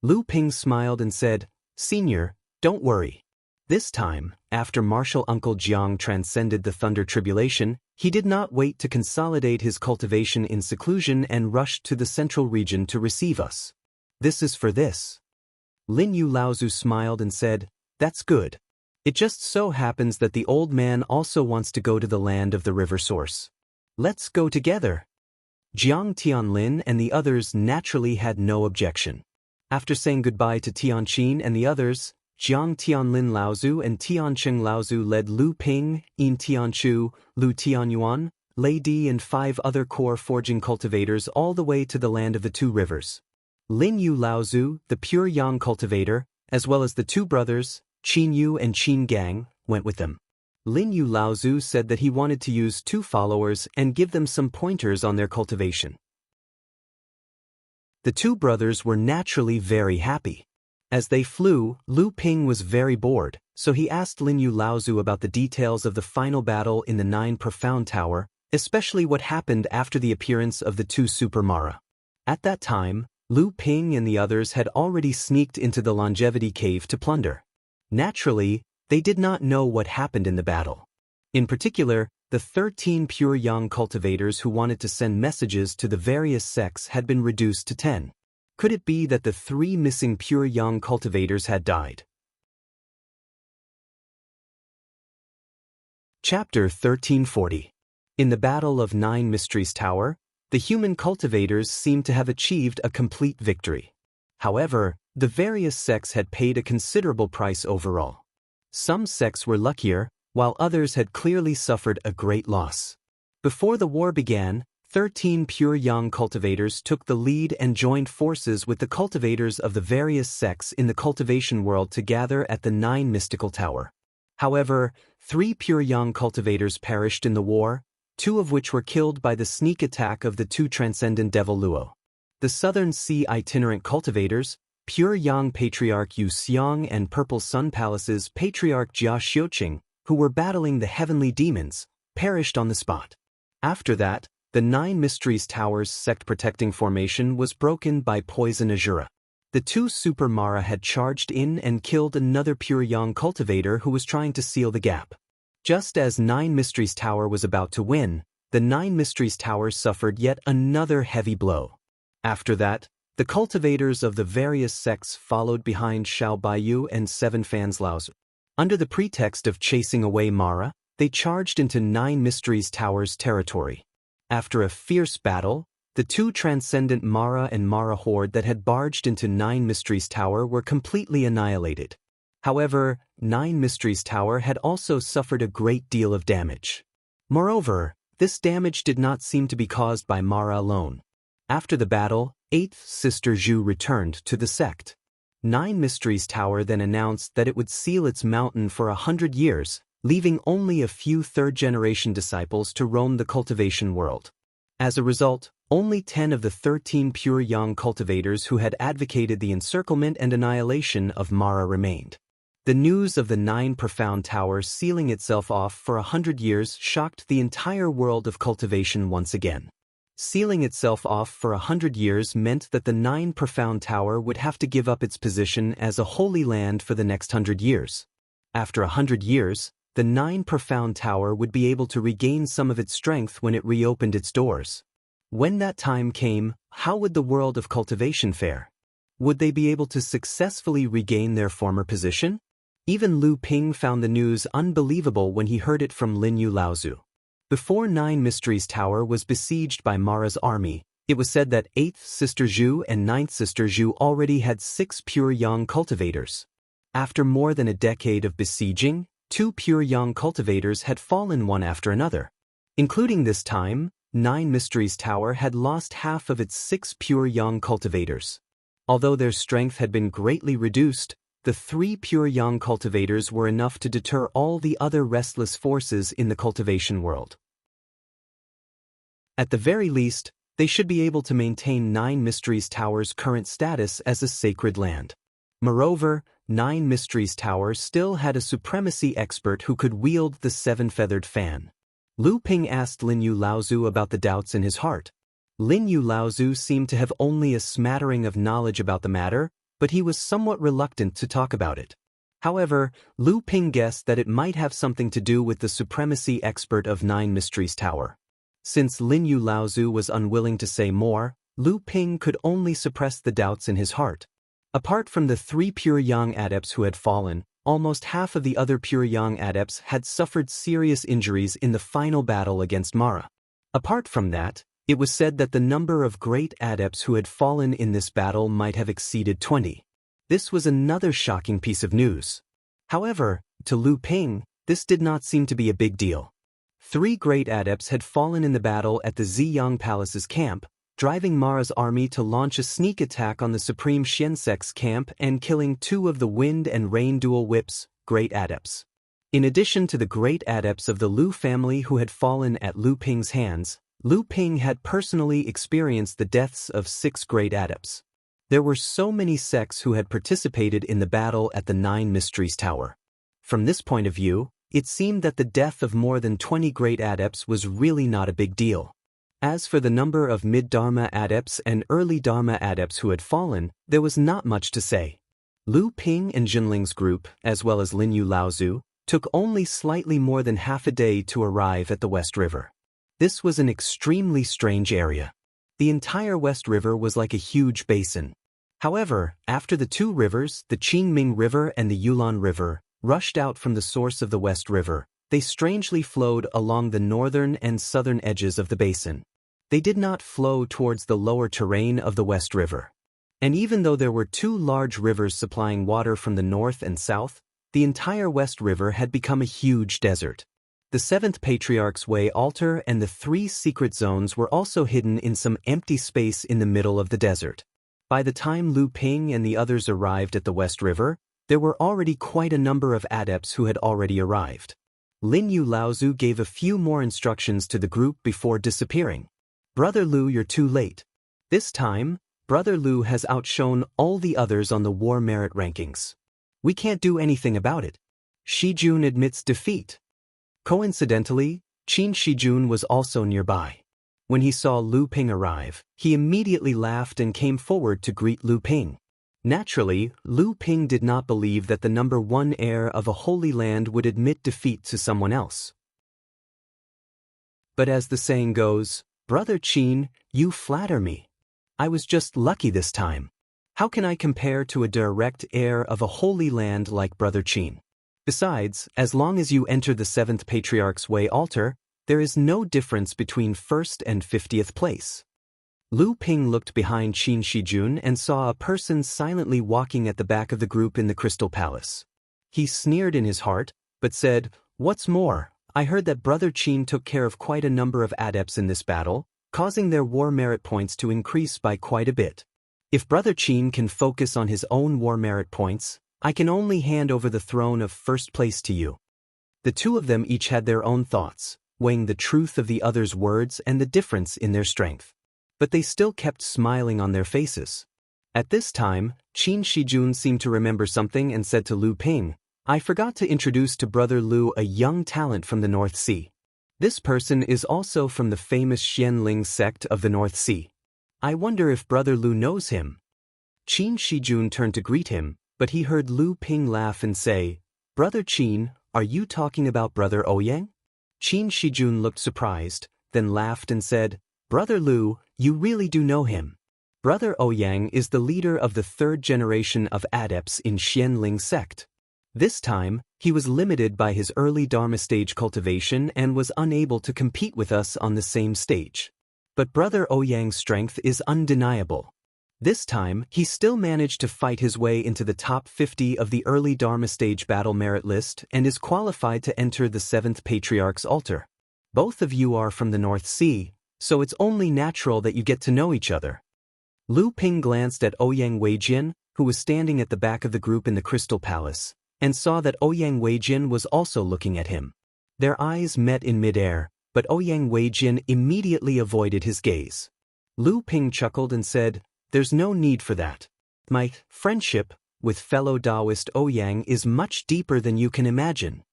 Lu Ping smiled and said, Senior, don't worry. This time, after Martial Uncle Jiang transcended the Thunder Tribulation, he did not wait to consolidate his cultivation in seclusion and rushed to the central region to receive us. This is for this. Lin Yu Laozu smiled and said, that's good. It just so happens that the old man also wants to go to the land of the river source. Let's go together. Jiang Tianlin and the others naturally had no objection. After saying goodbye to Tianqin and the others, Jiang Tianlin Laozu and Tianqing Laozu led Lu Ping, Yin Tianchu, Lu Tianyuan, Lei Di and 5 other core forging cultivators all the way to the land of the 2 rivers. Lin Yu Laozu, the pure yang cultivator, as well as the 2 brothers, Qin Yu and Qin Gang, went with them. Lin Yu Laozu said that he wanted to use 2 followers and give them some pointers on their cultivation. The 2 brothers were naturally very happy. As they flew, Lu Ping was very bored, so he asked Lin Yu Laozu about the details of the final battle in the 9 profound tower, especially what happened after the appearance of the 2 Super Mara. At that time, Lu Ping and the others had already sneaked into the longevity cave to plunder. Naturally, they did not know what happened in the battle. In particular, the 13 pure yang cultivators who wanted to send messages to the various sects had been reduced to 10. Could it be that the 3 missing pure yang cultivators had died? Chapter 1340. In the Battle of Nine Mysteries Tower, the human cultivators seemed to have achieved a complete victory. However, the various sects had paid a considerable price overall. Some sects were luckier, while others had clearly suffered a great loss. Before the war began, 13 pure young cultivators took the lead and joined forces with the cultivators of the various sects in the cultivation world to gather at the Nine Mystical Tower. However, 3 pure young cultivators perished in the war, 2 of which were killed by the sneak attack of the 2 transcendent devil Luo. The Southern Sea itinerant cultivators, Pure Yang Patriarch Yu Xiang and Purple Sun Palace's Patriarch Jia Xiuqing, who were battling the heavenly demons, perished on the spot. After that, the Nine Mysteries Tower's sect-protecting formation was broken by Poison Azura. The 2 Super Mara had charged in and killed another Pure Yang cultivator who was trying to seal the gap. Just as Nine Mysteries Tower was about to win, the Nine Mysteries Tower suffered yet another heavy blow. After that, the cultivators of the various sects followed behind Xiao Baiyu and 7 Fans Laozu. Under the pretext of chasing away Mara, they charged into Nine Mysteries Tower's territory. After a fierce battle, the 2 transcendent Mara and Mara horde that had barged into Nine Mysteries Tower were completely annihilated. However, Nine Mysteries Tower had also suffered a great deal of damage. Moreover, this damage did not seem to be caused by Mara alone. After the battle, 8th Sister Zhu returned to the sect. Nine Mysteries Tower then announced that it would seal its mountain for 100 years, leaving only a few third-generation disciples to roam the cultivation world. As a result, only 10 of the 13 pure young cultivators who had advocated the encirclement and annihilation of Mara remained. The news of the Nine Profound Tower sealing itself off for 100 years shocked the entire world of cultivation once again. Sealing itself off for 100 years meant that the Nine Profound Tower would have to give up its position as a holy land for the next 100 years. After 100 years, the Nine Profound Tower would be able to regain some of its strength when it reopened its doors. When that time came, how would the world of cultivation fare? Would they be able to successfully regain their former position? Even Lu Ping found the news unbelievable when he heard it from Lin Yu Laozu. Before Nine Mysteries Tower was besieged by Mara's army, it was said that 8th Sister Zhu and 9th Sister Zhu already had 6 pure young cultivators. After more than a decade of besieging, 2 pure young cultivators had fallen one after another. Including this time, Nine Mysteries Tower had lost half of its 6 pure young cultivators. Although their strength had been greatly reduced, the 3 pure young cultivators were enough to deter all the other restless forces in the cultivation world. At the very least, they should be able to maintain Nine Mysteries Tower's current status as a sacred land. Moreover, Nine Mysteries Tower still had a supremacy expert who could wield the 7-feathered fan. Lu Ping asked Lin Yu Laozu about the doubts in his heart. Lin Yu Laozu seemed to have only a smattering of knowledge about the matter, but he was somewhat reluctant to talk about it. However, Lu Ping guessed that it might have something to do with the supremacy expert of Nine Mysteries Tower. Since Lin Yu Laozu was unwilling to say more, Lu Ping could only suppress the doubts in his heart. Apart from the 3 pure young adepts who had fallen, almost half of the other pure young adepts had suffered serious injuries in the final battle against Mara. Apart from that, it was said that the number of great adepts who had fallen in this battle might have exceeded 20. This was another shocking piece of news. However, to Lu Ping, this did not seem to be a big deal. 3 great adepts had fallen in the battle at the Ziyang Palace's camp, driving Mara's army to launch a sneak attack on the Supreme Xiansek's camp and killing 2 of the Wind and Rain Dual Whips, great adepts. In addition to the great adepts of the Lu family who had fallen at Lu Ping's hands, Lu Ping had personally experienced the deaths of 6 great adepts. There were so many sects who had participated in the battle at the Nine Mysteries Tower. From this point of view, it seemed that the death of more than 20 great adepts was really not a big deal. As for the number of mid-Dharma adepts and early Dharma adepts who had fallen, there was not much to say. Lu Ping and Jinling's group, as well as Lin Yu Laozu, took only slightly more than half a day to arrive at the West River. This was an extremely strange area. The entire West River was like a huge basin. However, after the 2 rivers, the Qingming River and the Yulon River, rushed out from the source of the West River, They strangely flowed along the northern and southern edges of the basin. They did not flow towards the lower terrain of the West River. And even though there were two large rivers supplying water from the north and south, the entire West River had become a huge desert. The Seventh Patriarch's Way altar and the three secret zones were also hidden in some empty space in the middle of the desert. By the time Lu Ping and the others arrived at the West River, there were already quite a number of adepts who had already arrived. Lin Yu Laozu gave a few more instructions to the group before disappearing. "Brother Lu, you're too late. This time, Brother Lu has outshone all the others on the war merit rankings. We can't do anything about it." Shijun admits defeat. Coincidentally, Qin Shijun was also nearby. When he saw Lu Ping arrive, he immediately laughed and came forward to greet Lu Ping. Naturally, Lu Ping did not believe that the number one heir of a holy land would admit defeat to someone else. But as the saying goes, "Brother Qin, you flatter me. I was just lucky this time. How can I compare to a direct heir of a holy land like Brother Qin? Besides, as long as you enter the Seventh Patriarch's Way altar, there is no difference between 1st and 50th place." Lu Ping looked behind Qin Shijun and saw a person silently walking at the back of the group in the Crystal Palace. He sneered in his heart, but said, "What's more, I heard that Brother Qin took care of quite a number of adepts in this battle, causing their war merit points to increase by quite a bit. If Brother Qin can focus on his own war merit points, I can only hand over the throne of first place to you." The two of them each had their own thoughts, weighing the truth of the other's words and the difference in their strength. But they still kept smiling on their faces. At this time, Qin Shijun seemed to remember something and said to Lu Ping, "I forgot to introduce to Brother Lu a young talent from the North Sea. This person is also from the famous Xianling sect of the North Sea. I wonder if Brother Lu knows him." Qin Shijun turned to greet him, but he heard Lu Ping laugh and say, "Brother Qin, are you talking about Brother Ouyang?" Qin Shijun looked surprised, then laughed and said, "Brother Lu, you really do know him. Brother Ouyang is the leader of the third generation of adepts in Xianling sect. This time, he was limited by his early Dharma stage cultivation and was unable to compete with us on the same stage. But Brother Ouyang's strength is undeniable. This time, he still managed to fight his way into the top 50 of the early Dharma stage battle merit list and is qualified to enter the Seventh Patriarch's altar. Both of you are from the North Sea, so it's only natural that you get to know each other." Lu Ping glanced at Ouyang Weijin, who was standing at the back of the group in the Crystal Palace, and saw that Ouyang Weijin was also looking at him. Their eyes met in midair, but Ouyang Weijin immediately avoided his gaze. Lu Ping chuckled and said, "There's no need for that. My friendship with fellow Taoist Ouyang is much deeper than you can imagine."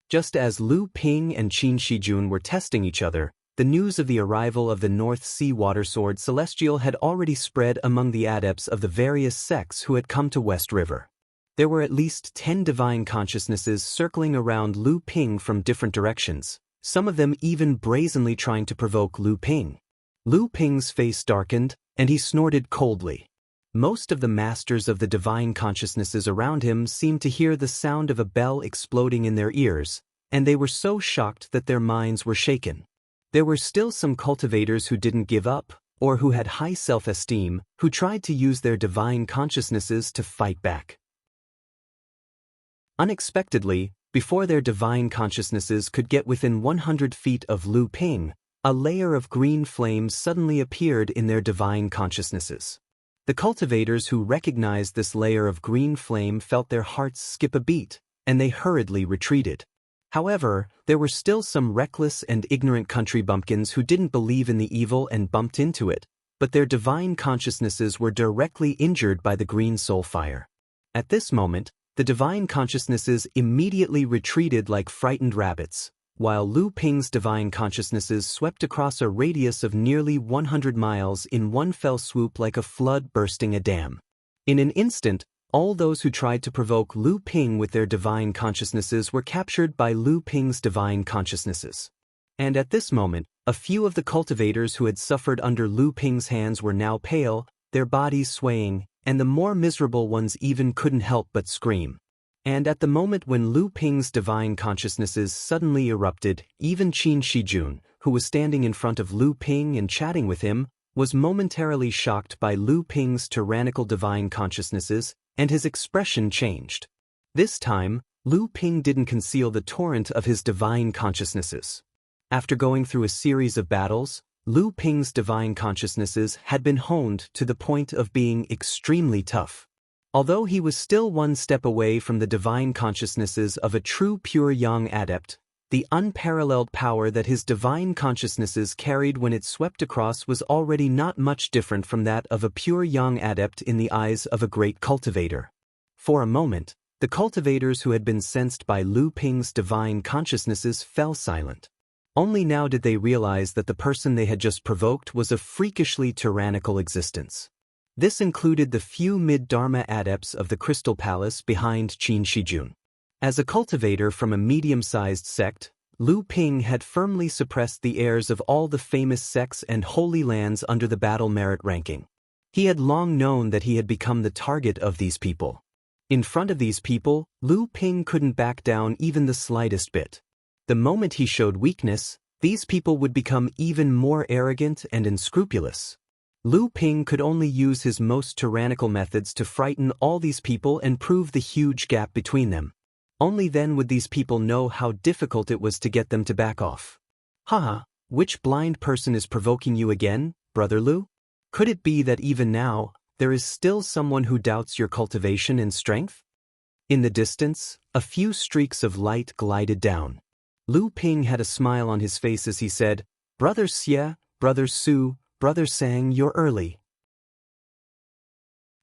Just as Lu Ping and Qin Shijun were testing each other, the news of the arrival of the North Sea Water Sword Celestial had already spread among the adepts of the various sects who had come to West River. There were at least 10 divine consciousnesses circling around Lu Ping from different directions, some of them even brazenly trying to provoke Lu Ping. Lu Ping's face darkened, and he snorted coldly. Most of the masters of the divine consciousnesses around him seemed to hear the sound of a bell exploding in their ears, and they were so shocked that their minds were shaken. There were still some cultivators who didn't give up, or who had high self-esteem, who tried to use their divine consciousnesses to fight back. Unexpectedly, before their divine consciousnesses could get within 100 feet of Lu Ping, a layer of green flame suddenly appeared in their divine consciousnesses. The cultivators who recognized this layer of green flame felt their hearts skip a beat, and they hurriedly retreated. However, there were still some reckless and ignorant country bumpkins who didn't believe in the evil and bumped into it, but their divine consciousnesses were directly injured by the green soul fire. At this moment, the divine consciousnesses immediately retreated like frightened rabbits, while Lu Ping's divine consciousnesses swept across a radius of nearly 100 miles in one fell swoop like a flood bursting a dam. In an instant, all those who tried to provoke Lu Ping with their divine consciousnesses were captured by Lu Ping's divine consciousnesses. And at this moment, a few of the cultivators who had suffered under Lu Ping's hands were now pale, their bodies swaying, and the more miserable ones even couldn't help but scream. And at the moment when Lu Ping's divine consciousnesses suddenly erupted, even Qin Shijun, who was standing in front of Lu Ping and chatting with him, was momentarily shocked by Lu Ping's tyrannical divine consciousnesses, and his expression changed. This time, Lu Ping didn't conceal the torrent of his divine consciousnesses. After going through a series of battles, Lu Ping's divine consciousnesses had been honed to the point of being extremely tough. Although he was still one step away from the divine consciousnesses of a true pure yang adept, the unparalleled power that his divine consciousnesses carried when it swept across was already not much different from that of a pure yang adept in the eyes of a great cultivator. For a moment, the cultivators who had been sensed by Lu Ping's divine consciousnesses fell silent. Only now did they realize that the person they had just provoked was a freakishly tyrannical existence. This included the few mid-Dharma adepts of the Crystal Palace behind Qin Shijun. As a cultivator from a medium-sized sect, Lu Ping had firmly suppressed the heirs of all the famous sects and holy lands under the battle merit ranking. He had long known that he had become the target of these people. In front of these people, Lu Ping couldn't back down even the slightest bit. The moment he showed weakness, these people would become even more arrogant and unscrupulous. Lu Ping could only use his most tyrannical methods to frighten all these people and prove the huge gap between them. Only then would these people know how difficult it was to get them to back off. Haha, which blind person is provoking you again, Brother Lu? Could it be that even now, there is still someone who doubts your cultivation and strength? In the distance, a few streaks of light glided down. Lu Ping had a smile on his face as he said, "Brother Xie, Brother Su, Brother Sang, you're early."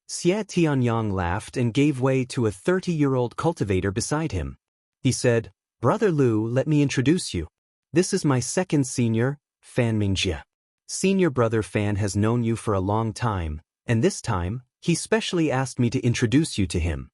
Xie Tianyang laughed and gave way to a 30-year-old cultivator beside him. He said, "Brother Lu, let me introduce you. This is my second senior, Fan Mingjie. Senior Brother Fan has known you for a long time, and this time, he specially asked me to introduce you to him."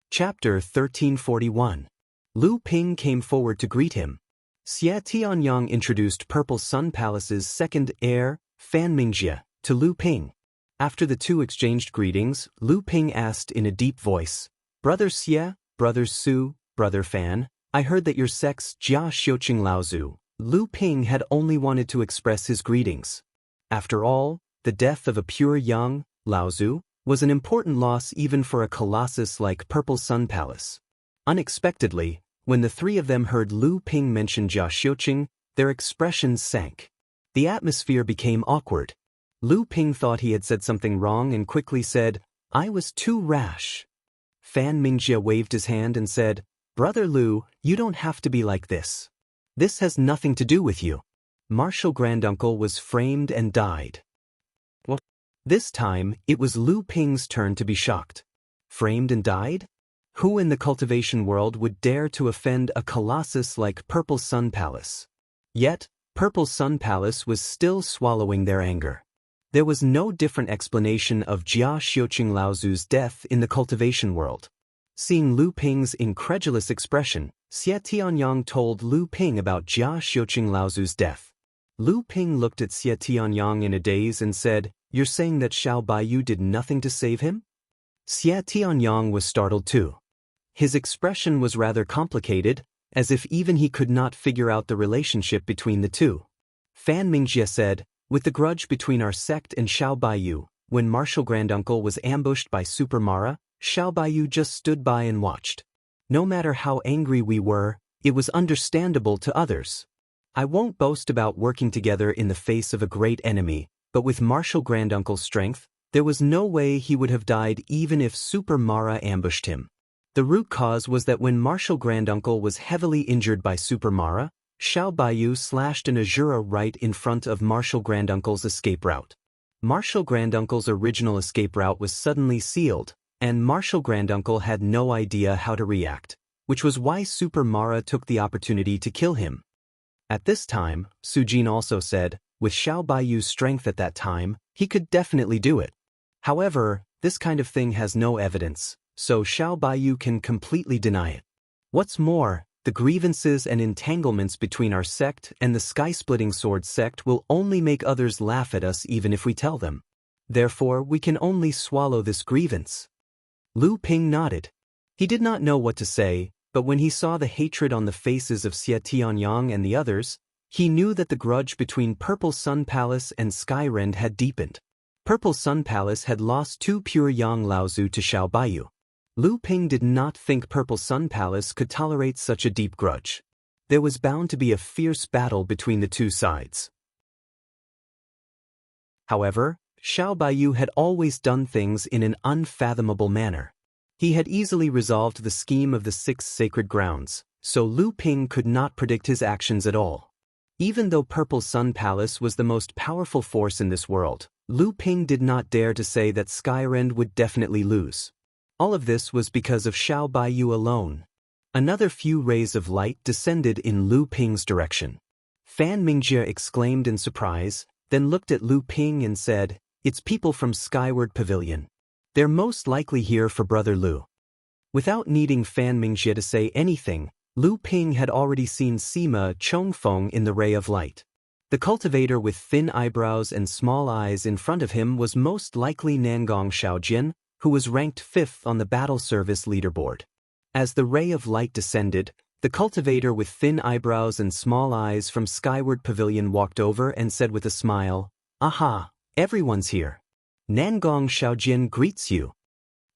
Chapter 1341. Lu Ping came forward to greet him. Xie Tianyang introduced Purple Sun Palace's second heir, Fan Mingjie, to Lu Ping. After the two exchanged greetings, Lu Ping asked in a deep voice, "Brother Xie, Brother Su, Brother Fan, I heard that your sect's Jia Xiuqing Laozu." Lu Ping had only wanted to express his greetings. After all, the death of a pure yang, Laozu, was an important loss even for a colossus like Purple Sun Palace. Unexpectedly, when the three of them heard Lu Ping mention Jia Xiuqing, their expressions sank. The atmosphere became awkward. Lu Ping thought he had said something wrong and quickly said, "I was too rash." Fan Mingjie waved his hand and said, "Brother Lu, you don't have to be like this. This has nothing to do with you. Martial Granduncle was framed and died." What? This time, it was Lu Ping's turn to be shocked. Framed and died? Who in the cultivation world would dare to offend a colossus like Purple Sun Palace? Yet, Purple Sun Palace was still swallowing their anger. There was no different explanation of Jia Xiuqing Laozu's death in the cultivation world. Seeing Lu Ping's incredulous expression, Xie Tianyang told Lu Ping about Jia Xiuqing Laozu's death. Lu Ping looked at Xie Tianyang in a daze and said, "You're saying that Xiao Baiyu did nothing to save him?" Xie Tianyang was startled too. His expression was rather complicated, as if even he could not figure out the relationship between the two. Fan Mingjie said, "With the grudge between our sect and Xiao Baiyu, when Martial Granduncle was ambushed by Super Mara, Xiao Baiyu just stood by and watched. No matter how angry we were, it was understandable to others. I won't boast about working together in the face of a great enemy, but with Martial Granduncle's strength, there was no way he would have died even if Super Mara ambushed him. The root cause was that when Martial Granduncle was heavily injured by Super Mara, Xiao Baiyu slashed an Azura right in front of Martial Granduncle's escape route. Martial Granduncle's original escape route was suddenly sealed, and Martial Granduncle had no idea how to react, which was why Super Mara took the opportunity to kill him. At this time, Sujin also said, with Xiao Baiyu's strength at that time, he could definitely do it. However, this kind of thing has no evidence, so Xiao Baiyu can completely deny it. What's more, the grievances and entanglements between our sect and the Sky-Splitting Sword sect will only make others laugh at us even if we tell them. Therefore we can only swallow this grievance. Lu Ping nodded. He did not know what to say, but when he saw the hatred on the faces of Xie Tianyang and the others, he knew that the grudge between Purple Sun Palace and Skyrend had deepened. Purple Sun Palace had lost 2 pure Yang Laozu to Xiao Baiyu. Lu Ping did not think Purple Sun Palace could tolerate such a deep grudge. There was bound to be a fierce battle between the two sides. However, Xiao Baiyu had always done things in an unfathomable manner. He had easily resolved the scheme of the 6 sacred grounds, so Lu Ping could not predict his actions at all. Even though Purple Sun Palace was the most powerful force in this world, Lu Ping did not dare to say that Skyrend would definitely lose. All of this was because of Xiao Baiyu alone. Another few rays of light descended in Lu Ping's direction. Fan Mingjie exclaimed in surprise, then looked at Lu Ping and said, "It's people from Skyward Pavilion. They're most likely here for Brother Lu." Without needing Fan Mingjie to say anything, Lu Ping had already seen Sima Chongfeng in the ray of light. The cultivator with thin eyebrows and small eyes in front of him was most likely Nangong Xiaojin, who was ranked 5th on the battle service leaderboard. As the ray of light descended, the cultivator with thin eyebrows and small eyes from Skyward Pavilion walked over and said with a smile, "Aha, everyone's here. Nangong Xiaojin greets you."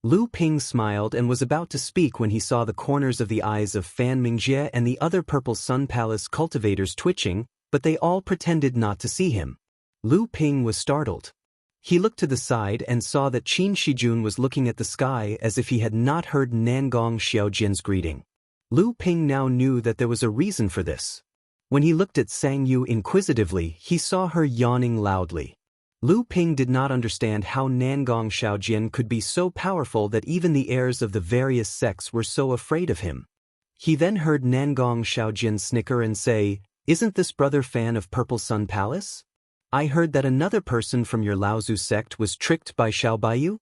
Lu Ping smiled and was about to speak when he saw the corners of the eyes of Fan Mingjie and the other Purple Sun Palace cultivators twitching, but they all pretended not to see him. Lu Ping was startled. He looked to the side and saw that Qin Shijun was looking at the sky as if he had not heard Nangong Xiaojin's greeting. Lu Ping now knew that there was a reason for this. When he looked at Sang Yu inquisitively, he saw her yawning loudly. Lu Ping did not understand how Nangong Xiaojin could be so powerful that even the heirs of the various sects were so afraid of him. He then heard Nangong Xiaojin snicker and say, "Isn't this brother Fan of Purple Sun Palace? I heard that another person from your Laozu sect was tricked by Xiao Baiyu?"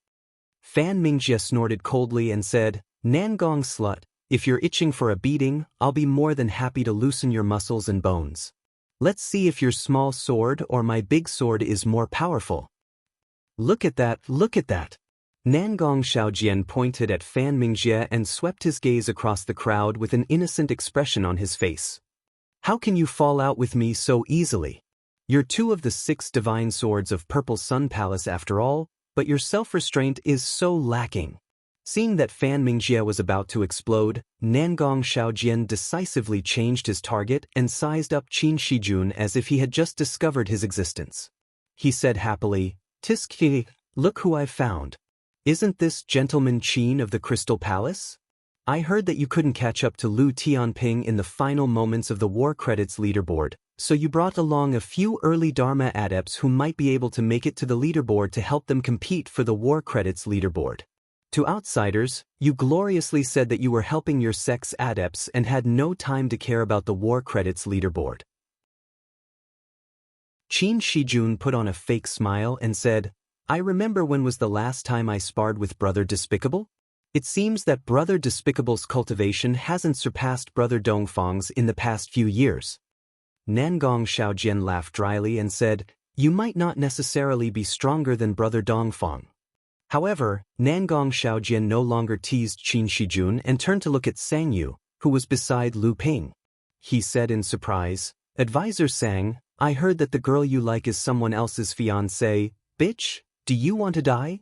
Fan Mingjie snorted coldly and said, "Nangong slut, if you're itching for a beating, I'll be more than happy to loosen your muscles and bones. Let's see if your small sword or my big sword is more powerful." Look at that, look at that. Nangong Xiaojin pointed at Fan Mingjie and swept his gaze across the crowd with an innocent expression on his face. "How can you fall out with me so easily? You're 2 of the 6 divine swords of Purple Sun Palace after all, but your self-restraint is so lacking." Seeing that Fan Mingjie was about to explode, Nangong Xiaojin decisively changed his target and sized up Qin Shijun as if he had just discovered his existence. He said happily, "Tiski, look who I've found. Isn't this gentleman Qin of the Crystal Palace? I heard that you couldn't catch up to Lu Tianping in the final moments of the War Credits leaderboard, so you brought along a few early Dharma adepts who might be able to make it to the leaderboard to help them compete for the War Credits leaderboard. To outsiders, you gloriously said that you were helping your sect's adepts and had no time to care about the War Credits leaderboard." Qin Shijun put on a fake smile and said, "I remember when was the last time I sparred with Brother Despicable? It seems that Brother Despicable's cultivation hasn't surpassed Brother Dongfang's in the past few years." Nangong Xiaojin laughed dryly and said, "You might not necessarily be stronger than Brother Dongfang." However, Nangong Xiaojin no longer teased Qin Shijun and turned to look at Sang Yu, who was beside Lu Ping. He said in surprise, "Advisor Sang, I heard that the girl you like is someone else's fiancée. Bitch, do you want to die?"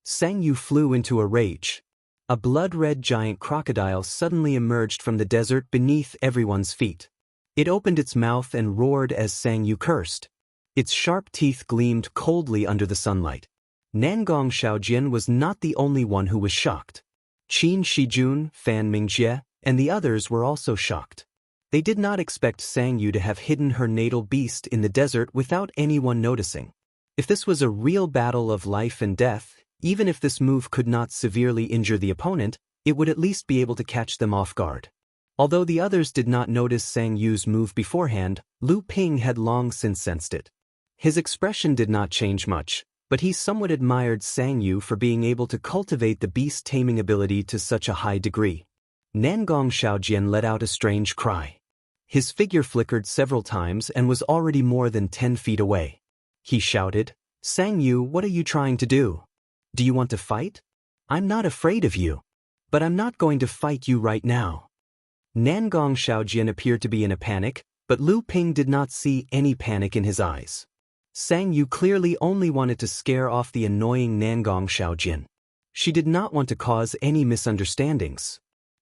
Sang Yu flew into a rage. A blood-red giant crocodile suddenly emerged from the desert beneath everyone's feet. It opened its mouth and roared as Sang Yu cursed. Its sharp teeth gleamed coldly under the sunlight. Nangong Xiaojin was not the only one who was shocked. Qin Shijun, Fan Mingjie, and the others were also shocked. They did not expect Sang Yu to have hidden her natal beast in the desert without anyone noticing. If this was a real battle of life and death, even if this move could not severely injure the opponent, it would at least be able to catch them off guard. Although the others did not notice Sang Yu's move beforehand, Lu Ping had long since sensed it. His expression did not change much, but he somewhat admired Sang Yu for being able to cultivate the beast-taming ability to such a high degree. Nangong Xiaojin let out a strange cry. His figure flickered several times and was already more than 10 feet away. He shouted, Sang Yu, what are you trying to do? Do you want to fight? I'm not afraid of you. But I'm not going to fight you right now. Nangong Xiaojian appeared to be in a panic, but Lu Ping did not see any panic in his eyes. Sang Yu clearly only wanted to scare off the annoying Nangong Xiaojian. She did not want to cause any misunderstandings.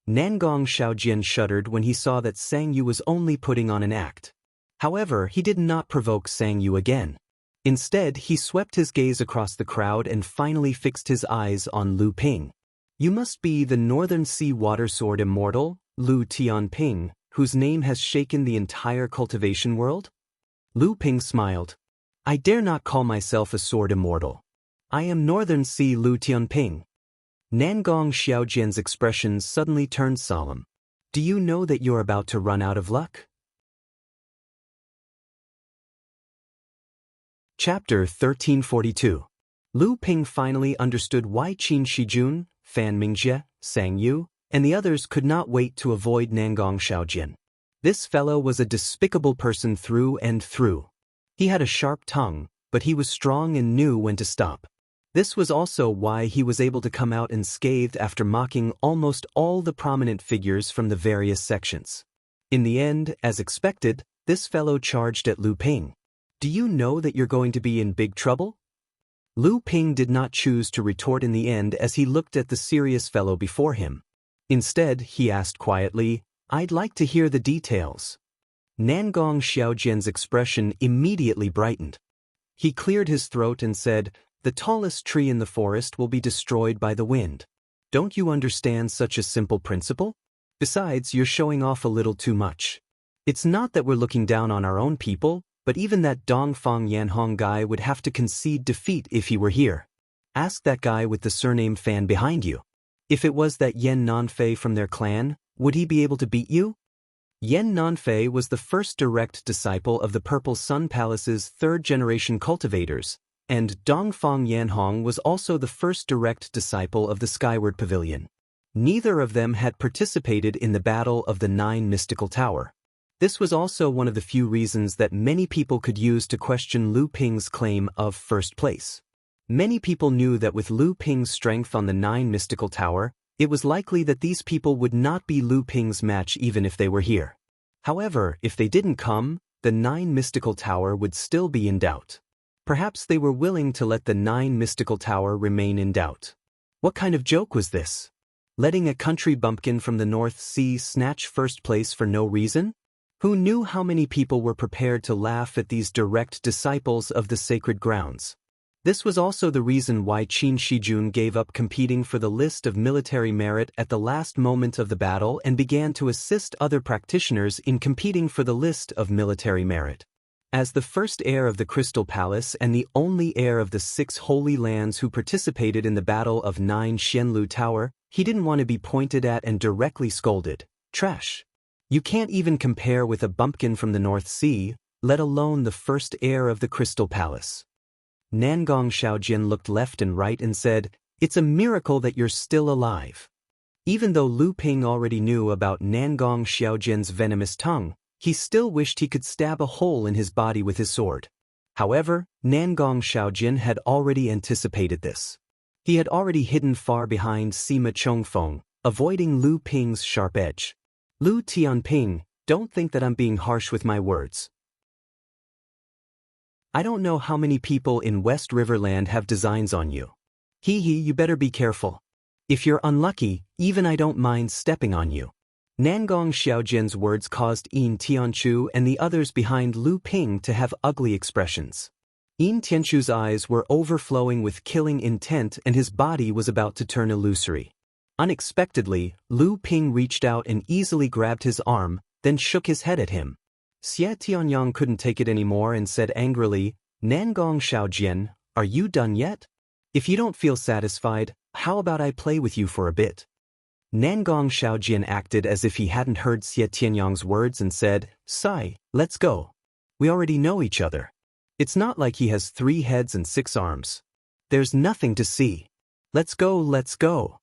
Nangong Xiaojian shuddered when he saw that Sang Yu was only putting on an act. However, he did not provoke Sang Yu again. Instead, he swept his gaze across the crowd and finally fixed his eyes on Lu Ping. You must be the Northern Sea Water Sword Immortal, Lu Tianping, whose name has shaken the entire cultivation world? Lu Ping smiled. I dare not call myself a sword immortal. I am Northern Sea Lu Tianping. Nangong Xiaojian's expression suddenly turned solemn. Do you know that you're about to run out of luck? Chapter 1342. Lu Ping finally understood why Qin Shijun, Fan Mingjie, Sang Yu, and the others could not wait to avoid Nangong Xiaojian. This fellow was a despicable person through and through. He had a sharp tongue, but he was strong and knew when to stop. This was also why he was able to come out unscathed after mocking almost all the prominent figures from the various sections. In the end, as expected, this fellow charged at Lu Ping. Do you know that you're going to be in big trouble? Lu Ping did not choose to retort in the end as he looked at the serious fellow before him. Instead, he asked quietly, I'd like to hear the details. Nangong Xiaojian's expression immediately brightened. He cleared his throat and said, The tallest tree in the forest will be destroyed by the wind. Don't you understand such a simple principle? Besides, you're showing off a little too much. It's not that we're looking down on our own people, but even that Dongfang Yanhong guy would have to concede defeat if he were here. Ask that guy with the surname Fan behind you. If it was that Yen Nanfei from their clan, would he be able to beat you? Yen Nanfei was the first direct disciple of the Purple Sun Palace's third-generation cultivators, and Dongfang Yanhong was also the first direct disciple of the Skyward Pavilion. Neither of them had participated in the Battle of the Nine Mystical Tower. This was also one of the few reasons that many people could use to question Lu Ping's claim of first place. Many people knew that with Lu Ping's strength on the Nine Mystical Tower, it was likely that these people would not be Lu Ping's match even if they were here. However, if they didn't come, the Nine Mystical Tower would still be in doubt. Perhaps they were willing to let the Nine Mystical Tower remain in doubt. What kind of joke was this? Letting a country bumpkin from the North Sea snatch first place for no reason? Who knew how many people were prepared to laugh at these direct disciples of the sacred grounds? This was also the reason why Qin Shijun gave up competing for the list of military merit at the last moment of the battle and began to assist other practitioners in competing for the list of military merit. As the first heir of the Crystal Palace and the only heir of the 6 Holy Lands who participated in the Battle of Nine Xianlu Tower, he didn't want to be pointed at and directly scolded. Trash. You can't even compare with a bumpkin from the North Sea, let alone the first heir of the Crystal Palace. Nangong Xiaojian looked left and right and said, It's a miracle that you're still alive. Even though Lu Ping already knew about Nangong Xiaojian's venomous tongue, he still wished he could stab a hole in his body with his sword. However, Nangong Xiaojian had already anticipated this. He had already hidden far behind Sima Chongfeng, avoiding Lu Ping's sharp edge. Lu Tianping, don't think that I'm being harsh with my words. I don't know how many people in West Riverland have designs on you. You better be careful. If you're unlucky, even I don't mind stepping on you. Nangong Xiaojian's words caused Yin Tianchu and the others behind Lu Ping to have ugly expressions. Yin Tianchu's eyes were overflowing with killing intent and his body was about to turn illusory. Unexpectedly, Lu Ping reached out and easily grabbed his arm, then shook his head at him. Xie Tianyang couldn't take it anymore and said angrily, Nangong Xiaojian, are you done yet? If you don't feel satisfied, how about I play with you for a bit? Nangong Xiaojian acted as if he hadn't heard Xie Tianyang's words and said, Sai, let's go. We already know each other. It's not like he has 3 heads and 6 arms. There's nothing to see. Let's go, let's go.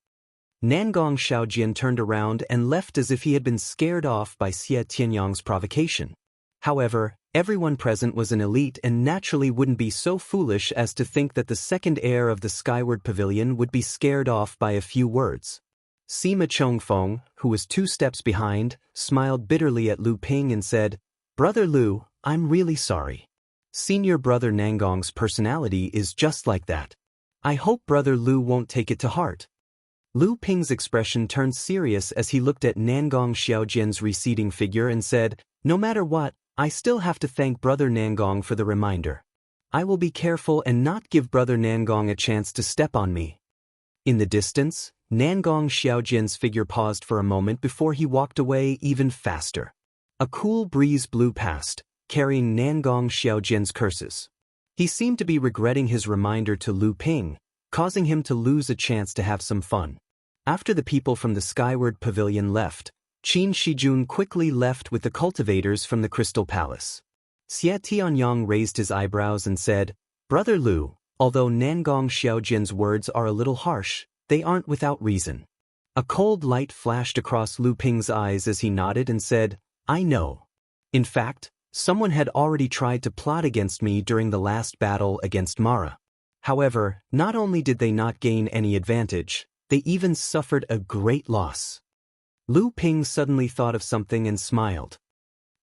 Nangong Xiaojian turned around and left as if he had been scared off by Xie Tianyang's provocation. However, Everyone present was an elite and naturally wouldn't be so foolish as to think that the second heir of the Skyward Pavilion would be scared off by a few words. Sima Chongfeng, who was 2 steps behind, smiled bitterly at Lu Ping and said, "Brother Lu, I'm really sorry. Senior Brother Nangong's personality is just like that. I hope Brother Lu won't take it to heart." Lu Ping's expression turned serious as he looked at Nangong Xiaojian's receding figure and said, "No matter what, I still have to thank Brother Nangong for the reminder. I will be careful and not give Brother Nangong a chance to step on me." In the distance, Nangong Xiaojian's figure paused for a moment before he walked away even faster. A cool breeze blew past, carrying Nangong Xiaojian's curses. He seemed to be regretting his reminder to Lu Ping, causing him to lose a chance to have some fun. After the people from the Skyward Pavilion left, Qin Shijun quickly left with the cultivators from the Crystal Palace. Xie Tianyang raised his eyebrows and said, "Brother Lu, although Nangong Xiaojian's words are a little harsh, they aren't without reason." A cold light flashed across Lu Ping's eyes as he nodded and said, "I know. In fact, someone had already tried to plot against me during the last battle against Mara. However, not only did they not gain any advantage, they even suffered a great loss." Lu Ping suddenly thought of something and smiled.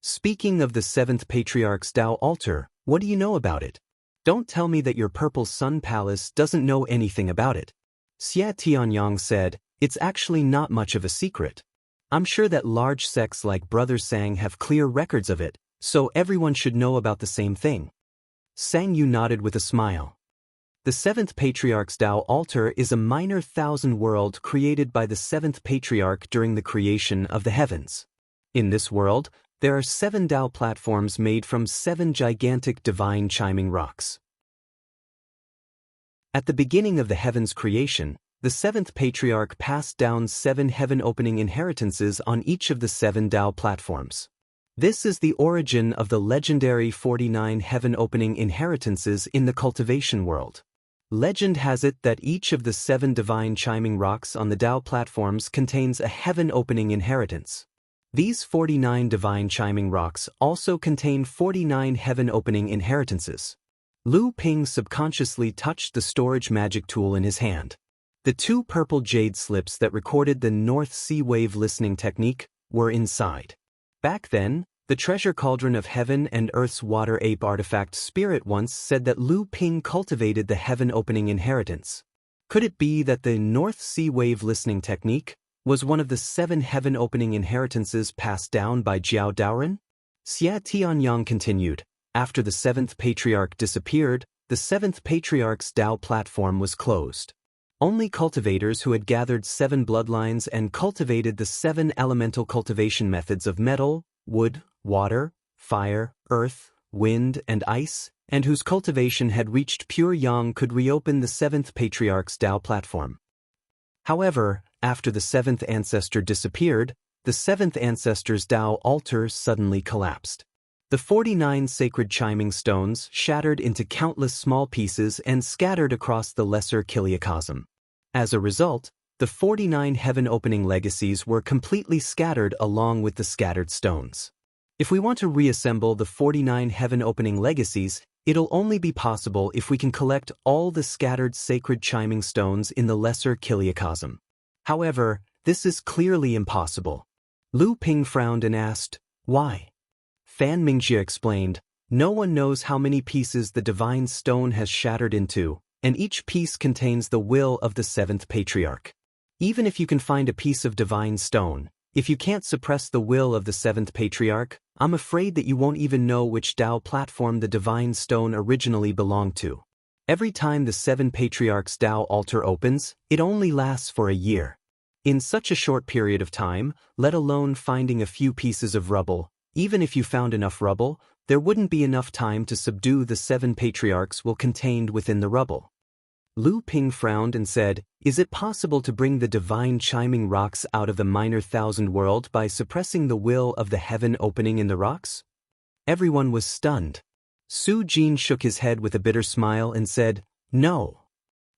"Speaking of the 7th Patriarch's Tao altar, what do you know about it? Don't tell me that your Purple Sun Palace doesn't know anything about it." Xie Tianyang said, "It's actually not much of a secret. I'm sure that large sects like Brother Sang have clear records of it, so everyone should know about the same thing." Sang Yu nodded with a smile. The 7th Patriarch's Tao altar is a minor 1,000 world created by the 7th Patriarch during the creation of the heavens. In this world, there are 7 Tao platforms made from 7 gigantic divine chiming rocks. At the beginning of the heavens' creation, the 7th Patriarch passed down 7 heaven-opening inheritances on each of the 7 Tao platforms. This is the origin of the legendary 49 heaven-opening inheritances in the cultivation world. Legend has it that each of the 7 divine chiming rocks on the Tao platforms contains a heaven-opening inheritance. These 49 divine chiming rocks also contain 49 heaven-opening inheritances. Lu Ping subconsciously touched the storage magic tool in his hand. The 2 purple jade slips that recorded the North Sea Wave listening technique were inside. Back then, the treasure cauldron of heaven and earth's water ape artifact spirit once said that Lu Ping cultivated the heaven-opening inheritance. Could it be that the North Sea Wave listening technique was one of the 7 heaven-opening inheritances passed down by Jiao Daoren? Xie Tianyang continued, "After the 7th Patriarch disappeared, the 7th Patriarch's Tao platform was closed. Only cultivators who had gathered 7 bloodlines and cultivated the 7 elemental cultivation methods of metal, wood, water, fire, earth, wind, and ice, and whose cultivation had reached pure yang could reopen the 7th Patriarch's Tao platform. However, after the 7th ancestor disappeared, the 7th ancestor's Tao altar suddenly collapsed. The 49 sacred chiming stones shattered into countless small pieces and scattered across the lesser Kiliacosm. As a result, the 49 heaven-opening legacies were completely scattered along with the scattered stones. If we want to reassemble the 49 heaven-opening legacies, it'll only be possible if we can collect all the scattered sacred chiming stones in the lesser Kiliacosm. However, this is clearly impossible." Lu Ping frowned and asked, "Why?" Fan Mingjie explained, "No one knows how many pieces the divine stone has shattered into, and each piece contains the will of the 7th Patriarch. Even if you can find a piece of divine stone, if you can't suppress the will of the 7th Patriarch, I'm afraid that you won't even know which Tao platform the divine stone originally belonged to. Every time the 7 Patriarchs' Tao altar opens, it only lasts for a year. In such a short period of time, let alone finding a few pieces of rubble, even if you found enough rubble, there wouldn't be enough time to subdue the 7 Patriarchs will contained within the rubble." Lu Ping frowned and said, "Is it possible to bring the divine chiming rocks out of the minor 1,000 world by suppressing the will of the heaven opening in the rocks?" Everyone was stunned. Su Jin shook his head with a bitter smile and said, "No."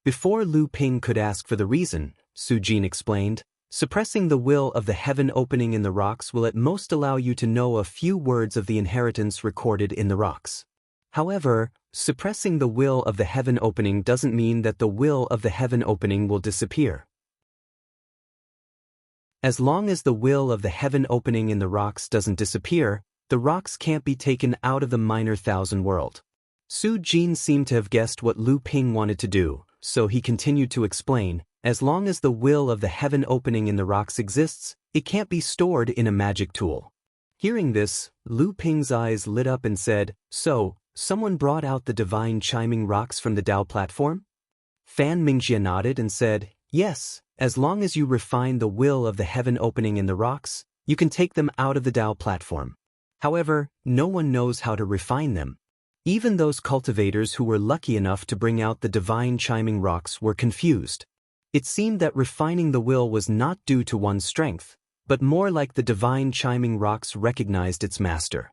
Before Lu Ping could ask for the reason, Su Jin explained, Suppressing the will of the heaven opening in the rocks will at most allow you to know a few words of the inheritance recorded in the rocks. However, suppressing the will of the heaven opening doesn't mean that the will of the heaven opening will disappear. As long as the will of the heaven opening in the rocks doesn't disappear, the rocks can't be taken out of the minor thousand world. Su Jin seemed to have guessed what Lu Ping wanted to do, so he continued to explain, as long as the will of the heaven opening in the rocks exists, it can't be stored in a magic tool. Hearing this, Lu Ping's eyes lit up and said, "So, someone brought out the divine chiming rocks from the Dao platform?" Fan Mingjie nodded and said, "Yes, as long as you refine the will of the heaven opening in the rocks, you can take them out of the Dao platform. However, no one knows how to refine them. Even those cultivators who were lucky enough to bring out the divine chiming rocks were confused. It seemed that refining the will was not due to one's strength, but more like the divine chiming rocks recognized its master.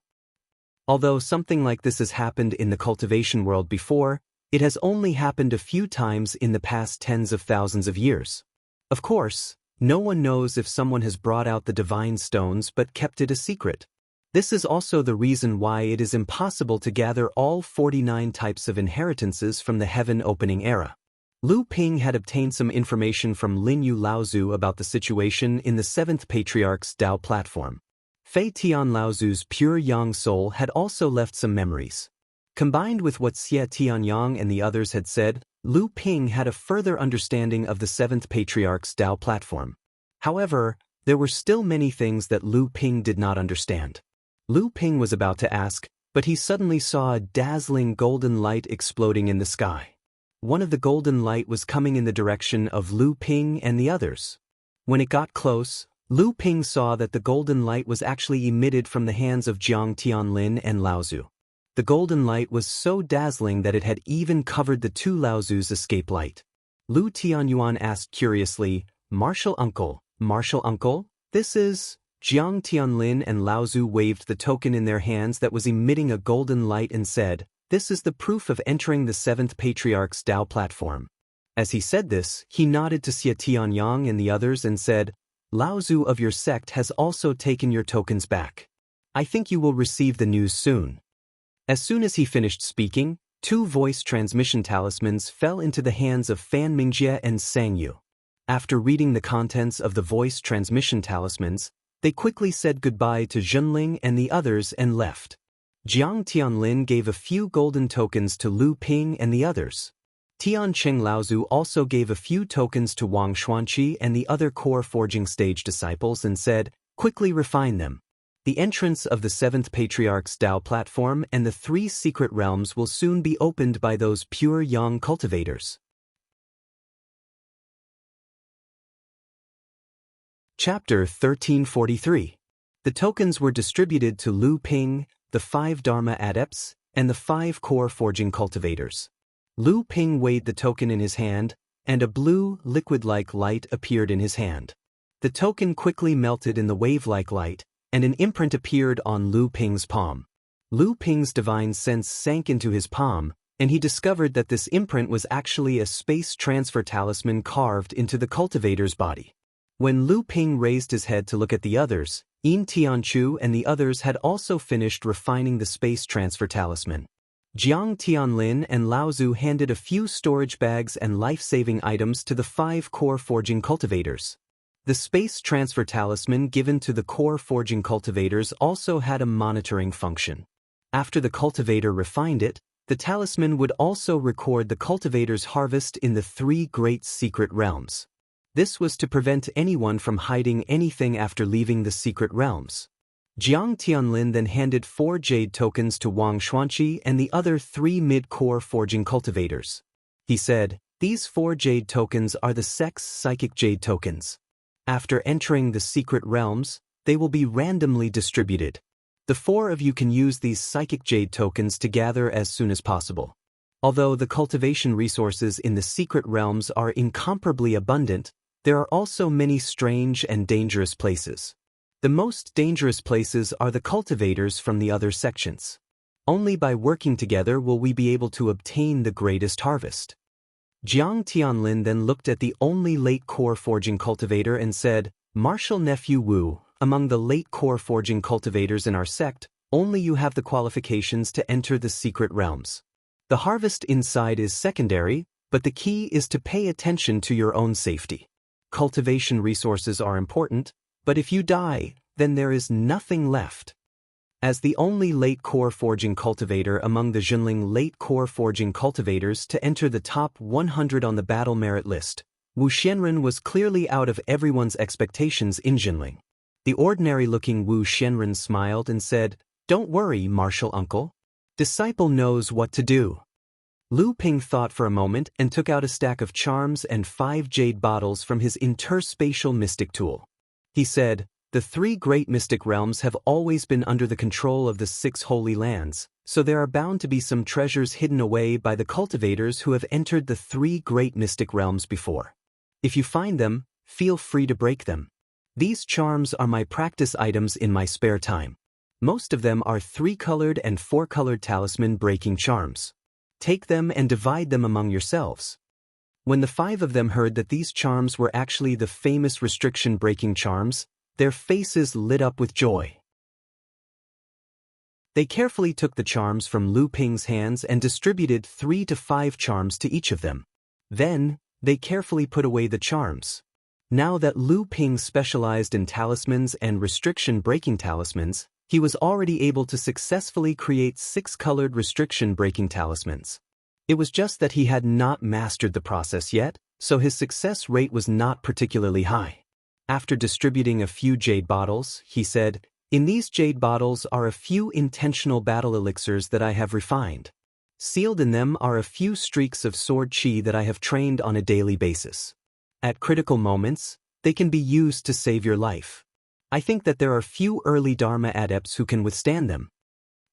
Although something like this has happened in the cultivation world before, it has only happened a few times in the past tens of thousands of years. Of course, no one knows if someone has brought out the divine stones but kept it a secret. This is also the reason why it is impossible to gather all 49 types of inheritances from the heaven opening era. Lu Ping had obtained some information from Lin Yu Laozu about the situation in the 7th Patriarch's Dao platform. Fei Tian Laozu's pure yang soul had also left some memories. Combined with what Xie Tianyang and the others had said, Lu Ping had a further understanding of the 7th Patriarch's Dao platform. However, there were still many things that Lu Ping did not understand. Lu Ping was about to ask, but he suddenly saw a dazzling golden light exploding in the sky. One of the golden light was coming in the direction of Lu Ping and the others. When it got close, Lu Ping saw that the golden light was actually emitted from the hands of Jiang Tianlin and Laozu. The golden light was so dazzling that it had even covered the two Laozu's escape light. Lu Tianyuan asked curiously, Martial Uncle, this is..." Jiang Tianlin and Laozu waved the token in their hands that was emitting a golden light and said, "This is the proof of entering the 7th Patriarch's Dao platform." As he said this, he nodded to Xie Tianyang and the others and said, "Laozu of your sect has also taken your tokens back. I think you will receive the news soon." As soon as he finished speaking, 2 voice transmission talismans fell into the hands of Fan Mingjie and Sang Yu. After reading the contents of the voice transmission talismans, they quickly said goodbye to Zhenling and the others and left. Jiang Tianlin gave a few golden tokens to Lu Ping and the others. Tiancheng Laozu also gave a few tokens to Wang Xuanqi and the other core forging stage disciples and said, "Quickly refine them. The entrance of the 7th Patriarch's Dao platform and the 3 secret realms will soon be opened by those pure yang cultivators." Chapter 1343. The tokens were distributed to Lu Ping, the 5 Dharma adepts, and the 5 core forging cultivators. Lu Ping weighed the token in his hand, and a blue, liquid-like light appeared in his hand. The token quickly melted in the wave-like light, and an imprint appeared on Lu Ping's palm. Lu Ping's divine sense sank into his palm, and he discovered that this imprint was actually a space transfer talisman carved into the cultivator's body. When Lu Ping raised his head to look at the others, Yin Tianchu and the others had also finished refining the space transfer talisman. Jiang Tianlin and Laozu handed a few storage bags and life-saving items to the 5 core forging cultivators. The space transfer talisman given to the core forging cultivators also had a monitoring function. After the cultivator refined it, the talisman would also record the cultivator's harvest in the 3 great secret realms. This was to prevent anyone from hiding anything after leaving the secret realms. Jiang Tianlin then handed 4 jade tokens to Wang Xuanqi and the other 3 mid-core forging cultivators. He said, "These 4 jade tokens are the sect's psychic jade tokens. After entering the secret realms, they will be randomly distributed. The 4 of you can use these psychic jade tokens to gather as soon as possible. Although the cultivation resources in the secret realms are incomparably abundant, there are also many strange and dangerous places. The most dangerous places are the cultivators from the other sections. Only by working together will we be able to obtain the greatest harvest." Jiang Tianlin then looked at the only late core forging cultivator and said, "Martial nephew Wu, among the late core forging cultivators in our sect, only you have the qualifications to enter the secret realms. The harvest inside is secondary, but the key is to pay attention to your own safety. Cultivation resources are important, but if you die, then there is nothing left." As the only late core forging cultivator among the Jinling late core forging cultivators to enter the top 100 on the battle merit list, Wu Xianren was clearly out of everyone's expectations in Jinling. The ordinary-looking Wu Xianren smiled and said, "Don't worry, martial uncle. Disciple knows what to do." Lu Ping thought for a moment and took out a stack of charms and 5 jade bottles from his interspatial mystic tool. He said, "The 3 great mystic realms have always been under the control of the 6 holy lands, so there are bound to be some treasures hidden away by the cultivators who have entered the 3 great mystic realms before. If you find them, feel free to break them. These charms are my practice items in my spare time. Most of them are 3-colored and 4-colored talisman breaking charms. Take them and divide them among yourselves." When the 5 of them heard that these charms were actually the famous restriction-breaking charms, their faces lit up with joy. They carefully took the charms from Lu Ping's hands and distributed 3 to 5 charms to each of them. Then, they carefully put away the charms. Now that Lu Ping specialized in talismans and restriction-breaking talismans, he was already able to successfully create 6-colored restriction-breaking talismans. It was just that he had not mastered the process yet, so his success rate was not particularly high. After distributing a few jade bottles, he said, "In these jade bottles are a few intentional battle elixirs that I have refined. Sealed in them are a few streaks of sword chi that I have trained on a daily basis. At critical moments, they can be used to save your life. I think that there are few early Dharma adepts who can withstand them."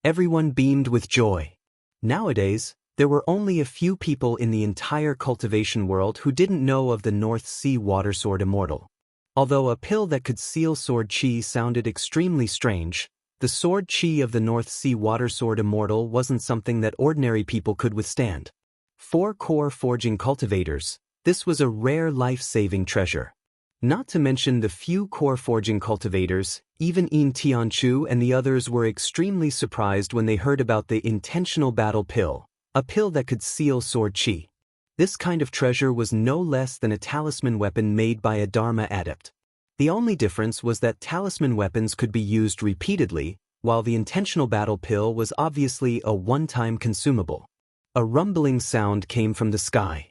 Everyone beamed with joy. Nowadays, there were only a few people in the entire cultivation world who didn't know of the North Sea Water Sword Immortal. Although a pill that could seal sword chi sounded extremely strange, the sword chi of the North Sea Water Sword Immortal wasn't something that ordinary people could withstand. 4 core forging cultivators, this was a rare life-saving treasure. Not to mention the few core forging cultivators, even Yin Tianchu and the others were extremely surprised when they heard about the intentional battle pill, a pill that could seal sword chi. This kind of treasure was no less than a talisman weapon made by a Dharma adept. The only difference was that talisman weapons could be used repeatedly, while the intentional battle pill was obviously a one-time consumable. A rumbling sound came from the sky.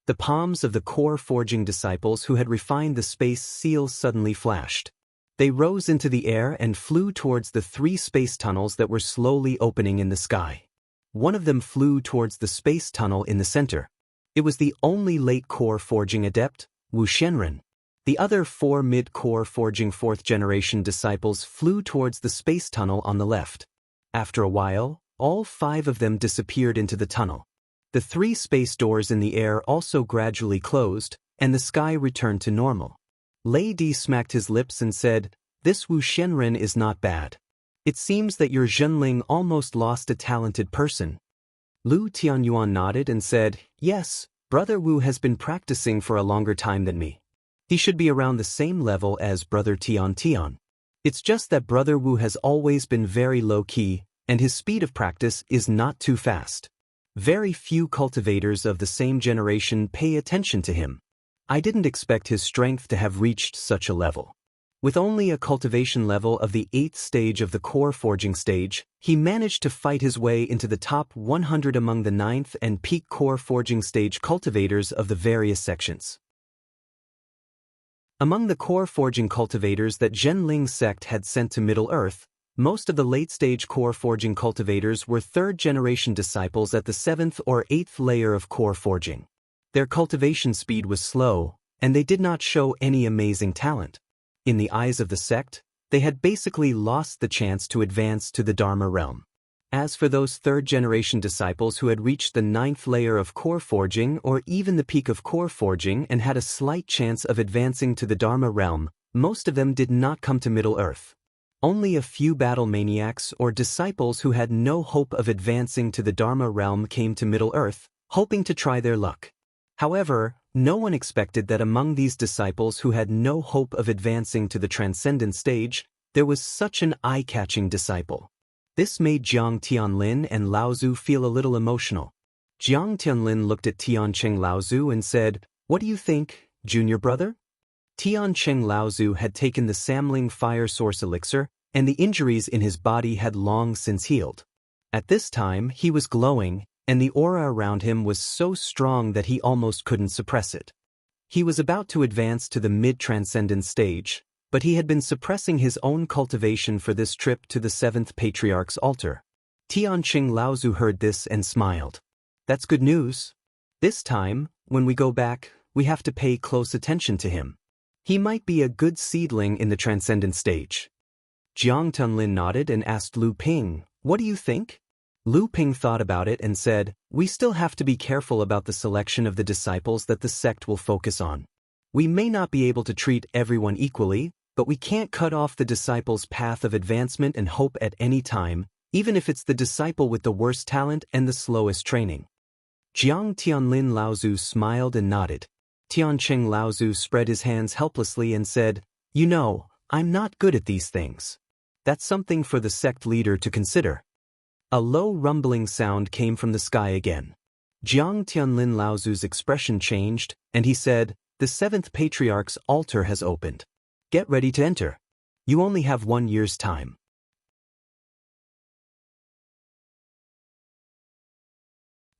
The palms of the core forging disciples who had refined the space seals suddenly flashed. They rose into the air and flew towards the 3 space tunnels that were slowly opening in the sky. One of them flew towards the space tunnel in the center. It was the only late core forging adept, Wu Xianren. The other 4 mid-core forging 4th-generation disciples flew towards the space tunnel on the left. After a while, all 5 of them disappeared into the tunnel. The 3 space doors in the air also gradually closed, and the sky returned to normal. Lei Di smacked his lips and said, "This Wu Xianren is not bad. It seems that your Zhenling almost lost a talented person." Lu Tianyuan nodded and said, "Yes, Brother Wu has been practicing for a longer time than me. He should be around the same level as Brother Tian. It's just that Brother Wu has always been very low-key, and his speed of practice is not too fast. Very few cultivators of the same generation pay attention to him. I didn't expect his strength to have reached such a level." With only a cultivation level of the 8th stage of the core forging stage, he managed to fight his way into the top 100 among the 9th and peak core forging stage cultivators of the various sections. Among the core forging cultivators that Zhenling sect had sent to Middle-earth, most of the late-stage core forging cultivators were 3rd-generation disciples at the 7th or 8th layer of core forging. Their cultivation speed was slow, and they did not show any amazing talent. In the eyes of the sect, they had basically lost the chance to advance to the Dharma realm. As for those 3rd-generation disciples who had reached the 9th layer of core forging or even the peak of core forging and had a slight chance of advancing to the Dharma realm, most of them did not come to Middle-earth. Only a few battle maniacs or disciples who had no hope of advancing to the Dharma realm came to Middle-earth, hoping to try their luck. However, no one expected that among these disciples who had no hope of advancing to the transcendent stage, there was such an eye-catching disciple. This made Jiang Tianlin and Laozu feel a little emotional. Jiang Tianlin looked at Tiancheng Laozu and said, "What do you think, junior brother?" Tiancheng Laozu had taken the Samling fire source elixir, and the injuries in his body had long since healed. At this time, he was glowing, and the aura around him was so strong that he almost couldn't suppress it. He was about to advance to the mid-transcendent stage, but he had been suppressing his own cultivation for this trip to the 7th Patriarch's altar. Tiancheng Laozu heard this and smiled. "That's good news. This time, when we go back, we have to pay close attention to him. He might be a good seedling in the transcendent stage." Jiang Tianlin nodded and asked Lu Ping, "What do you think?" Lu Ping thought about it and said, "We still have to be careful about the selection of the disciples that the sect will focus on. We may not be able to treat everyone equally, but we can't cut off the disciple's path of advancement and hope at any time, even if it's the disciple with the worst talent and the slowest training." Jiang Tianlin Laozu smiled and nodded. Tiancheng Laozu spread his hands helplessly and said, "You know, I'm not good at these things. That's something for the sect leader to consider." A low rumbling sound came from the sky again. Jiang Tianlin Laozu's expression changed, and he said, "The 7th Patriarch's altar has opened. Get ready to enter. You only have 1 year's time."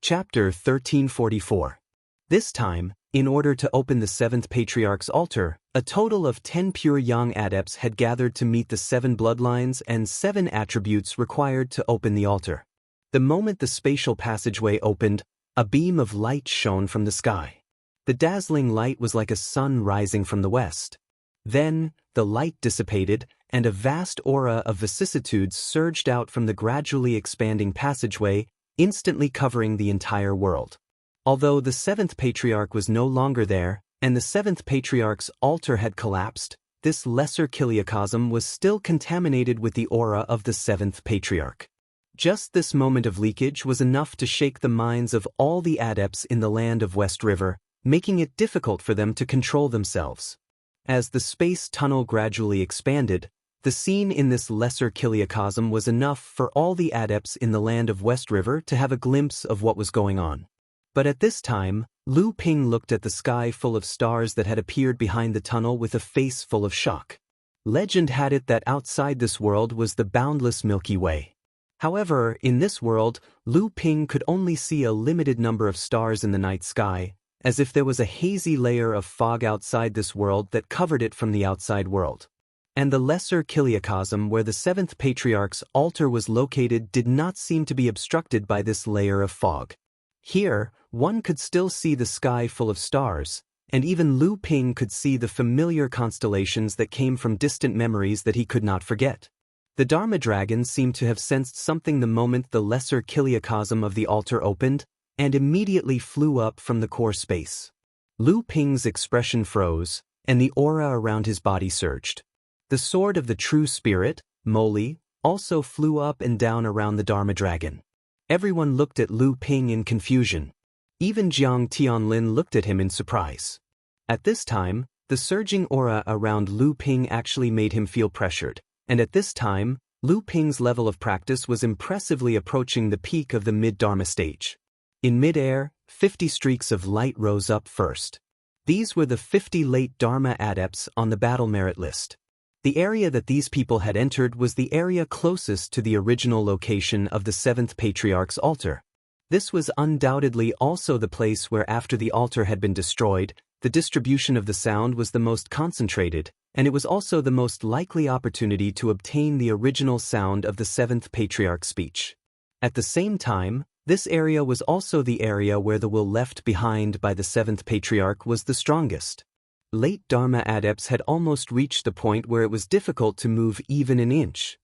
Chapter 1344. This time, in order to open the 7th Patriarch's altar, a total of 10 pure young adepts had gathered to meet the 7 bloodlines and 7 attributes required to open the altar. The moment the spatial passageway opened, a beam of light shone from the sky. The dazzling light was like a sun rising from the west. Then, the light dissipated, and a vast aura of vicissitudes surged out from the gradually expanding passageway, instantly covering the entire world. Although the 7th Patriarch was no longer there, and the 7th Patriarch's altar had collapsed, this lesser kiliacosm was still contaminated with the aura of the 7th Patriarch. Just this moment of leakage was enough to shake the minds of all the adepts in the land of West River, making it difficult for them to control themselves. As the space tunnel gradually expanded, the scene in this lesser kiliacosm was enough for all the adepts in the land of West River to have a glimpse of what was going on. But at this time, Lu Ping looked at the sky full of stars that had appeared behind the tunnel with a face full of shock. Legend had it that outside this world was the boundless Milky Way. However, in this world, Lu Ping could only see a limited number of stars in the night sky, as if there was a hazy layer of fog outside this world that covered it from the outside world. And the lesser kiliacosm where the 7th Patriarch's altar was located did not seem to be obstructed by this layer of fog. Here, one could still see the sky full of stars, and even Lu Ping could see the familiar constellations that came from distant memories that he could not forget. The Dharma dragon seemed to have sensed something the moment the lesser kiliacosm of the altar opened, and immediately flew up from the core space. Lu Ping's expression froze, and the aura around his body surged. The sword of the true spirit, Moli, also flew up and down around the Dharma dragon. Everyone looked at Lu Ping in confusion. Even Jiang Tianlin looked at him in surprise. At this time, the surging aura around Lu Ping actually made him feel pressured, and at this time, Lu Ping's level of practice was impressively approaching the peak of the mid-Dharma stage. In mid-air, 50 streaks of light rose up first. These were the 50 late Dharma adepts on the battle merit list. The area that these people had entered was the area closest to the original location of the 7th Patriarch's altar. This was undoubtedly also the place where, after the altar had been destroyed, the distribution of the sound was the most concentrated, and it was also the most likely opportunity to obtain the original sound of the 7th Patriarch's speech. At the same time, this area was also the area where the will left behind by the 7th Patriarch was the strongest. Late Dharma adepts had almost reached the point where it was difficult to move even an inch.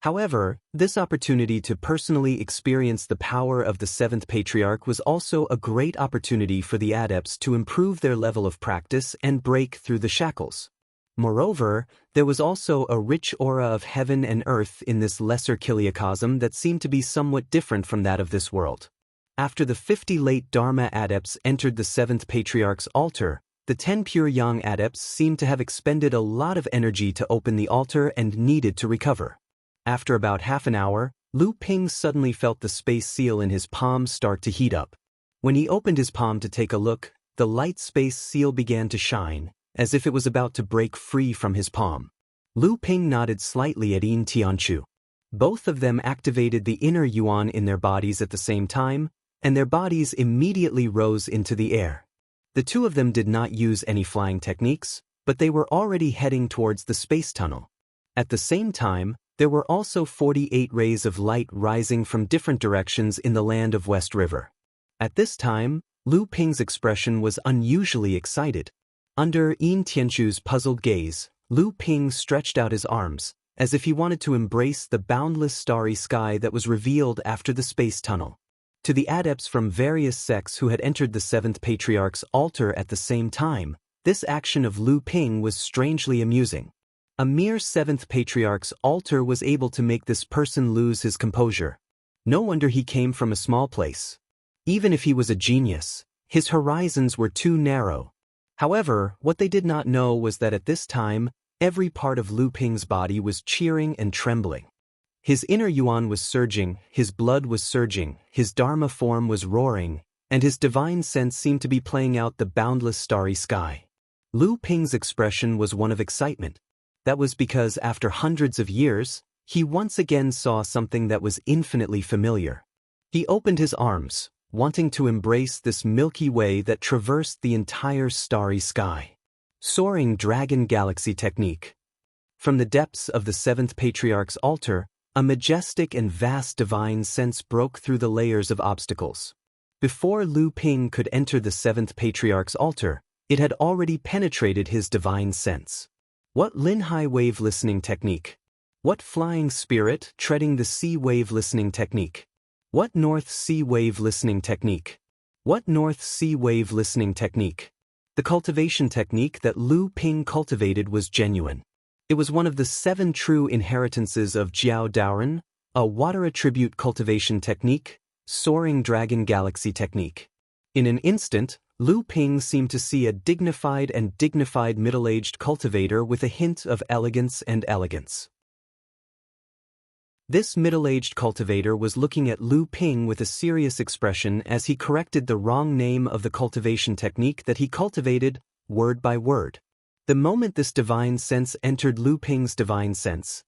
However, this opportunity to personally experience the power of the 7th Patriarch was also a great opportunity for the adepts to improve their level of practice and break through the shackles. Moreover, there was also a rich aura of heaven and earth in this lesser kiliacosm that seemed to be somewhat different from that of this world. After the 50 late Dharma adepts entered the 7th Patriarch's altar, the 10 pure yang adepts seemed to have expended a lot of energy to open the altar and needed to recover. After about half an hour, Lu Ping suddenly felt the space seal in his palm start to heat up. When he opened his palm to take a look, the light space seal began to shine, as if it was about to break free from his palm. Lu Ping nodded slightly at Yin Tianchu. Both of them activated the inner yuan in their bodies at the same time, and their bodies immediately rose into the air. The two of them did not use any flying techniques, but they were already heading towards the space tunnel. At the same time, there were also 48 rays of light rising from different directions in the land of West River. At this time, Lu Ping's expression was unusually excited. Under Yin Tianchu's puzzled gaze, Lu Ping stretched out his arms, as if he wanted to embrace the boundless starry sky that was revealed after the space tunnel. To the adepts from various sects who had entered the 7th Patriarch's altar at the same time, this action of Lu Ping was strangely amusing. A mere 7th Patriarch's altar was able to make this person lose his composure. No wonder he came from a small place. Even if he was a genius, his horizons were too narrow. However, what they did not know was that at this time, every part of Lu Ping's body was cheering and trembling. His inner yuan was surging, his blood was surging, his dharma form was roaring, and his divine sense seemed to be playing out the boundless starry sky. Lu Ping's expression was one of excitement. That was because after hundreds of years, he once again saw something that was infinitely familiar. He opened his arms, wanting to embrace this Milky Way that traversed the entire starry sky. Soaring Dragon Galaxy Technique. From the depths of the 7th Patriarch's altar, a majestic and vast divine sense broke through the layers of obstacles. Before Lu Ping could enter the 7th Patriarch's altar, it had already penetrated his divine sense. What Linhai wave listening technique? What flying spirit treading the sea wave listening technique? What North Sea wave listening technique? What North Sea wave listening technique? The cultivation technique that Lu Ping cultivated was genuine. It was one of the 7 true inheritances of Jiao Daoren, a water attribute cultivation technique, Soaring Dragon Galaxy technique. In an instant, Lu Ping seemed to see a dignified middle-aged cultivator with a hint of elegance and elegance. This middle-aged cultivator was looking at Lu Ping with a serious expression as he corrected the wrong name of the cultivation technique that he cultivated, word by word. The moment this divine sense entered Lu Ping's divine sense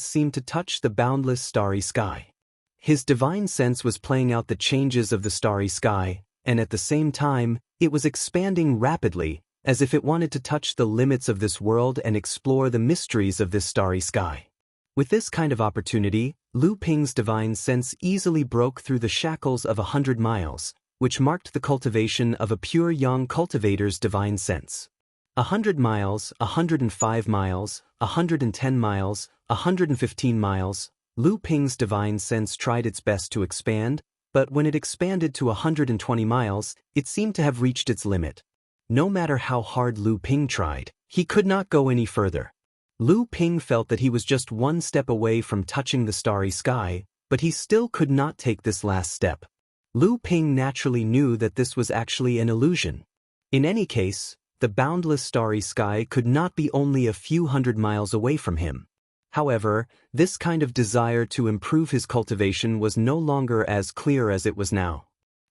seemed to touch the boundless starry sky. His divine sense was playing out the changes of the starry sky, and at the same time, it was expanding rapidly, as if it wanted to touch the limits of this world and explore the mysteries of this starry sky. With this kind of opportunity, Lu Ping's divine sense easily broke through the shackles of 100 miles, which marked the cultivation of a pure yang cultivator's divine sense. 100 miles, 105 miles, 110 miles, 115 miles, Lu Ping's divine sense tried its best to expand, but when it expanded to 120 miles, it seemed to have reached its limit. No matter how hard Lu Ping tried, he could not go any further. Lu Ping felt that he was just one step away from touching the starry sky, but he still could not take this last step. Lu Ping naturally knew that this was actually an illusion. In any case, the boundless starry sky could not be only a few hundred miles away from him. However, this kind of desire to improve his cultivation was no longer as clear as it was now.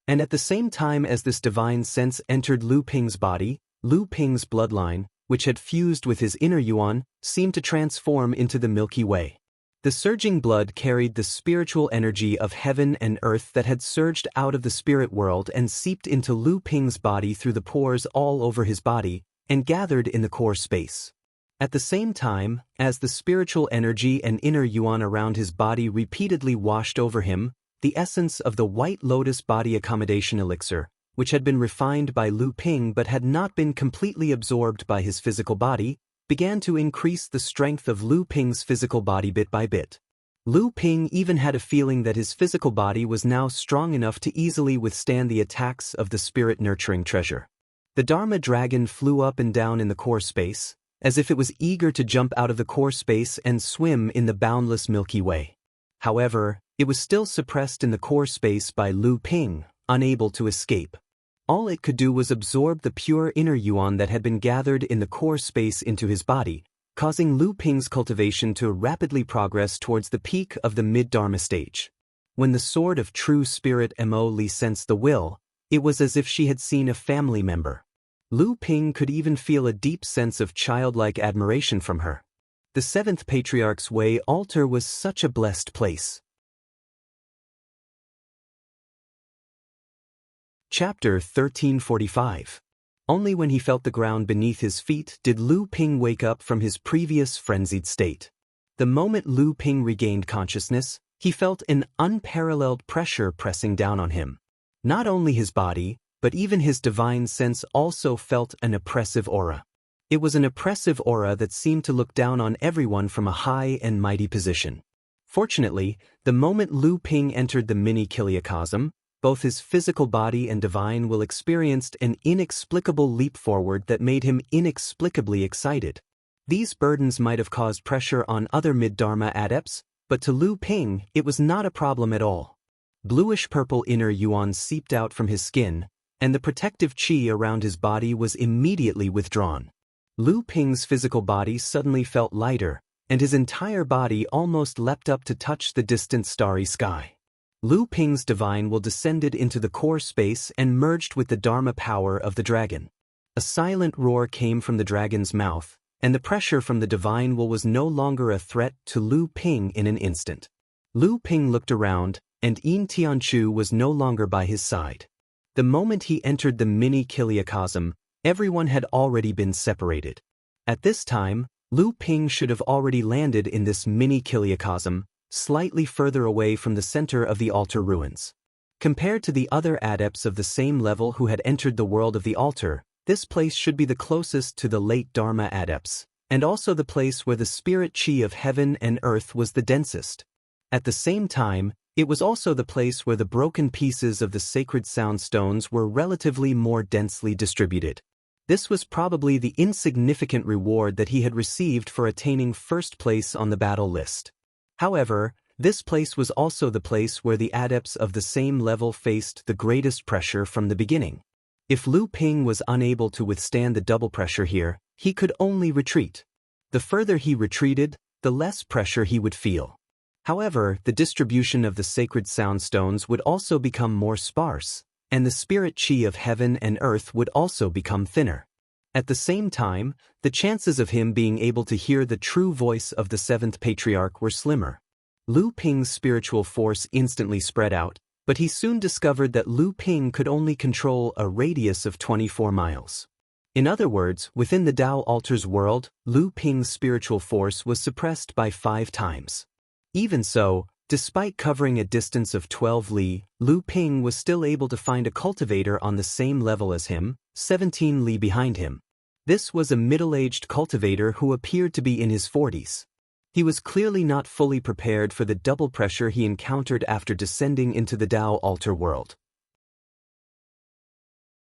And at the same time as this divine sense entered Lu Ping's body, Lu Ping's bloodline, which had fused with his inner yuan, seemed to transform into the Milky Way. The surging blood carried the spiritual energy of heaven and earth that had surged out of the spirit world and seeped into Lu Ping's body through the pores all over his body, and gathered in the core space. At the same time, as the spiritual energy and inner yuan around his body repeatedly washed over him, the essence of the White Lotus Body Accommodation Elixir, which had been refined by Lu Ping but had not been completely absorbed by his physical body, began to increase the strength of Lu Ping's physical body bit by bit. Lu Ping even had a feeling that his physical body was now strong enough to easily withstand the attacks of the spirit-nurturing treasure. The Dharma dragon flew up and down in the core space, as if it was eager to jump out of the core space and swim in the boundless Milky Way. However, it was still suppressed in the core space by Lu Ping, unable to escape. All it could do was absorb the pure inner yuan that had been gathered in the core space into his body, causing Lu Ping's cultivation to rapidly progress towards the peak of the mid-dharma stage. When the sword of true spirit Mo Li sensed the will, it was as if she had seen a family member. Lu Ping could even feel a deep sense of childlike admiration from her. The seventh patriarch's way altar was such a blessed place. Chapter 1345. Only when he felt the ground beneath his feet did Lu Ping wake up from his previous frenzied state. The moment Lu Ping regained consciousness, he felt an unparalleled pressure pressing down on him. Not only his body, but even his divine sense also felt an oppressive aura. It was an oppressive aura that seemed to look down on everyone from a high and mighty position. Fortunately, the moment Lu Ping entered the mini-kiliacosm, both his physical body and divine will experienced an inexplicable leap forward that made him inexplicably excited. These burdens might have caused pressure on other mid-dharma adepts, but to Lu Ping, it was not a problem at all. Bluish-purple inner yuan seeped out from his skin, and the protective qi around his body was immediately withdrawn. Lu Ping's physical body suddenly felt lighter, and his entire body almost leapt up to touch the distant starry sky. Lu Ping's divine will descended into the core space and merged with the dharma power of the dragon. A silent roar came from the dragon's mouth, and the pressure from the divine will was no longer a threat to Lu Ping in an instant. Lu Ping looked around, and Yin Tianchu was no longer by his side. The moment he entered the mini-kiliacosm, everyone had already been separated. At this time, Lu Ping should have already landed in this mini-kiliacosm, slightly further away from the center of the altar ruins. Compared to the other adepts of the same level who had entered the world of the altar, this place should be the closest to the late Dharma adepts, and also the place where the spirit qi of heaven and earth was the densest. At the same time, it was also the place where the broken pieces of the sacred sound stones were relatively more densely distributed. This was probably the insignificant reward that he had received for attaining first place on the battle list. However, this place was also the place where the adepts of the same level faced the greatest pressure from the beginning. If Lu Ping was unable to withstand the double pressure here, he could only retreat. The further he retreated, the less pressure he would feel. However, the distribution of the sacred sound stones would also become more sparse, and the spirit qi of heaven and earth would also become thinner. At the same time, the chances of him being able to hear the true voice of the seventh patriarch were slimmer. Lu Ping's spiritual force instantly spread out, but he soon discovered that Lu Ping could only control a radius of 24 miles. In other words, within the Tao altar's world, Lu Ping's spiritual force was suppressed by 5 times. Even so, despite covering a distance of 12 li, Lu Ping was still able to find a cultivator on the same level as him, 17 li behind him. This was a middle-aged cultivator who appeared to be in his 40s. He was clearly not fully prepared for the double pressure he encountered after descending into the Tao altar world.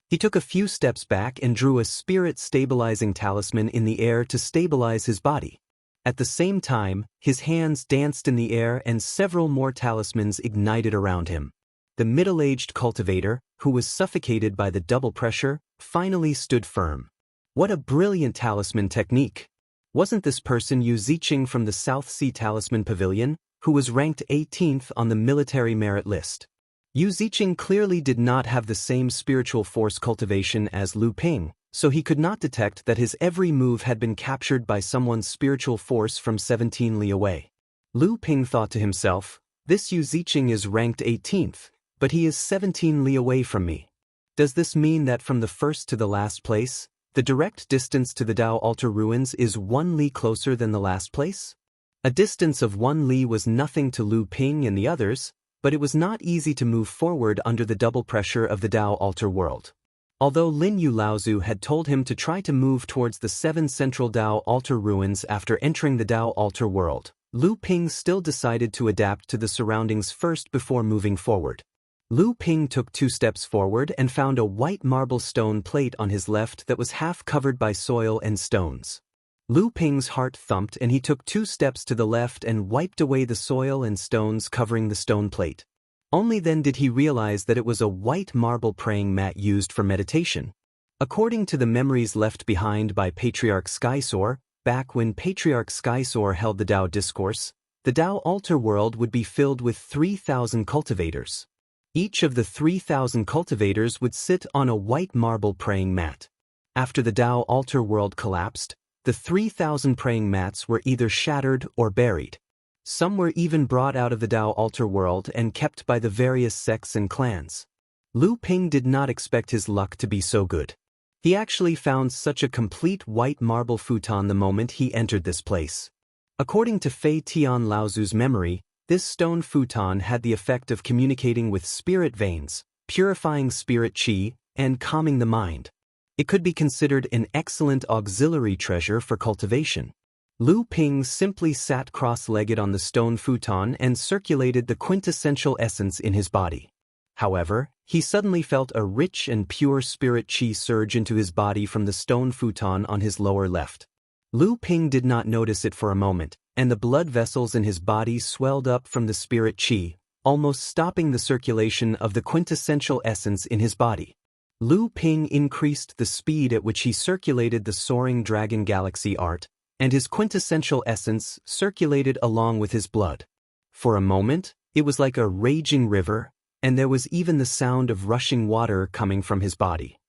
He took a few steps back and drew a spirit-stabilizing talisman in the air to stabilize his body. At the same time, his hands danced in the air and several more talismans ignited around him. The middle-aged cultivator, who was suffocated by the double pressure, finally stood firm. What a brilliant talisman technique! Wasn't this person Yu Ziqing from the South Sea Talisman Pavilion, who was ranked 18th on the military merit list? Yu Ziqing clearly did not have the same spiritual force cultivation as Lu Ping, so he could not detect that his every move had been captured by someone's spiritual force from 17 li away. Lu Ping thought to himself, this Yu Ziqing is ranked 18th, but he is 17 li away from me. Does this mean that from the first to the last place, the direct distance to the Tao altar ruins is 1 li closer than the last place? A distance of 1 li was nothing to Lu Ping and the others, but it was not easy to move forward under the double pressure of the Tao altar world. Although Lin Yu Laozu had told him to try to move towards the 7 central Tao altar ruins after entering the Tao altar world, Lu Ping still decided to adapt to the surroundings first before moving forward. Lu Ping took 2 steps forward and found a white marble stone plate on his left that was half covered by soil and stones. Lu Ping's heart thumped and he took 2 steps to the left and wiped away the soil and stones covering the stone plate. Only then did he realize that it was a white marble praying mat used for meditation. According to the memories left behind by Patriarch Skysoar, back when Patriarch Skysoar held the Tao Discourse, the Tao altar world would be filled with 3,000 cultivators. Each of the 3,000 cultivators would sit on a white marble praying mat. After the Tao altar world collapsed, the 3,000 praying mats were either shattered or buried. Some were even brought out of the Tao altar world and kept by the various sects and clans. Lu Ping did not expect his luck to be so good. He actually found such a complete white marble futon the moment he entered this place. According to Fei Tian Laozu's memory, this stone futon had the effect of communicating with spirit veins, purifying spirit qi, and calming the mind. It could be considered an excellent auxiliary treasure for cultivation. Lu Ping simply sat cross-legged on the stone futon and circulated the quintessential essence in his body. However, he suddenly felt a rich and pure spirit qi surge into his body from the stone futon on his lower left. Lu Ping did not notice it for a moment, and the blood vessels in his body swelled up from the spirit qi, almost stopping the circulation of the quintessential essence in his body. Lu Ping increased the speed at which he circulated the soaring dragon galaxy art, and his quintessential essence circulated along with his blood. For a moment, it was like a raging river, and there was even the sound of rushing water coming from his body.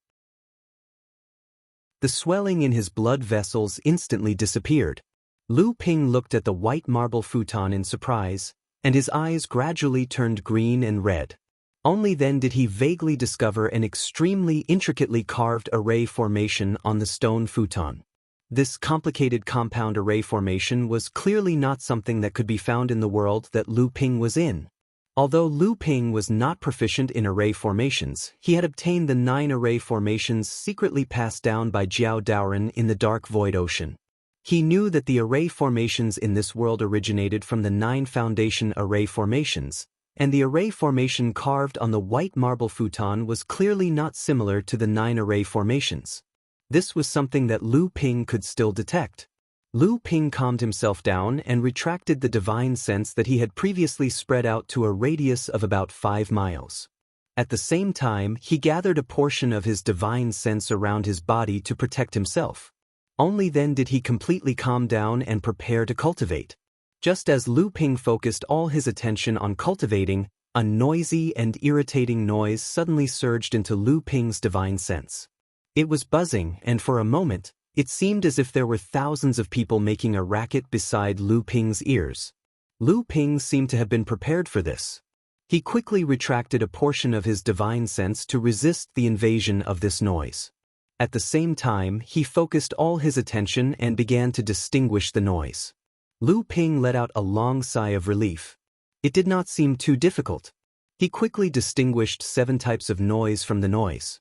The swelling in his blood vessels instantly disappeared. Lu Ping looked at the white marble futon in surprise, and his eyes gradually turned green and red. Only then did he vaguely discover an extremely intricately carved array formation on the stone futon. This complicated compound array formation was clearly not something that could be found in the world that Lu Ping was in. Although Lu Ping was not proficient in array formations, he had obtained the 9 array formations secretly passed down by Jiao Daoren in the dark void ocean. He knew that the array formations in this world originated from the 9 foundation array formations, and the array formation carved on the white marble futon was clearly not similar to the 9 array formations. This was something that Lu Ping could still detect. Lu Ping calmed himself down and retracted the divine sense that he had previously spread out to a radius of about 5 miles. At the same time, he gathered a portion of his divine sense around his body to protect himself. Only then did he completely calm down and prepare to cultivate. Just as Lu Ping focused all his attention on cultivating, a noisy and irritating noise suddenly surged into Lu Ping's divine sense. It was buzzing, and for a moment, it seemed as if there were thousands of people making a racket beside Lu Ping's ears. Lu Ping seemed to have been prepared for this. He quickly retracted a portion of his divine sense to resist the invasion of this noise. At the same time, he focused all his attention and began to distinguish the noise. Lu Ping let out a long sigh of relief. It did not seem too difficult. He quickly distinguished 7 types of noise from the noise.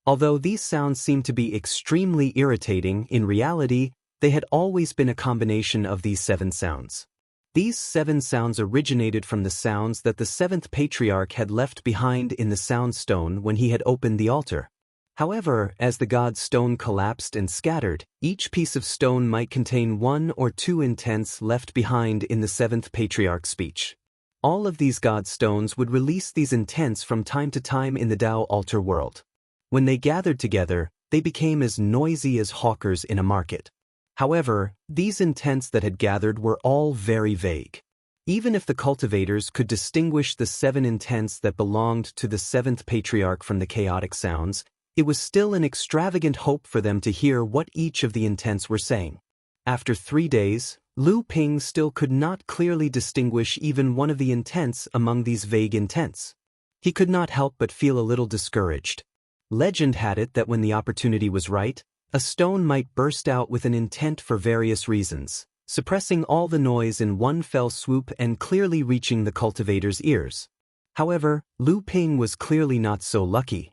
Although these sounds seemed to be extremely irritating, in reality, they had always been a combination of these 7 sounds. These 7 sounds originated from the sounds that the 7th patriarch had left behind in the sound stone when he had opened the altar. However, as the god stone collapsed and scattered, each piece of stone might contain 1 or 2 intents left behind in the 7th patriarch's speech. All of these god stones would release these intents from time to time in the Tao altar world. When they gathered together, they became as noisy as hawkers in a market. However, these intents that had gathered were all very vague. Even if the cultivators could distinguish the 7 intents that belonged to the 7th patriarch from the chaotic sounds, it was still an extravagant hope for them to hear what each of the intents were saying. After 3 days, Lu Ping still could not clearly distinguish even one of the intents among these vague intents. He could not help but feel a little discouraged. Legend had it that when the opportunity was right, a stone might burst out with an intent for various reasons, suppressing all the noise in one fell swoop and clearly reaching the cultivator's ears. However, Lu Ping was clearly not so lucky.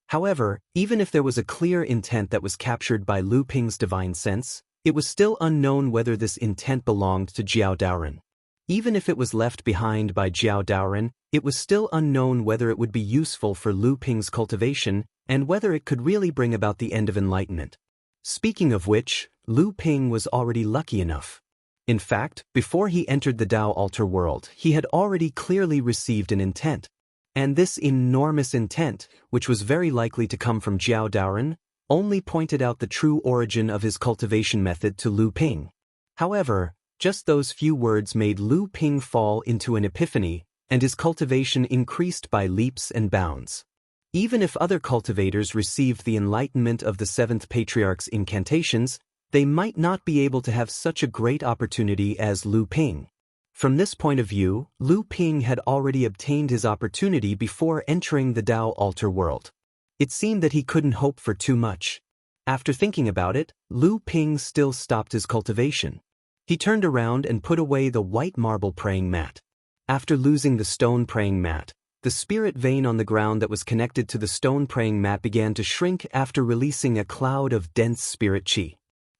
However, even if there was a clear intent that was captured by Lu Ping's divine sense, it was still unknown whether this intent belonged to Jiao Daoren. Even if it was left behind by Jiao Daoren, it was still unknown whether it would be useful for Lu Ping's cultivation and whether it could really bring about the end of enlightenment. Speaking of which, Lu Ping was already lucky enough. In fact, before he entered the Tao altar world, he had already clearly received an intent. And this enormous intent, which was very likely to come from Jiao Daoren, only pointed out the true origin of his cultivation method to Lu Ping. However, just those few words made Lu Ping fall into an epiphany, and his cultivation increased by leaps and bounds. Even if other cultivators received the enlightenment of the seventh patriarch's incantations, they might not be able to have such a great opportunity as Lu Ping. From this point of view, Lu Ping had already obtained his opportunity before entering the Tao altar world. It seemed that he couldn't hope for too much. After thinking about it, Lu Ping still stopped his cultivation. He turned around and put away the white marble praying mat. After losing the stone praying mat, the spirit vein on the ground that was connected to the stone praying mat began to shrink after releasing a cloud of dense spirit qi.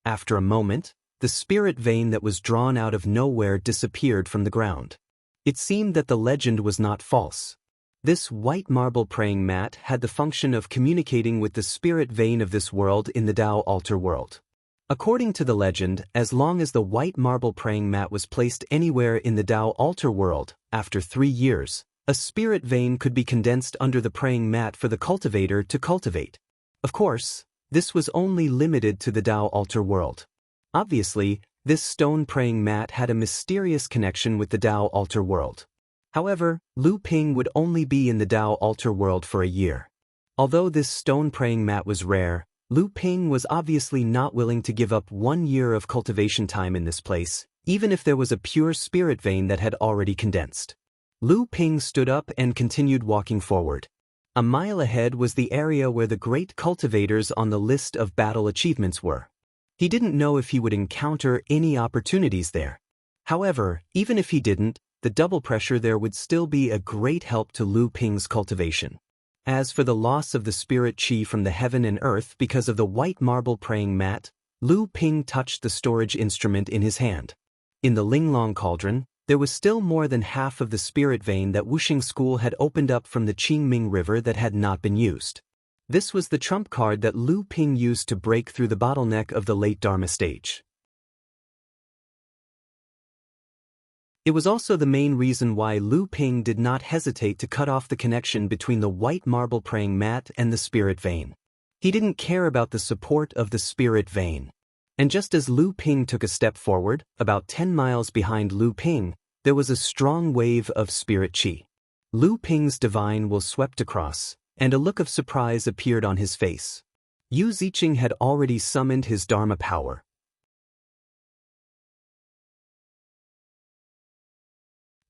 After a moment, the spirit vein that was drawn out of nowhere disappeared from the ground. It seemed that the legend was not false. This white marble praying mat had the function of communicating with the spirit vein of this world in the Tao altar world. According to the legend, as long as the white marble praying mat was placed anywhere in the Tao altar world, after 3 years, a spirit vein could be condensed under the praying mat for the cultivator to cultivate. Of course, this was only limited to the Tao altar world. Obviously, this stone praying mat had a mysterious connection with the Tao altar world. However, Lu Ping would only be in the Tao altar world for a year. Although this stone praying mat was rare, Lu Ping was obviously not willing to give up 1 year of cultivation time in this place, even if there was a pure spirit vein that had already condensed. Lu Ping stood up and continued walking forward. A mile ahead was the area where the great cultivators on the list of battle achievements were. He didn't know if he would encounter any opportunities there. However, even if he didn't, the double pressure there would still be a great help to Lu Ping's cultivation. As for the loss of the spirit qi from the heaven and earth because of the white marble praying mat, Lu Ping touched the storage instrument in his hand. In the Linglong cauldron, there was still more than half of the spirit vein that Wuxing School had opened up from the Qingming River that had not been used. This was the trump card that Lu Ping used to break through the bottleneck of the late Dharma stage. It was also the main reason why Lu Ping did not hesitate to cut off the connection between the white marble praying mat and the spirit vein. He didn't care about the support of the spirit vein. And just as Lu Ping took a step forward, about 10 miles behind Lu Ping, there was a strong wave of spirit qi. Lu Ping's divine will swept across, and a look of surprise appeared on his face. Yu Ziqing had already summoned his Dharma power.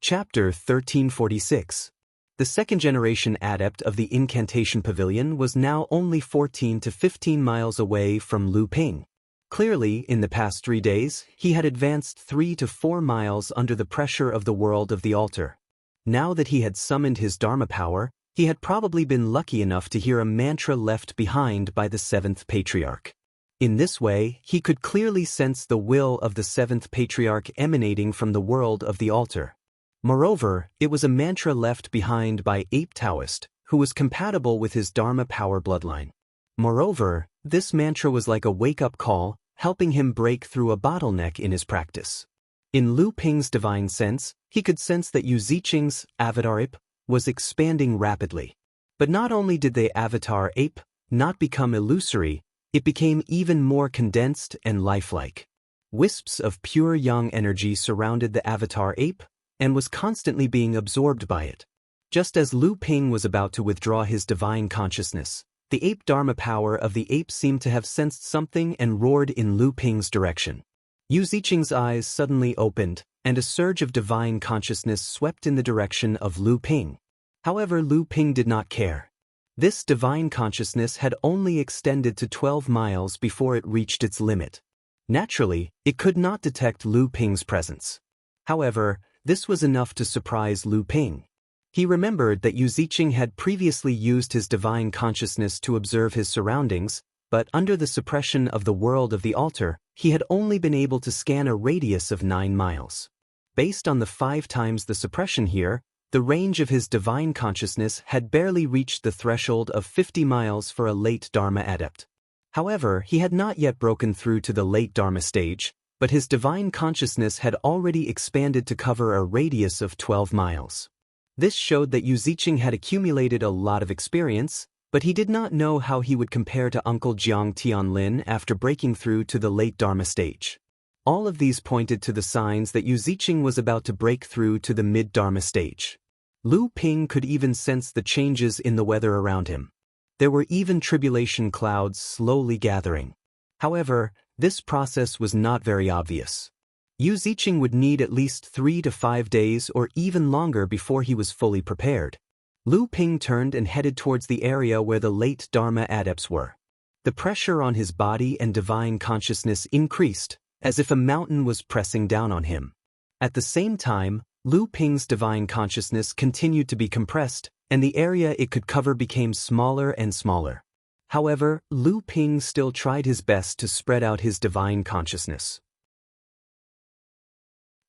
Chapter 1346. The second-generation adept of the incantation pavilion was now only 14 to 15 miles away from Lu Ping. Clearly, in the past 3 days, he had advanced 3 to 4 miles under the pressure of the world of the altar. Now that he had summoned his Dharma power, he had probably been lucky enough to hear a mantra left behind by the seventh patriarch. In this way, he could clearly sense the will of the seventh patriarch emanating from the world of the altar. Moreover, it was a mantra left behind by Ape Taoist, who was compatible with his Dharma power bloodline. Moreover, this mantra was like a wake-up call, helping him break through a bottleneck in his practice. In Lu Ping's divine sense, he could sense that Yu Ziqing's avatar ape was expanding rapidly. But not only did the avatar ape not become illusory, it became even more condensed and lifelike. Wisps of pure yang energy surrounded the avatar ape, and was constantly being absorbed by it. Just as Lu Ping was about to withdraw his divine consciousness, the ape Dharma power of the ape seemed to have sensed something and roared in Lu Ping's direction. Yu Ziqing's eyes suddenly opened, and a surge of divine consciousness swept in the direction of Lu Ping. However, Lu Ping did not care. This divine consciousness had only extended to 12 miles before it reached its limit. Naturally, it could not detect Lu Ping's presence. However, this was enough to surprise Lu Ping. He remembered that Yu Ziqing had previously used his divine consciousness to observe his surroundings, but under the suppression of the world of the altar, he had only been able to scan a radius of 9 miles. Based on the 5 times the suppression here, the range of his divine consciousness had barely reached the threshold of 50 miles for a late Dharma adept. However, he had not yet broken through to the late Dharma stage, but his divine consciousness had already expanded to cover a radius of 12 miles. This showed that Yu Ziqing had accumulated a lot of experience, but he did not know how he would compare to Uncle Jiang Tianlin after breaking through to the late Dharma stage. All of these pointed to the signs that Yu Ziqing was about to break through to the mid-Dharma stage. Lu Ping could even sense the changes in the weather around him. There were even tribulation clouds slowly gathering. However, this process was not very obvious. Yu Ziqing would need at least 3 to 5 days or even longer before he was fully prepared. Lu Ping turned and headed towards the area where the late Dharma adepts were. The pressure on his body and divine consciousness increased, as if a mountain was pressing down on him. At the same time, Lu Ping's divine consciousness continued to be compressed, and the area it could cover became smaller and smaller. However, Lu Ping still tried his best to spread out his divine consciousness.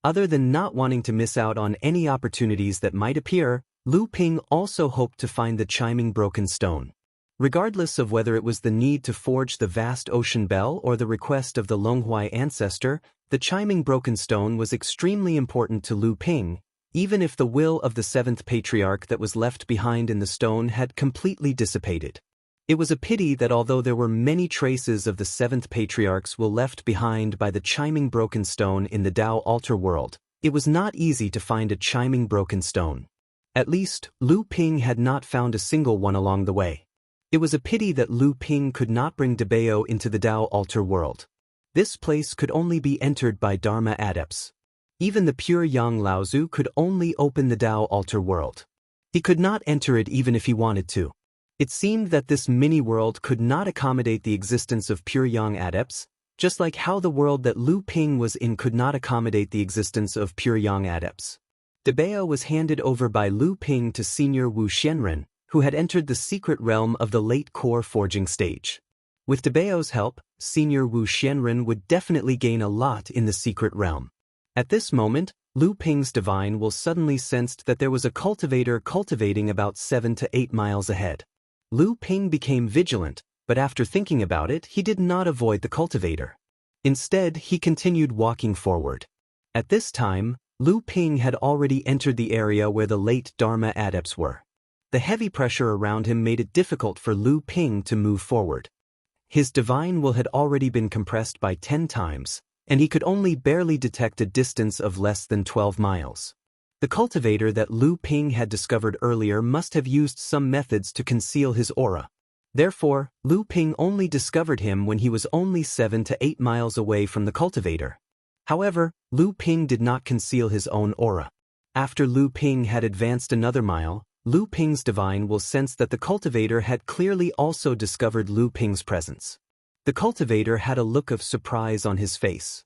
Other than not wanting to miss out on any opportunities that might appear, Lu Ping also hoped to find the chiming broken stone. Regardless of whether it was the need to forge the vast ocean bell or the request of the Longhuai ancestor, the chiming broken stone was extremely important to Lu Ping, even if the will of the seventh patriarch that was left behind in the stone had completely dissipated. It was a pity that although there were many traces of the seventh patriarch's will left behind by the chiming broken stone in the Tao altar world, it was not easy to find a chiming broken stone. At least, Lu Ping had not found a single one along the way. It was a pity that Lu Ping could not bring Debao into the Tao altar world. This place could only be entered by Dharma adepts. Even the pure Yang Laozu could only open the Tao altar world. He could not enter it even if he wanted to. It seemed that this mini-world could not accommodate the existence of pure Yang adepts, just like how the world that Lu Ping was in could not accommodate the existence of pure Yang adepts. Debao was handed over by Lu Ping to Senior Wu Xianren, who had entered the secret realm of the late core forging stage. With Debao's help, Senior Wu Xianren would definitely gain a lot in the secret realm. At this moment, Lu Ping's divine will suddenly sensed that there was a cultivator cultivating about 7 to 8 miles ahead. Lu Ping became vigilant, but after thinking about it, he did not avoid the cultivator. Instead, he continued walking forward. At this time, Lu Ping had already entered the area where the late Dharma adepts were. The heavy pressure around him made it difficult for Lu Ping to move forward. His divine will had already been compressed by 10 times, and he could only barely detect a distance of less than 12 miles. The cultivator that Lu Ping had discovered earlier must have used some methods to conceal his aura. Therefore, Lu Ping only discovered him when he was only 7 to 8 miles away from the cultivator. However, Lu Ping did not conceal his own aura. After Lu Ping had advanced another mile, Lu Ping's divine will sense that the cultivator had clearly also discovered Lu Ping's presence. The cultivator had a look of surprise on his face.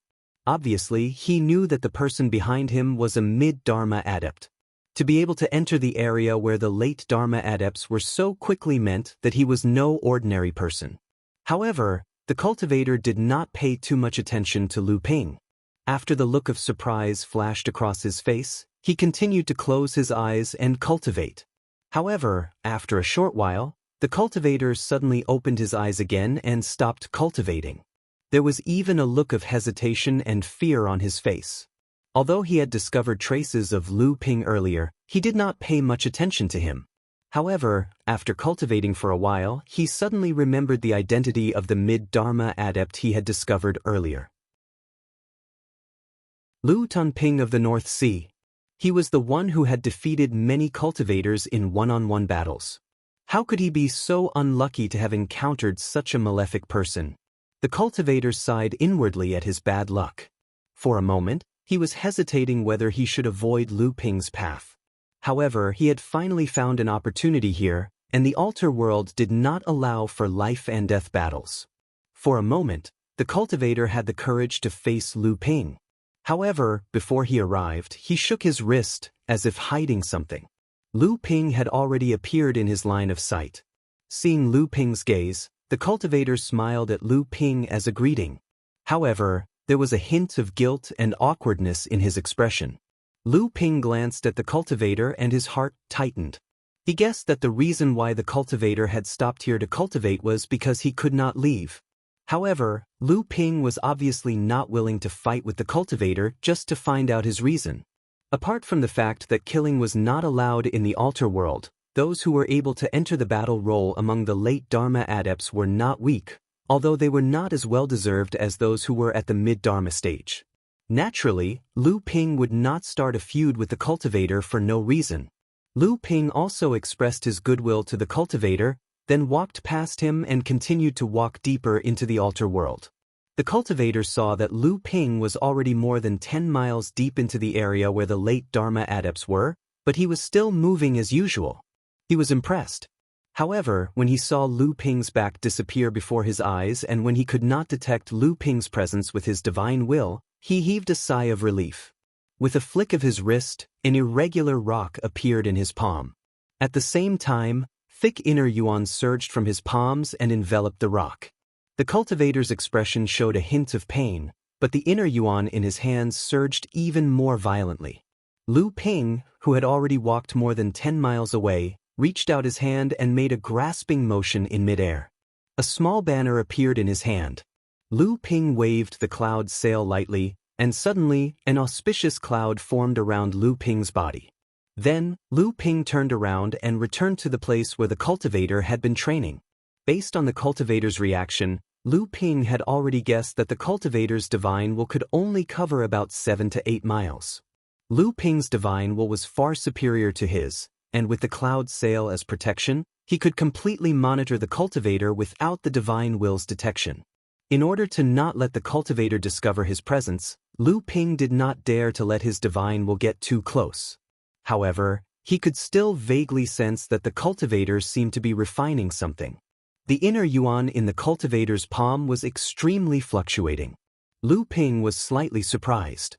Obviously, he knew that the person behind him was a mid-Dharma adept. To be able to enter the area where the late Dharma adepts were so quickly meant that he was no ordinary person. However, the cultivator did not pay too much attention to Lu Ping. After the look of surprise flashed across his face, he continued to close his eyes and cultivate. However, after a short while, the cultivator suddenly opened his eyes again and stopped cultivating. There was even a look of hesitation and fear on his face. Although he had discovered traces of Lu Ping earlier, he did not pay much attention to him. However, after cultivating for a while, he suddenly remembered the identity of the mid-Dharma adept he had discovered earlier. Lu Tunping of the North Sea. He was the one who had defeated many cultivators in one-on-one battles. How could he be so unlucky to have encountered such a malefic person? The cultivator sighed inwardly at his bad luck. For a moment, he was hesitating whether he should avoid Lu Ping's path. However, he had finally found an opportunity here, and the altar world did not allow for life and death battles. For a moment, the cultivator had the courage to face Lu Ping. However, before he arrived, he shook his wrist, as if hiding something. Lu Ping had already appeared in his line of sight. Seeing Lu Ping's gaze, the cultivator smiled at Lu Ping as a greeting. However, there was a hint of guilt and awkwardness in his expression. Lu Ping glanced at the cultivator and his heart tightened. He guessed that the reason why the cultivator had stopped here to cultivate was because he could not leave. However, Lu Ping was obviously not willing to fight with the cultivator just to find out his reason. Apart from the fact that killing was not allowed in the altar world, those who were able to enter the battle roll among the late Dharma adepts were not weak, although they were not as well-deserved as those who were at the mid-Dharma stage. Naturally, Lu Ping would not start a feud with the cultivator for no reason. Lu Ping also expressed his goodwill to the cultivator, then walked past him and continued to walk deeper into the altar world. The cultivator saw that Lu Ping was already more than 10 miles deep into the area where the late Dharma adepts were, but he was still moving as usual. He was impressed. However, when he saw Lu Ping's back disappear before his eyes and when he could not detect Lu Ping's presence with his divine will, he heaved a sigh of relief. With a flick of his wrist, an irregular rock appeared in his palm. At the same time, thick inner yuan surged from his palms and enveloped the rock. The cultivator's expression showed a hint of pain, but the inner yuan in his hands surged even more violently. Lu Ping, who had already walked more than 10 miles away, reached out his hand and made a grasping motion in midair. A small banner appeared in his hand. Lu Ping waved the cloud sail lightly, and suddenly, an auspicious cloud formed around Lu Ping's body. Then, Lu Ping turned around and returned to the place where the cultivator had been training. Based on the cultivator's reaction, Lu Ping had already guessed that the cultivator's divine will could only cover about 7 to 8 miles. Lu Ping's divine will was far superior to his, and with the cloud sail as protection, he could completely monitor the cultivator without the divine will's detection. In order to not let the cultivator discover his presence, Lu Ping did not dare to let his divine will get too close. However, he could still vaguely sense that the cultivator seemed to be refining something. The inner yuan in the cultivator's palm was extremely fluctuating. Lu Ping was slightly surprised.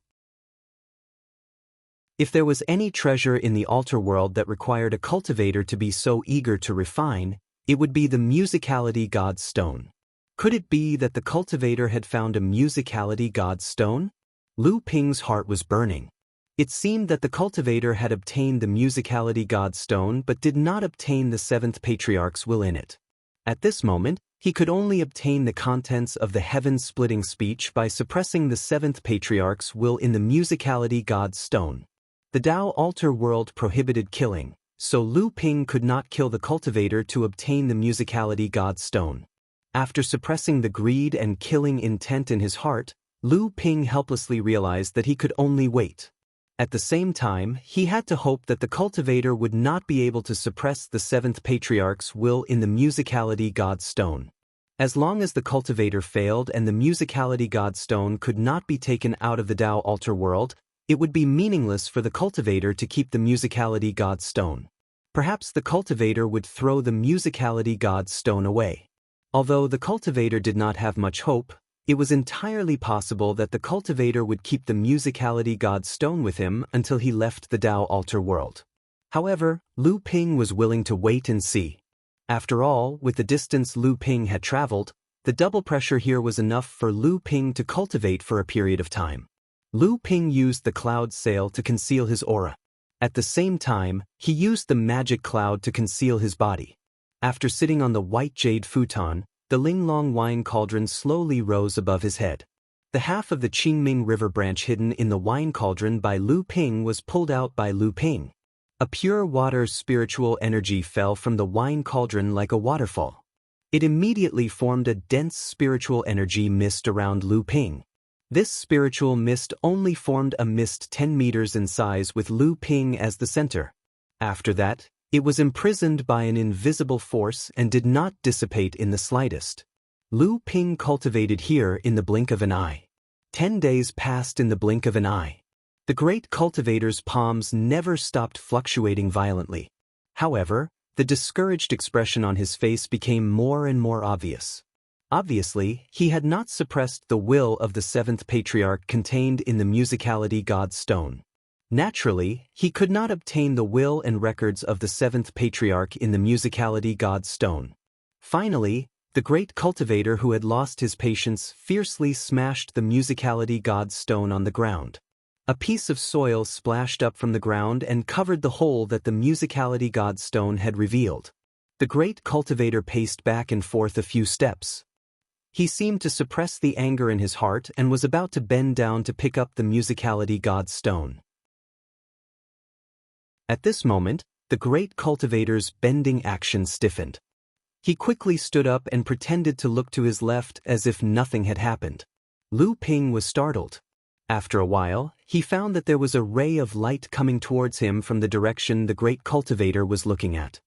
If there was any treasure in the altar world that required a cultivator to be so eager to refine, it would be the musicality god's stone. Could it be that the cultivator had found a musicality god's stone? Lu Ping's heart was burning. It seemed that the cultivator had obtained the musicality god's stone but did not obtain the seventh patriarch's will in it. At this moment, he could only obtain the contents of the heaven-splitting speech by suppressing the seventh patriarch's will in the musicality god's stone. The Tao altar world prohibited killing, so Lu Ping could not kill the cultivator to obtain the musicality god's stone. After suppressing the greed and killing intent in his heart, Lu Ping helplessly realized that he could only wait. At the same time, he had to hope that the cultivator would not be able to suppress the seventh patriarch's will in the musicality god's stone. As long as the cultivator failed and the musicality god's stone could not be taken out of the Tao altar world, it would be meaningless for the cultivator to keep the musicality god's stone. Perhaps the cultivator would throw the musicality god's stone away. Although the cultivator did not have much hope, it was entirely possible that the cultivator would keep the musicality god's stone with him until he left the Tao altar world. However, Lu Ping was willing to wait and see. After all, with the distance Lu Ping had traveled, the double pressure here was enough for Lu Ping to cultivate for a period of time. Lu Ping used the cloud sail to conceal his aura. At the same time, he used the magic cloud to conceal his body. After sitting on the white jade futon, the Linglong wine cauldron slowly rose above his head. The half of the Qingming River branch hidden in the wine cauldron by Lu Ping was pulled out by Lu Ping. A pure water spiritual energy fell from the wine cauldron like a waterfall. It immediately formed a dense spiritual energy mist around Lu Ping. This spiritual mist only formed a mist 10 meters in size with Lu Ping as the center. After that, it was imprisoned by an invisible force and did not dissipate in the slightest. Lu Ping cultivated here in the blink of an eye. 10 days passed in the blink of an eye. The great cultivator's palms never stopped fluctuating violently. However, the discouraged expression on his face became more and more obvious. Obviously, he had not suppressed the will of the seventh patriarch contained in the musicality god's stone. Naturally, he could not obtain the will and records of the seventh patriarch in the musicality god's stone. Finally, the great cultivator who had lost his patience fiercely smashed the musicality god's stone on the ground. A piece of soil splashed up from the ground and covered the hole that the musicality god stone had revealed. The great cultivator paced back and forth a few steps. He seemed to suppress the anger in his heart and was about to bend down to pick up the musicality god stone. At this moment, the great cultivator's bending action stiffened. He quickly stood up and pretended to look to his left as if nothing had happened. Lu Ping was startled. After a while, he found that there was a ray of light coming towards him from the direction the great cultivator was looking at.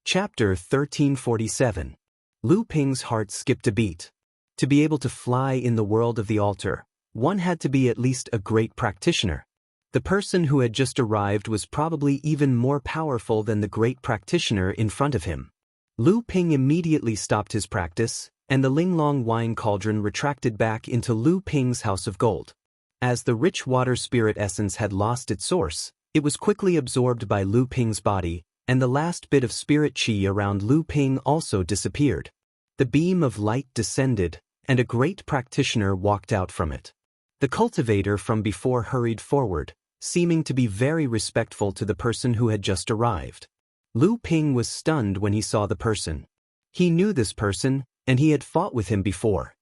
Chapter 1347. Lu Ping's heart skipped a beat. To be able to fly in the world of the altar, one had to be at least a great practitioner. The person who had just arrived was probably even more powerful than the great practitioner in front of him. Lu Ping immediately stopped his practice, and the Linglong wine cauldron retracted back into Lu Ping's house of gold. As the rich water spirit essence had lost its source, it was quickly absorbed by Lu Ping's body, and the last bit of spirit qi around Lu Ping also disappeared. The beam of light descended, and a great practitioner walked out from it. The cultivator from before hurried forward, seeming to be very respectful to the person who had just arrived. Lu Ping was stunned when he saw the person. He knew this person, and he had fought with him before.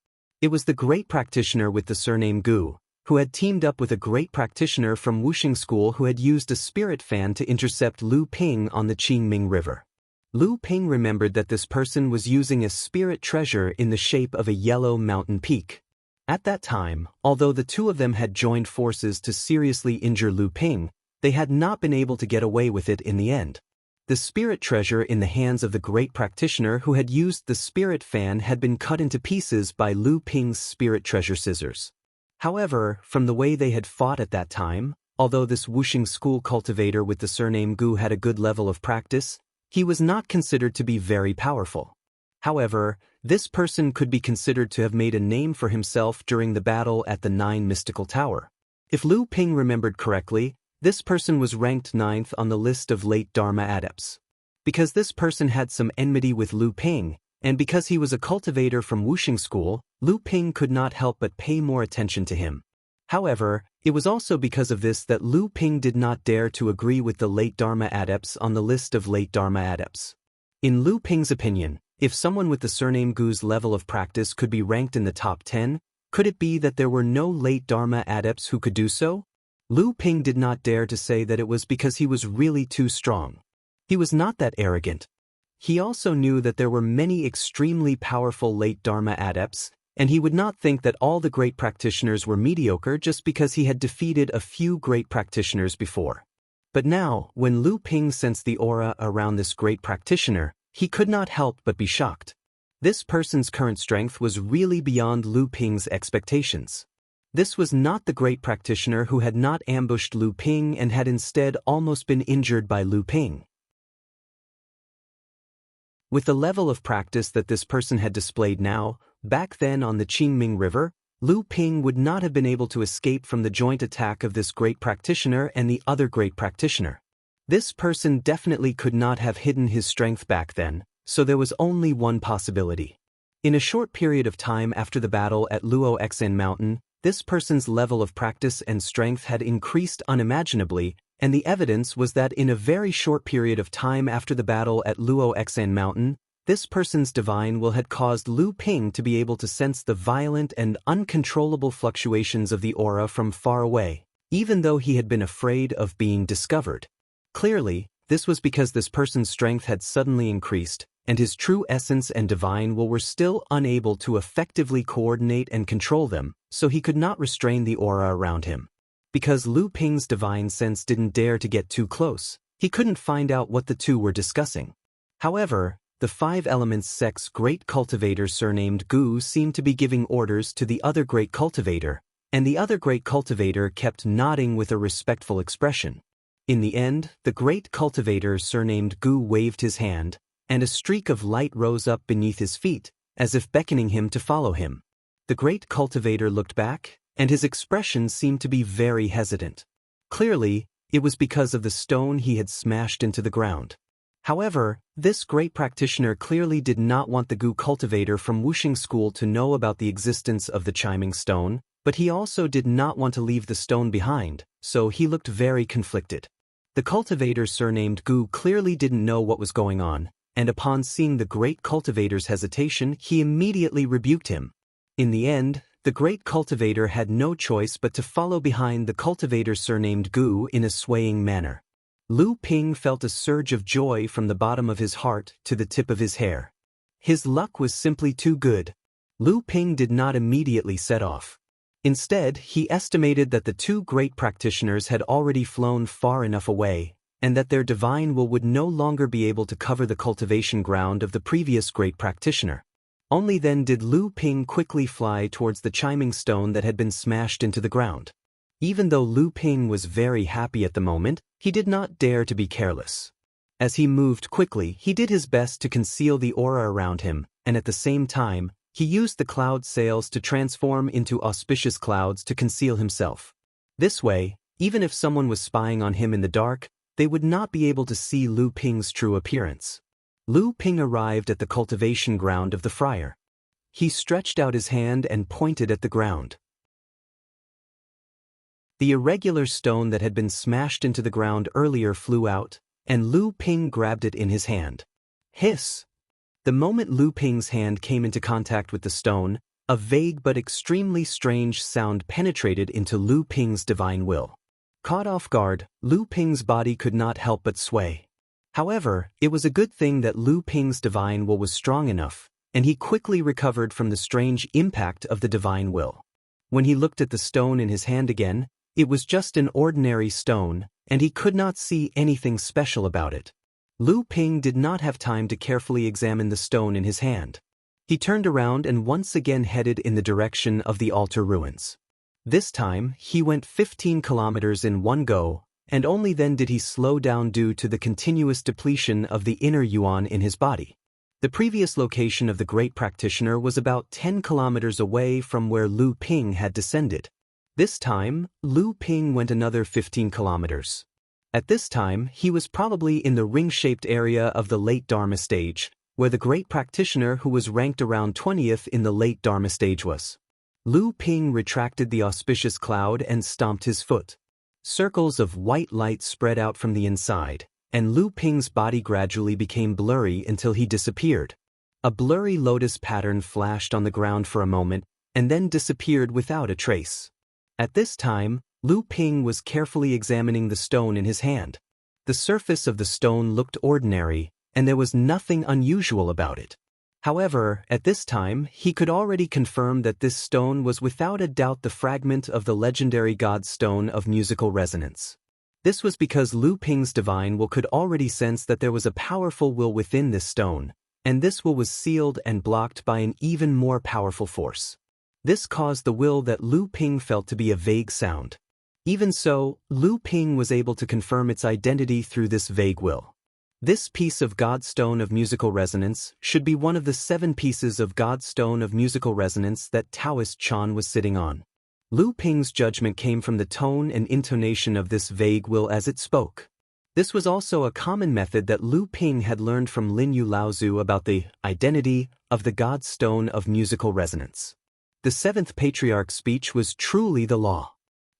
It was the great practitioner with the surname Gu, who had teamed up with a great practitioner from Wuxing School who had used a spirit fan to intercept Lu Ping on the Qingming River. Lu Ping remembered that this person was using a spirit treasure in the shape of a yellow mountain peak. At that time, although the two of them had joined forces to seriously injure Lu Ping, they had not been able to get away with it in the end. The spirit treasure in the hands of the great practitioner who had used the spirit fan had been cut into pieces by Lu Ping's spirit treasure scissors. However, from the way they had fought at that time, although this Wuxing School cultivator with the surname Gu had a good level of practice, he was not considered to be very powerful. However, this person could be considered to have made a name for himself during the battle at the Nine Mystical Tower. If Lu Ping remembered correctly, this person was ranked 9th on the list of late Dharma adepts. Because this person had some enmity with Lu Ping, and because he was a cultivator from Wuxing School, Lu Ping could not help but pay more attention to him. However, it was also because of this that Lu Ping did not dare to agree with the late Dharma adepts on the list of late Dharma adepts. In Lu Ping's opinion, if someone with the surname Gu's level of practice could be ranked in the top 10, could it be that there were no late Dharma adepts who could do so? Lu Ping did not dare to say that it was because he was really too strong. He was not that arrogant. He also knew that there were many extremely powerful late Dharma adepts, and he would not think that all the great practitioners were mediocre just because he had defeated a few great practitioners before. But now, when Lu Ping sensed the aura around this great practitioner, he could not help but be shocked. This person's current strength was really beyond Lu Ping's expectations. This was not the great practitioner who had not ambushed Lu Ping and had instead almost been injured by Lu Ping. With the level of practice that this person had displayed now, back then on the Qingming River, Lu Ping would not have been able to escape from the joint attack of this great practitioner and the other great practitioner. This person definitely could not have hidden his strength back then, so there was only one possibility. In a short period of time after the battle at Luo Xen Mountain, this person's level of practice and strength had increased unimaginably, and the evidence was that in a very short period of time after the battle at Luo Xen Mountain, this person's divine will had caused Lu Ping to be able to sense the violent and uncontrollable fluctuations of the aura from far away, even though he had been afraid of being discovered. Clearly, this was because this person's strength had suddenly increased, and his true essence and divine will were still unable to effectively coordinate and control them, so he could not restrain the aura around him. Because Lu Ping's divine sense didn't dare to get too close, he couldn't find out what the two were discussing. However, the Five Elements sect's great cultivator surnamed Gu seemed to be giving orders to the other great cultivator, and the other great cultivator kept nodding with a respectful expression. In the end, the great cultivator surnamed Gu waved his hand, and a streak of light rose up beneath his feet, as if beckoning him to follow him. The great cultivator looked back, and his expression seemed to be very hesitant. Clearly, it was because of the stone he had smashed into the ground. However, this great practitioner clearly did not want the Gu cultivator from Wuxing School to know about the existence of the chiming stone, but he also did not want to leave the stone behind, so he looked very conflicted. The cultivator surnamed Gu clearly didn't know what was going on, and upon seeing the great cultivator's hesitation, he immediately rebuked him. In the end, the great cultivator had no choice but to follow behind the cultivator surnamed Gu in a swaying manner. Lu Ping felt a surge of joy from the bottom of his heart to the tip of his hair. His luck was simply too good. Lu Ping did not immediately set off. Instead, he estimated that the two great practitioners had already flown far enough away, and that their divine will would no longer be able to cover the cultivation ground of the previous great practitioner. Only then did Lu Ping quickly fly towards the chiming stone that had been smashed into the ground. Even though Lu Ping was very happy at the moment, he did not dare to be careless. As he moved quickly, he did his best to conceal the aura around him, and at the same time, he used the cloud sails to transform into auspicious clouds to conceal himself. This way, even if someone was spying on him in the dark, they would not be able to see Lu Ping's true appearance. Lu Ping arrived at the cultivation ground of the friar. He stretched out his hand and pointed at the ground. The irregular stone that had been smashed into the ground earlier flew out, and Lu Ping grabbed it in his hand. Hiss! The moment Lu Ping's hand came into contact with the stone, a vague but extremely strange sound penetrated into Lu Ping's divine will. Caught off guard, Lu Ping's body could not help but sway. However, it was a good thing that Lu Ping's divine will was strong enough, and he quickly recovered from the strange impact of the divine will. When he looked at the stone in his hand again, it was just an ordinary stone, and he could not see anything special about it. Lu Ping did not have time to carefully examine the stone in his hand. He turned around and once again headed in the direction of the altar ruins. This time, he went 15 kilometers in one go, and only then did he slow down due to the continuous depletion of the inner yuan in his body. The previous location of the great practitioner was about 10 kilometers away from where Lu Ping had descended. This time, Lu Ping went another 15 kilometers. At this time, he was probably in the ring-shaped area of the late Dharma stage, where the great practitioner who was ranked around 20th in the late Dharma stage was. Lu Ping retracted the auspicious cloud and stomped his foot. Circles of white light spread out from the inside, and Lu Ping's body gradually became blurry until he disappeared. A blurry lotus pattern flashed on the ground for a moment, and then disappeared without a trace. At this time, Lu Ping was carefully examining the stone in his hand. The surface of the stone looked ordinary, and there was nothing unusual about it. However, at this time, he could already confirm that this stone was without a doubt the fragment of the legendary God Stone of musical resonance. This was because Lu Ping's divine will could already sense that there was a powerful will within this stone, and this will was sealed and blocked by an even more powerful force. This caused the will that Lu Ping felt to be a vague sound. Even so, Lu Ping was able to confirm its identity through this vague will. This piece of God Stone of musical resonance should be one of the 7 pieces of God Stone of musical resonance that Taoist Chan was sitting on. Lu Ping's judgment came from the tone and intonation of this vague will as it spoke. This was also a common method that Lu Ping had learned from Lin Yu Laozu about the identity of the God Stone of musical resonance. The 7th patriarch's speech was truly the law.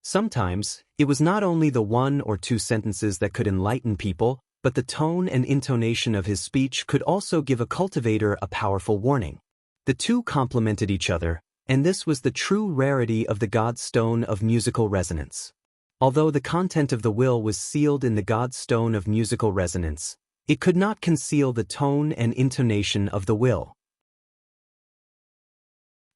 Sometimes, it was not only the 1 or 2 sentences that could enlighten people, but the tone and intonation of his speech could also give a cultivator a powerful warning. The two complemented each other, and this was the true rarity of the God Stone of musical resonance. Although the content of the will was sealed in the God Stone of musical resonance, it could not conceal the tone and intonation of the will.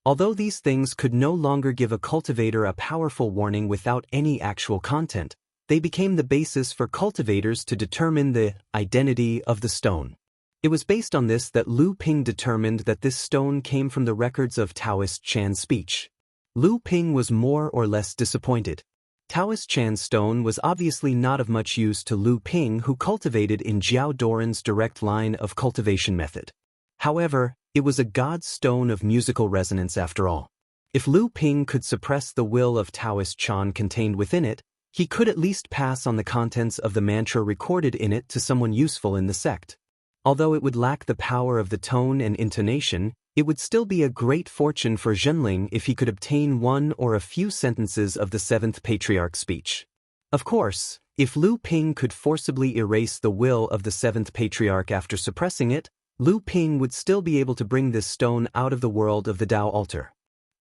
Although these things could no longer give a cultivator a powerful warning without any actual content, they became the basis for cultivators to determine the identity of the stone. It was based on this that Lu Ping determined that this stone came from the records of Taoist Chan's speech. Lu Ping was more or less disappointed. Taoist Chan's stone was obviously not of much use to Lu Ping, who cultivated in Jiao Doran's direct line of cultivation method. However, it was a God Stone of musical resonance after all. If Lu Ping could suppress the will of Taoist Chan contained within it, he could at least pass on the contents of the mantra recorded in it to someone useful in the sect. Although it would lack the power of the tone and intonation, it would still be a great fortune for Zhenling if he could obtain one or a few sentences of the seventh patriarch's speech. Of course, if Lu Ping could forcibly erase the will of the seventh patriarch after suppressing it, Lu Ping would still be able to bring this stone out of the world of the Tao altar.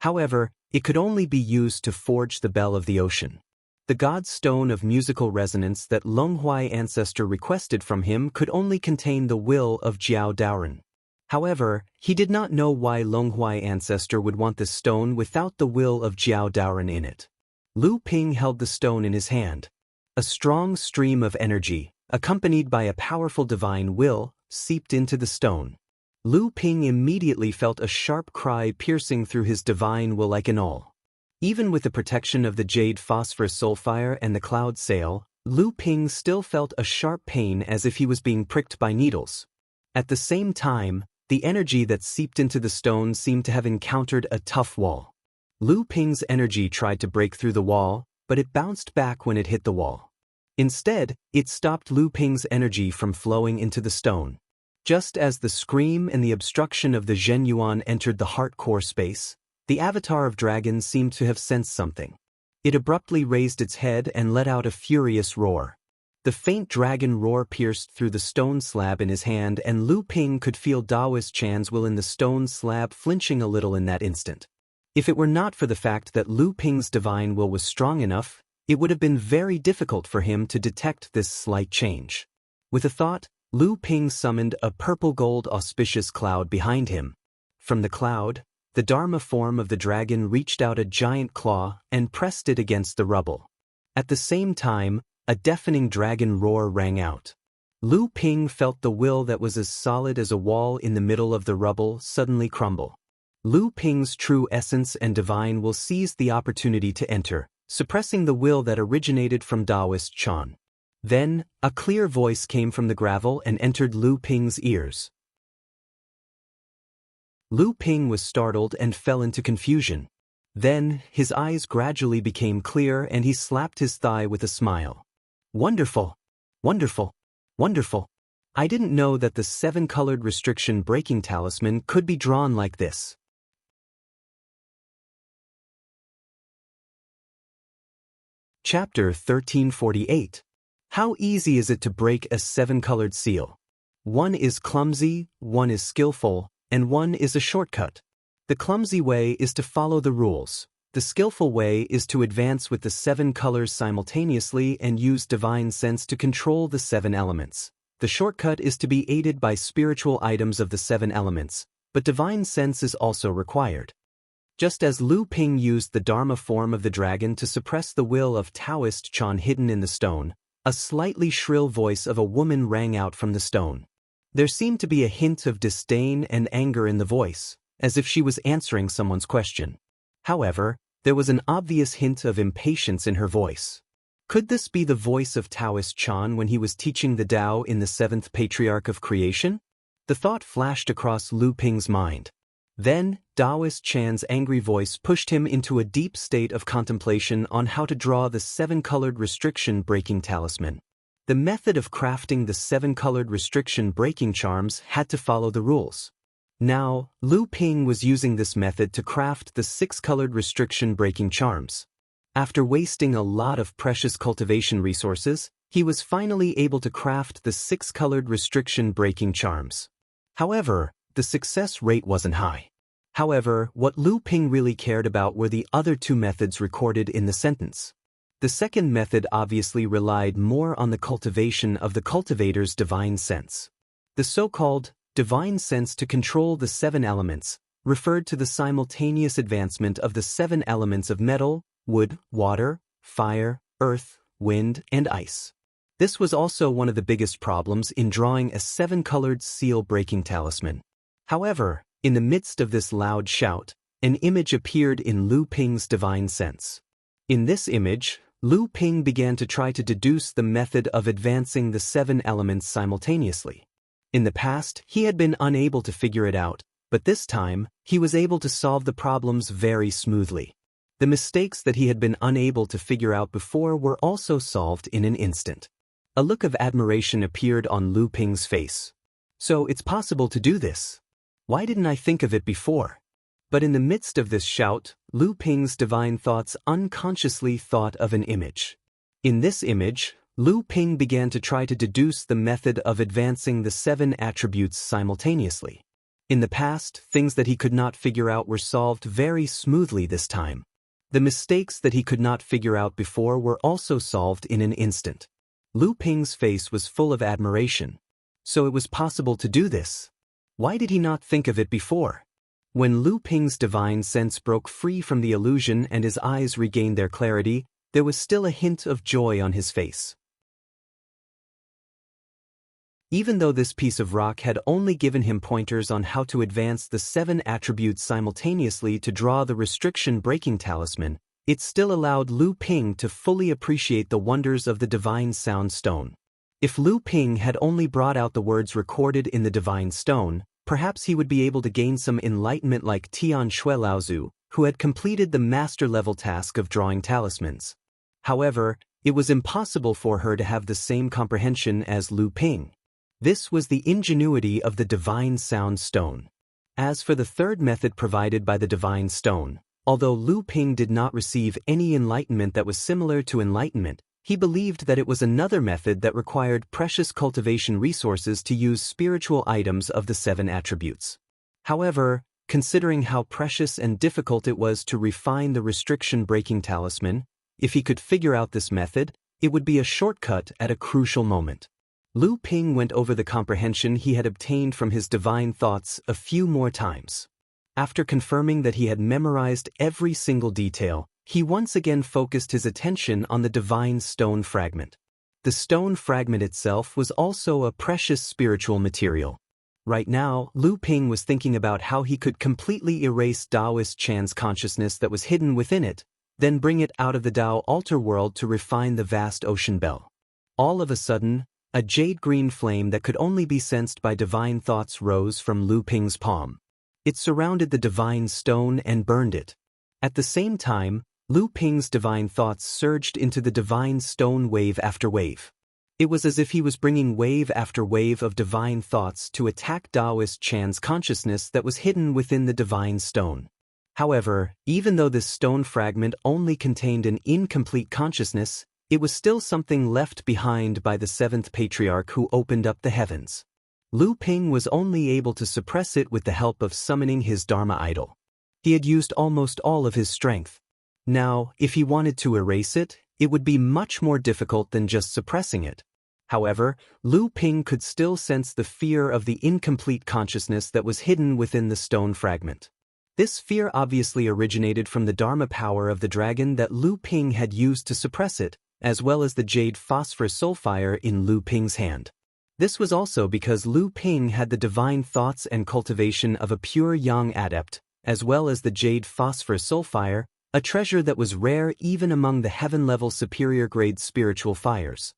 However, it could only be used to forge the bell of the ocean. The god's stone of musical resonance that Longhuai ancestor requested from him could only contain the will of Jiao Daoren. However, he did not know why Longhuai ancestor would want this stone without the will of Jiao Daoren in it. Lu Ping held the stone in his hand. A strong stream of energy, accompanied by a powerful divine will, seeped into the stone. Lu Ping immediately felt a sharp cry piercing through his divine will like an awl. Even with the protection of the jade phosphorus sulfire and the cloud sail, Lu Ping still felt a sharp pain as if he was being pricked by needles. At the same time, the energy that seeped into the stone seemed to have encountered a tough wall. Lu Ping's energy tried to break through the wall, but it bounced back when it hit the wall. Instead, it stopped Lu Ping's energy from flowing into the stone. Just as the scream and the obstruction of the Zhen Yuan entered the heart core space, the avatar of dragon seemed to have sensed something. It abruptly raised its head and let out a furious roar. The faint dragon roar pierced through the stone slab in his hand, and Lu Ping could feel Daoist Chan's will in the stone slab flinching a little in that instant. If it were not for the fact that Lu Ping's divine will was strong enough, it would have been very difficult for him to detect this slight change. With a thought, Lu Ping summoned a purple-gold auspicious cloud behind him. From the cloud, the Dharma form of the dragon reached out a giant claw and pressed it against the rubble. At the same time, a deafening dragon roar rang out. Lu Ping felt the will that was as solid as a wall in the middle of the rubble suddenly crumble. Lu Ping's true essence and divine will seized the opportunity to enter, suppressing the will that originated from Daoist Chan. Then, a clear voice came from the gravel and entered Lu Ping's ears. Lu Ping was startled and fell into confusion. Then, his eyes gradually became clear and he slapped his thigh with a smile. Wonderful! Wonderful! Wonderful! I didn't know that the seven-colored restriction breaking talisman could be drawn like this. Chapter 1348. How easy is it to break a seven-colored seal? One is clumsy, one is skillful, and one is a shortcut. The clumsy way is to follow the rules. The skillful way is to advance with the seven colors simultaneously and use divine sense to control the seven elements. The shortcut is to be aided by spiritual items of the seven elements, but divine sense is also required. Just as Lu Ping used the Dharma form of the dragon to suppress the will of Taoist Chan hidden in the stone, a slightly shrill voice of a woman rang out from the stone. There seemed to be a hint of disdain and anger in the voice, as if she was answering someone's question. However, there was an obvious hint of impatience in her voice. Could this be the voice of Taoist Chan when he was teaching the Tao in the seventh patriarch of creation? The thought flashed across Lu Ping's mind. Then, Taoist Chan's angry voice pushed him into a deep state of contemplation on how to draw the seven-colored restriction-breaking talisman. The method of crafting the seven-colored restriction-breaking charms had to follow the rules. Now, Lu Ping was using this method to craft the six-colored restriction-breaking charms. After wasting a lot of precious cultivation resources, he was finally able to craft the six-colored restriction-breaking charms. However, the success rate wasn't high. However, what Lu Ping really cared about were the other two methods recorded in the sentence. The second method obviously relied more on the cultivation of the cultivator's divine sense. The so-called divine sense to control the seven elements referred to the simultaneous advancement of the seven elements of metal, wood, water, fire, earth, wind, and ice. This was also one of the biggest problems in drawing a seven-colored seal-breaking talisman. However, in the midst of this loud shout, an image appeared in Lu Ping's divine sense. In this image, Lu Ping began to try to deduce the method of advancing the seven elements simultaneously. In the past, he had been unable to figure it out, but this time, he was able to solve the problems very smoothly. The mistakes that he had been unable to figure out before were also solved in an instant. A look of admiration appeared on Lu Ping's face. So it's possible to do this. Why didn't I think of it before? But in the midst of this shout, Lu Ping's divine thoughts unconsciously thought of an image. In this image, Lu Ping began to try to deduce the method of advancing the 7 attributes simultaneously. In the past, things that he could not figure out were solved very smoothly this time. The mistakes that he could not figure out before were also solved in an instant. Lu Ping's face was full of admiration. So it was possible to do this. Why did he not think of it before? When Lu Ping's divine sense broke free from the illusion and his eyes regained their clarity, there was still a hint of joy on his face. Even though this piece of rock had only given him pointers on how to advance the 7 attributes simultaneously to draw the restriction-breaking talisman, it still allowed Lu Ping to fully appreciate the wonders of the divine sound stone. If Lu Ping had only brought out the words recorded in the divine stone, perhaps he would be able to gain some enlightenment like Tian Shui Laozu, who had completed the master-level task of drawing talismans. However, it was impossible for her to have the same comprehension as Lu Ping. This was the ingenuity of the divine sound stone. As for the third method provided by the divine stone, although Lu Ping did not receive any enlightenment that was similar to enlightenment, he believed that it was another method that required precious cultivation resources to use spiritual items of the 7 attributes. However, considering how precious and difficult it was to refine the restriction-breaking talisman, if he could figure out this method, it would be a shortcut at a crucial moment. Lu Ping went over the comprehension he had obtained from his divine thoughts a few more times. After confirming that he had memorized every single detail, he once again focused his attention on the divine stone fragment. The stone fragment itself was also a precious spiritual material. Right now, Lu Ping was thinking about how he could completely erase Taoist Chan's consciousness that was hidden within it, then bring it out of the Tao altar world to refine the vast ocean bell. All of a sudden, a jade-green flame that could only be sensed by divine thoughts rose from Lu Ping's palm. It surrounded the divine stone and burned it. At the same time, Lu Ping's divine thoughts surged into the divine stone wave after wave. It was as if he was bringing wave after wave of divine thoughts to attack Taoist Chan's consciousness that was hidden within the divine stone. However, even though this stone fragment only contained an incomplete consciousness, it was still something left behind by the 7th patriarch who opened up the heavens. Lu Ping was only able to suppress it with the help of summoning his Dharma idol. He had used almost all of his strength. Now, if he wanted to erase it, it would be much more difficult than just suppressing it. However, Lu Ping could still sense the fear of the incomplete consciousness that was hidden within the stone fragment. This fear obviously originated from the Dharma power of the dragon that Lu Ping had used to suppress it, as well as the jade phosphorus sulfire in Lu Ping's hand. This was also because Lu Ping had the divine thoughts and cultivation of a pure yang adept, as well as the jade phosphorus sulfire, a treasure that was rare even among the heaven-level superior-grade spiritual fires.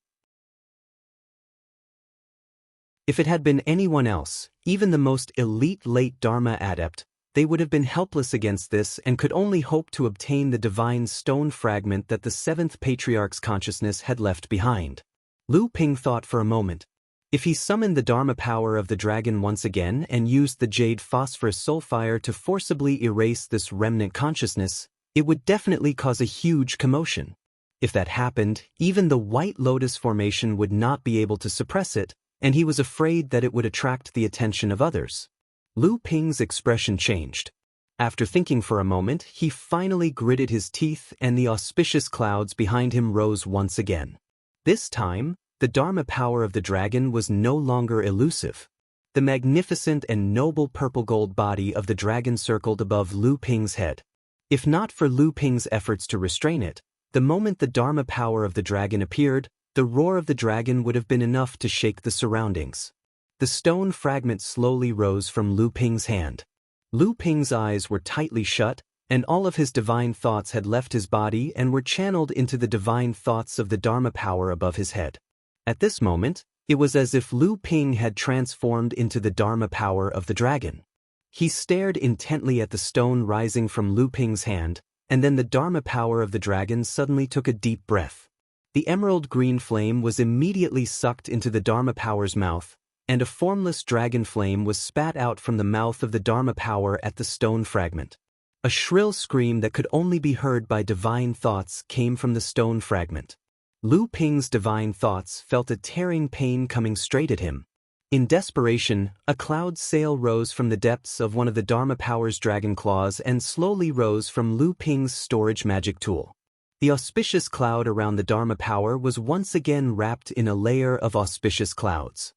If it had been anyone else, even the most elite late Dharma adept, they would have been helpless against this and could only hope to obtain the divine stone fragment that the 7th patriarch's consciousness had left behind. Lu Ping thought for a moment. If he summoned the Dharma power of the dragon once again and used the jade phosphorus sulfire to forcibly erase this remnant consciousness, it would definitely cause a huge commotion. If that happened, even the White Lotus formation would not be able to suppress it, and he was afraid that it would attract the attention of others. Lu Ping's expression changed. After thinking for a moment, he finally gritted his teeth and the auspicious clouds behind him rose once again. This time, the Dharma power of the dragon was no longer elusive. The magnificent and noble purple-gold body of the dragon circled above Lu Ping's head. If not for Lu Ping's efforts to restrain it, the moment the Dharma power of the dragon appeared, the roar of the dragon would have been enough to shake the surroundings. The stone fragment slowly rose from Lu Ping's hand. Lu Ping's eyes were tightly shut, and all of his divine thoughts had left his body and were channeled into the divine thoughts of the Dharma power above his head. At this moment, it was as if Lu Ping had transformed into the Dharma power of the dragon. He stared intently at the stone rising from Lu Ping's hand, and then the Dharma power of the dragon suddenly took a deep breath. The emerald green flame was immediately sucked into the Dharma power's mouth, and a formless dragon flame was spat out from the mouth of the Dharma power at the stone fragment. A shrill scream that could only be heard by divine thoughts came from the stone fragment. Lu Ping's divine thoughts felt a tearing pain coming straight at him. In desperation, a cloud sail rose from the depths of one of the Dharma power's dragon claws and slowly rose from Lu Ping's storage magic tool. The auspicious cloud around the Dharma power was once again wrapped in a layer of auspicious clouds.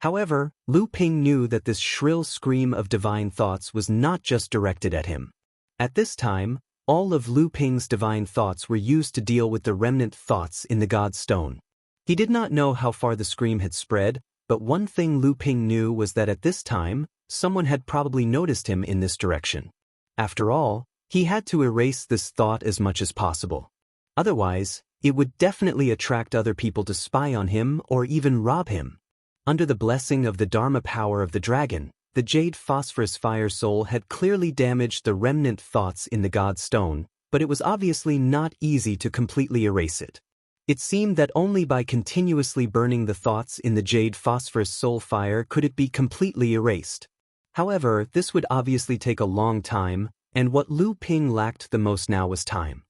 However, Lu Ping knew that this shrill scream of divine thoughts was not just directed at him. At this time, all of Lu Ping's divine thoughts were used to deal with the remnant thoughts in the God Stone. He did not know how far the scream had spread, but one thing Lu Ping knew was that at this time, someone had probably noticed him in this direction. After all, he had to erase this thought as much as possible. Otherwise, it would definitely attract other people to spy on him or even rob him. Under the blessing of the Dharma power of the dragon, the jade phosphorus fire soul had clearly damaged the remnant thoughts in the God Stone, but it was obviously not easy to completely erase it. It seemed that only by continuously burning the thoughts in the jade phosphorus soul fire could it be completely erased. However, this would obviously take a long time, and what Lu Ping lacked the most now was time.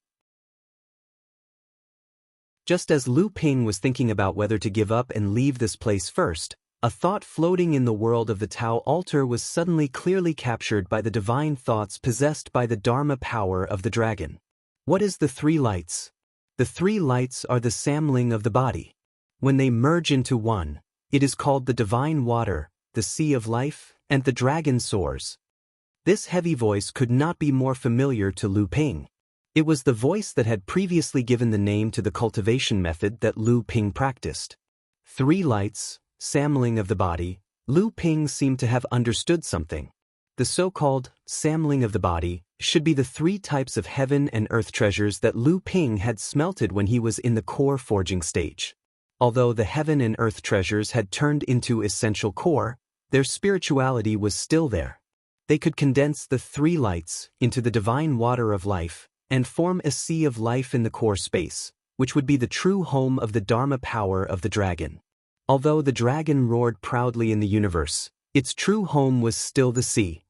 Just as Lu Ping was thinking about whether to give up and leave this place first, a thought floating in the world of the Tao altar was suddenly clearly captured by the divine thoughts possessed by the Dharma power of the dragon. What is the three lights? The three lights are the samling of the body. When they merge into one, it is called the divine water, the sea of life, and the dragon soars. This heavy voice could not be more familiar to Lu Ping. It was the voice that had previously given the name to the cultivation method that Lu Ping practiced. Three lights, samling of the body. Lu Ping seemed to have understood something. The so-called samling of the body should be the three types of heaven and earth treasures that Lu Ping had smelted when he was in the core forging stage. Although the heaven and earth treasures had turned into essential core, their spirituality was still there. They could condense the three lights into the divine water of life and form a sea of life in the core space, which would be the true home of the Dharma power of the dragon. Although the dragon roared proudly in the universe, its true home was still the sea.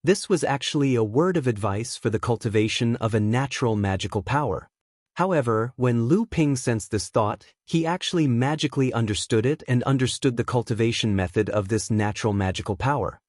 This was actually a word of advice for the cultivation of a natural magical power. However, when Lu Ping sensed this thought, he actually magically understood it and understood the cultivation method of this natural magical power.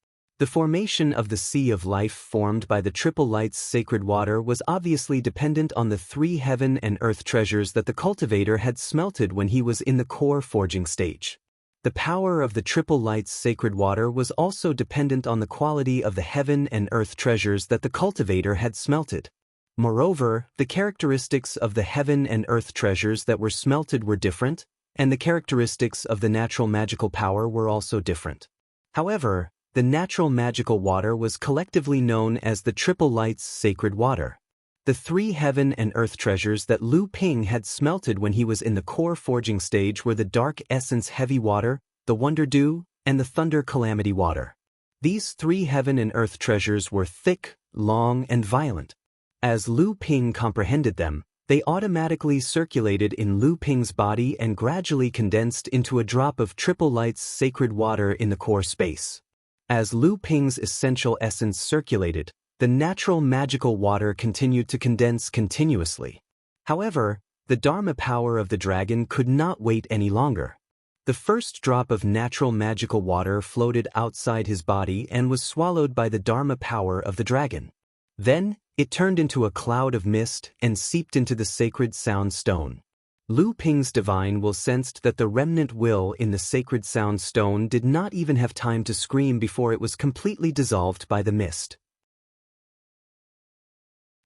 The formation of the sea of life formed by the triple light's sacred water was obviously dependent on the three heaven and earth treasures that the cultivator had smelted when he was in the core forging stage. The power of the triple light's sacred water was also dependent on the quality of the heaven and earth treasures that the cultivator had smelted. Moreover, the characteristics of the heaven and earth treasures that were smelted were different, and the characteristics of the natural magical power were also different. However, the natural magical water was collectively known as the triple light's sacred water. The three heaven and earth treasures that Lu Ping had smelted when he was in the core forging stage were the dark essence heavy water, the wonder dew, and the thunder calamity water. These three heaven and earth treasures were thick, long, and violent. As Lu Ping comprehended them, they automatically circulated in Lu Ping's body and gradually condensed into a drop of triple light's sacred water in the core space. As Lu Ping's essential essence circulated, the natural magical water continued to condense continuously. However, the Dharma power of the dragon could not wait any longer. The first drop of natural magical water floated outside his body and was swallowed by the Dharma power of the dragon. Then, it turned into a cloud of mist and seeped into the sacred sound stone. Lu Ping's divine will sensed that the remnant will in the sacred sound stone did not even have time to scream before it was completely dissolved by the mist.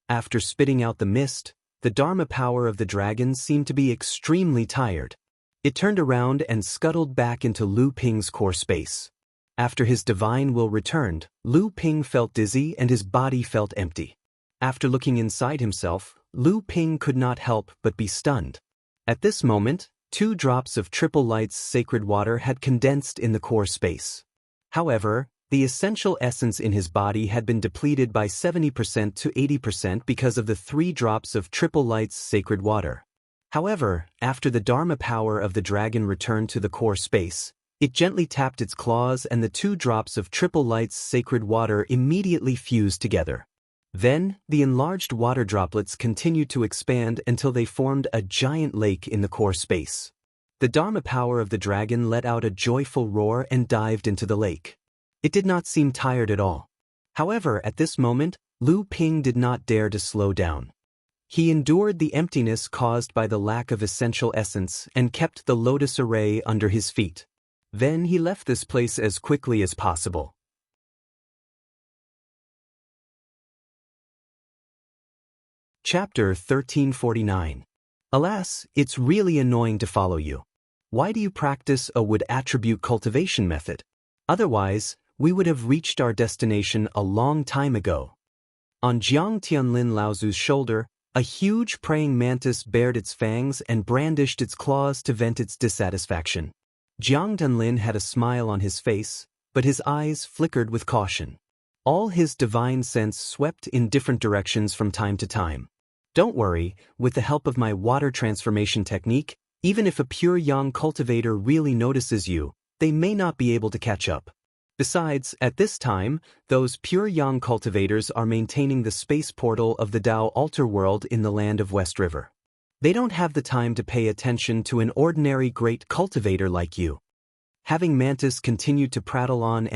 After spitting out the mist, the Dharma power of the dragon seemed to be extremely tired. It turned around and scuttled back into Lu Ping's core space. After his divine will returned, Lu Ping felt dizzy and his body felt empty. After looking inside himself, Lu Ping could not help but be stunned. At this moment, 2 drops of triple light's sacred water had condensed in the core space. However, the essential essence in his body had been depleted by 70% to 80% because of the 3 drops of triple light's sacred water. However, after the Dharma power of the dragon returned to the core space, It gently tapped its claws and the 2 drops of Triple Light's sacred water immediately fused together. Then, the enlarged water droplets continued to expand until they formed a giant lake in the core space. The Dharma power of the dragon let out a joyful roar and dived into the lake. It did not seem tired at all. However, at this moment, Lu Ping did not dare to slow down. He endured the emptiness caused by the lack of essential essence and kept the lotus array under his feet. Then he left this place as quickly as possible. Chapter 1349. Alas, it's really annoying to follow you. Why do you practice a wood attribute cultivation method? Otherwise, we would have reached our destination a long time ago. On Jiang Tianlin Laozu's shoulder, a huge praying mantis bared its fangs and brandished its claws to vent its dissatisfaction. Jiang Tianlin had a smile on his face, but his eyes flickered with caution. All his divine sense swept in different directions from time to time. Don't worry, with the help of my water transformation technique, even if a pure yang cultivator really notices you, they may not be able to catch up. Besides, at this time, those pure yang cultivators are maintaining the space portal of the Dao altar world in the land of West River. They don't have the time to pay attention to an ordinary great cultivator like you. Having Mantis continued to prattle on,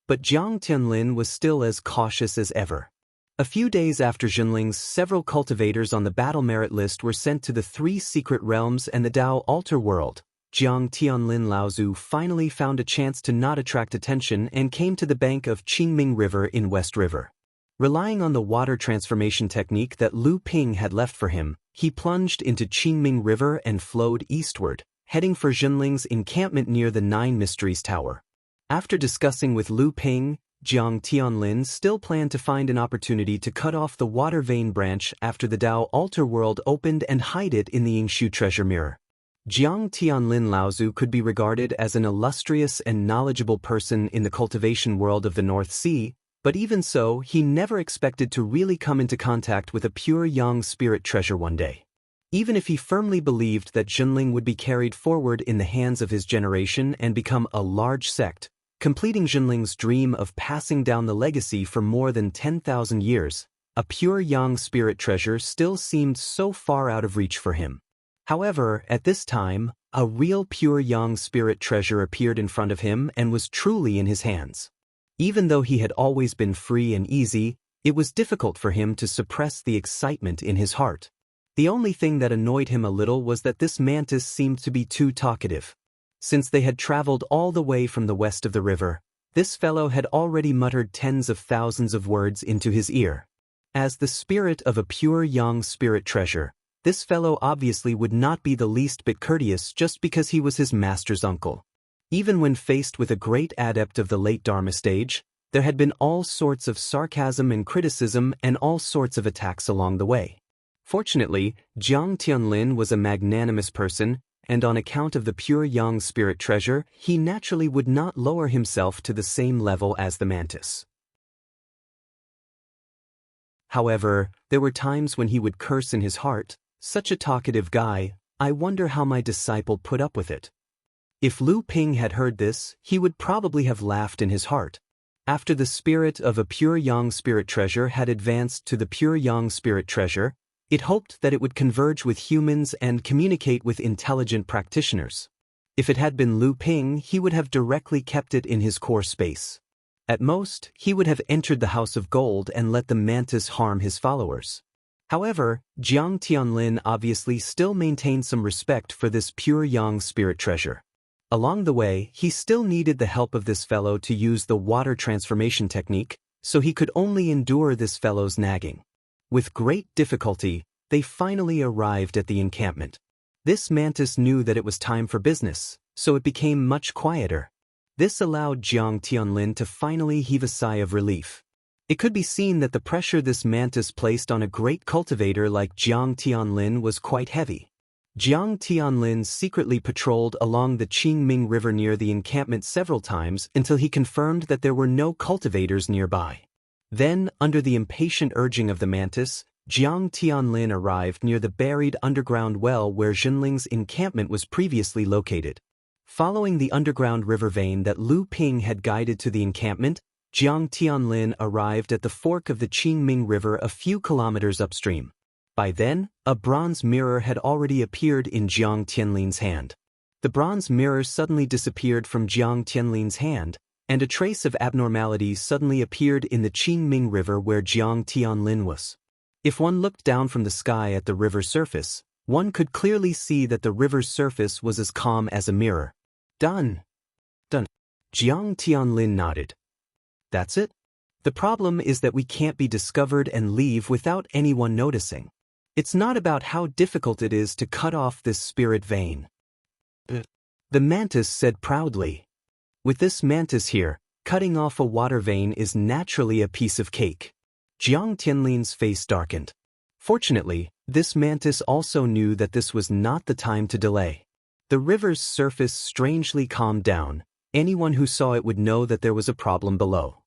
but Jiang Tianlin was still as cautious as ever. A few days after Jinling's, several cultivators on the battle merit list were sent to the 3 secret realms and the Dao altar world. Jiang Tianlin Laozu finally found a chance to not attract attention and came to the bank of Qingming River in West River. Relying on the water transformation technique that Lu Ping had left for him, he plunged into Qingming River and flowed eastward, heading for Jinling's encampment near the 9 Mysteries Tower. After discussing with Lu Ping, Jiang Tianlin still planned to find an opportunity to cut off the water vein branch after the Dao altar world opened and hide it in the Yingshu treasure mirror. Jiang Tianlin Laozu could be regarded as an illustrious and knowledgeable person in the cultivation world of the North Sea, but even so, he never expected to really come into contact with a pure yang spirit treasure one day. Even if he firmly believed that Jinling would be carried forward in the hands of his generation and become a large sect, completing Jinling's dream of passing down the legacy for more than 10,000 years, a pure yang spirit treasure still seemed so far out of reach for him. However, at this time, a real pure yang spirit treasure appeared in front of him and was truly in his hands. Even though he had always been free and easy, it was difficult for him to suppress the excitement in his heart. The only thing that annoyed him a little was that this mantis seemed to be too talkative. Since they had traveled all the way from the west of the river, this fellow had already muttered tens of thousands of words into his ear. As the spirit of a pure yang spirit treasure, this fellow obviously would not be the least bit courteous just because he was his master's uncle. Even when faced with a great adept of the late Dharma stage, there had been all sorts of sarcasm and criticism and all sorts of attacks along the way. Fortunately, Jiang Tianlin was a magnanimous person, and on account of the pure yang spirit treasure, he naturally would not lower himself to the same level as the mantis. However, there were times when he would curse in his heart, "Such a talkative guy, I wonder how my disciple put up with it." If Lu Ping had heard this, he would probably have laughed in his heart. After the spirit of a pure yang spirit treasure had advanced to the pure yang spirit treasure, it hoped that it would converge with humans and communicate with intelligent practitioners. If it had been Lu Ping, he would have directly kept it in his core space. At most, he would have entered the House of Gold and let the mantis harm his followers. However, Jiang Tianlin obviously still maintained some respect for this pure yang spirit treasure. Along the way, he still needed the help of this fellow to use the water transformation technique, so he could only endure this fellow's nagging. With great difficulty, they finally arrived at the encampment. This mantis knew that it was time for business, so it became much quieter. This allowed Jiang Tianlin to finally heave a sigh of relief. It could be seen that the pressure this mantis placed on a great cultivator like Jiang Tianlin was quite heavy. Jiang Tianlin secretly patrolled along the Qingming River near the encampment several times until he confirmed that there were no cultivators nearby. Then, under the impatient urging of the mantis, Jiang Tianlin arrived near the buried underground well where Jinling's encampment was previously located. Following the underground river vein that Lu Ping had guided to the encampment, Jiang Tianlin arrived at the fork of the Qingming River a few kilometers upstream. By then, a bronze mirror had already appeared in Jiang Tianlin's hand. The bronze mirror suddenly disappeared from Jiang Tianlin's hand, and a trace of abnormality suddenly appeared in the Qingming River where Jiang Tianlin was. If one looked down from the sky at the river's surface, one could clearly see that the river's surface was as calm as a mirror. Done. Jiang Tianlin nodded. That's it? The problem is that we can't be discovered and leave without anyone noticing. It's not about how difficult it is to cut off this spirit vein. The mantis said proudly. With this mantis here, cutting off a water vein is naturally a piece of cake. Jiang Tianlin's face darkened. Fortunately, this mantis also knew that this was not the time to delay. The river's surface strangely calmed down. Anyone who saw it would know that there was a problem below.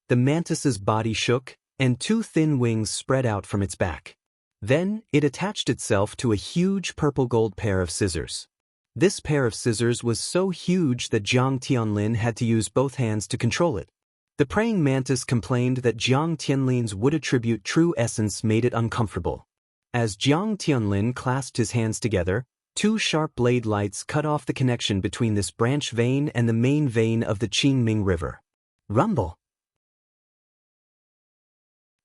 The mantis's body shook, and two thin wings spread out from its back. Then, it attached itself to a huge purple-gold pair of scissors. This pair of scissors was so huge that Jiang Tianlin had to use both hands to control it. The praying mantis complained that Jiang Tianlin's wood attribute true essence made it uncomfortable. As Jiang Tianlin clasped his hands together, two sharp blade lights cut off the connection between this branch vein and the main vein of the Qingming River. Rumble!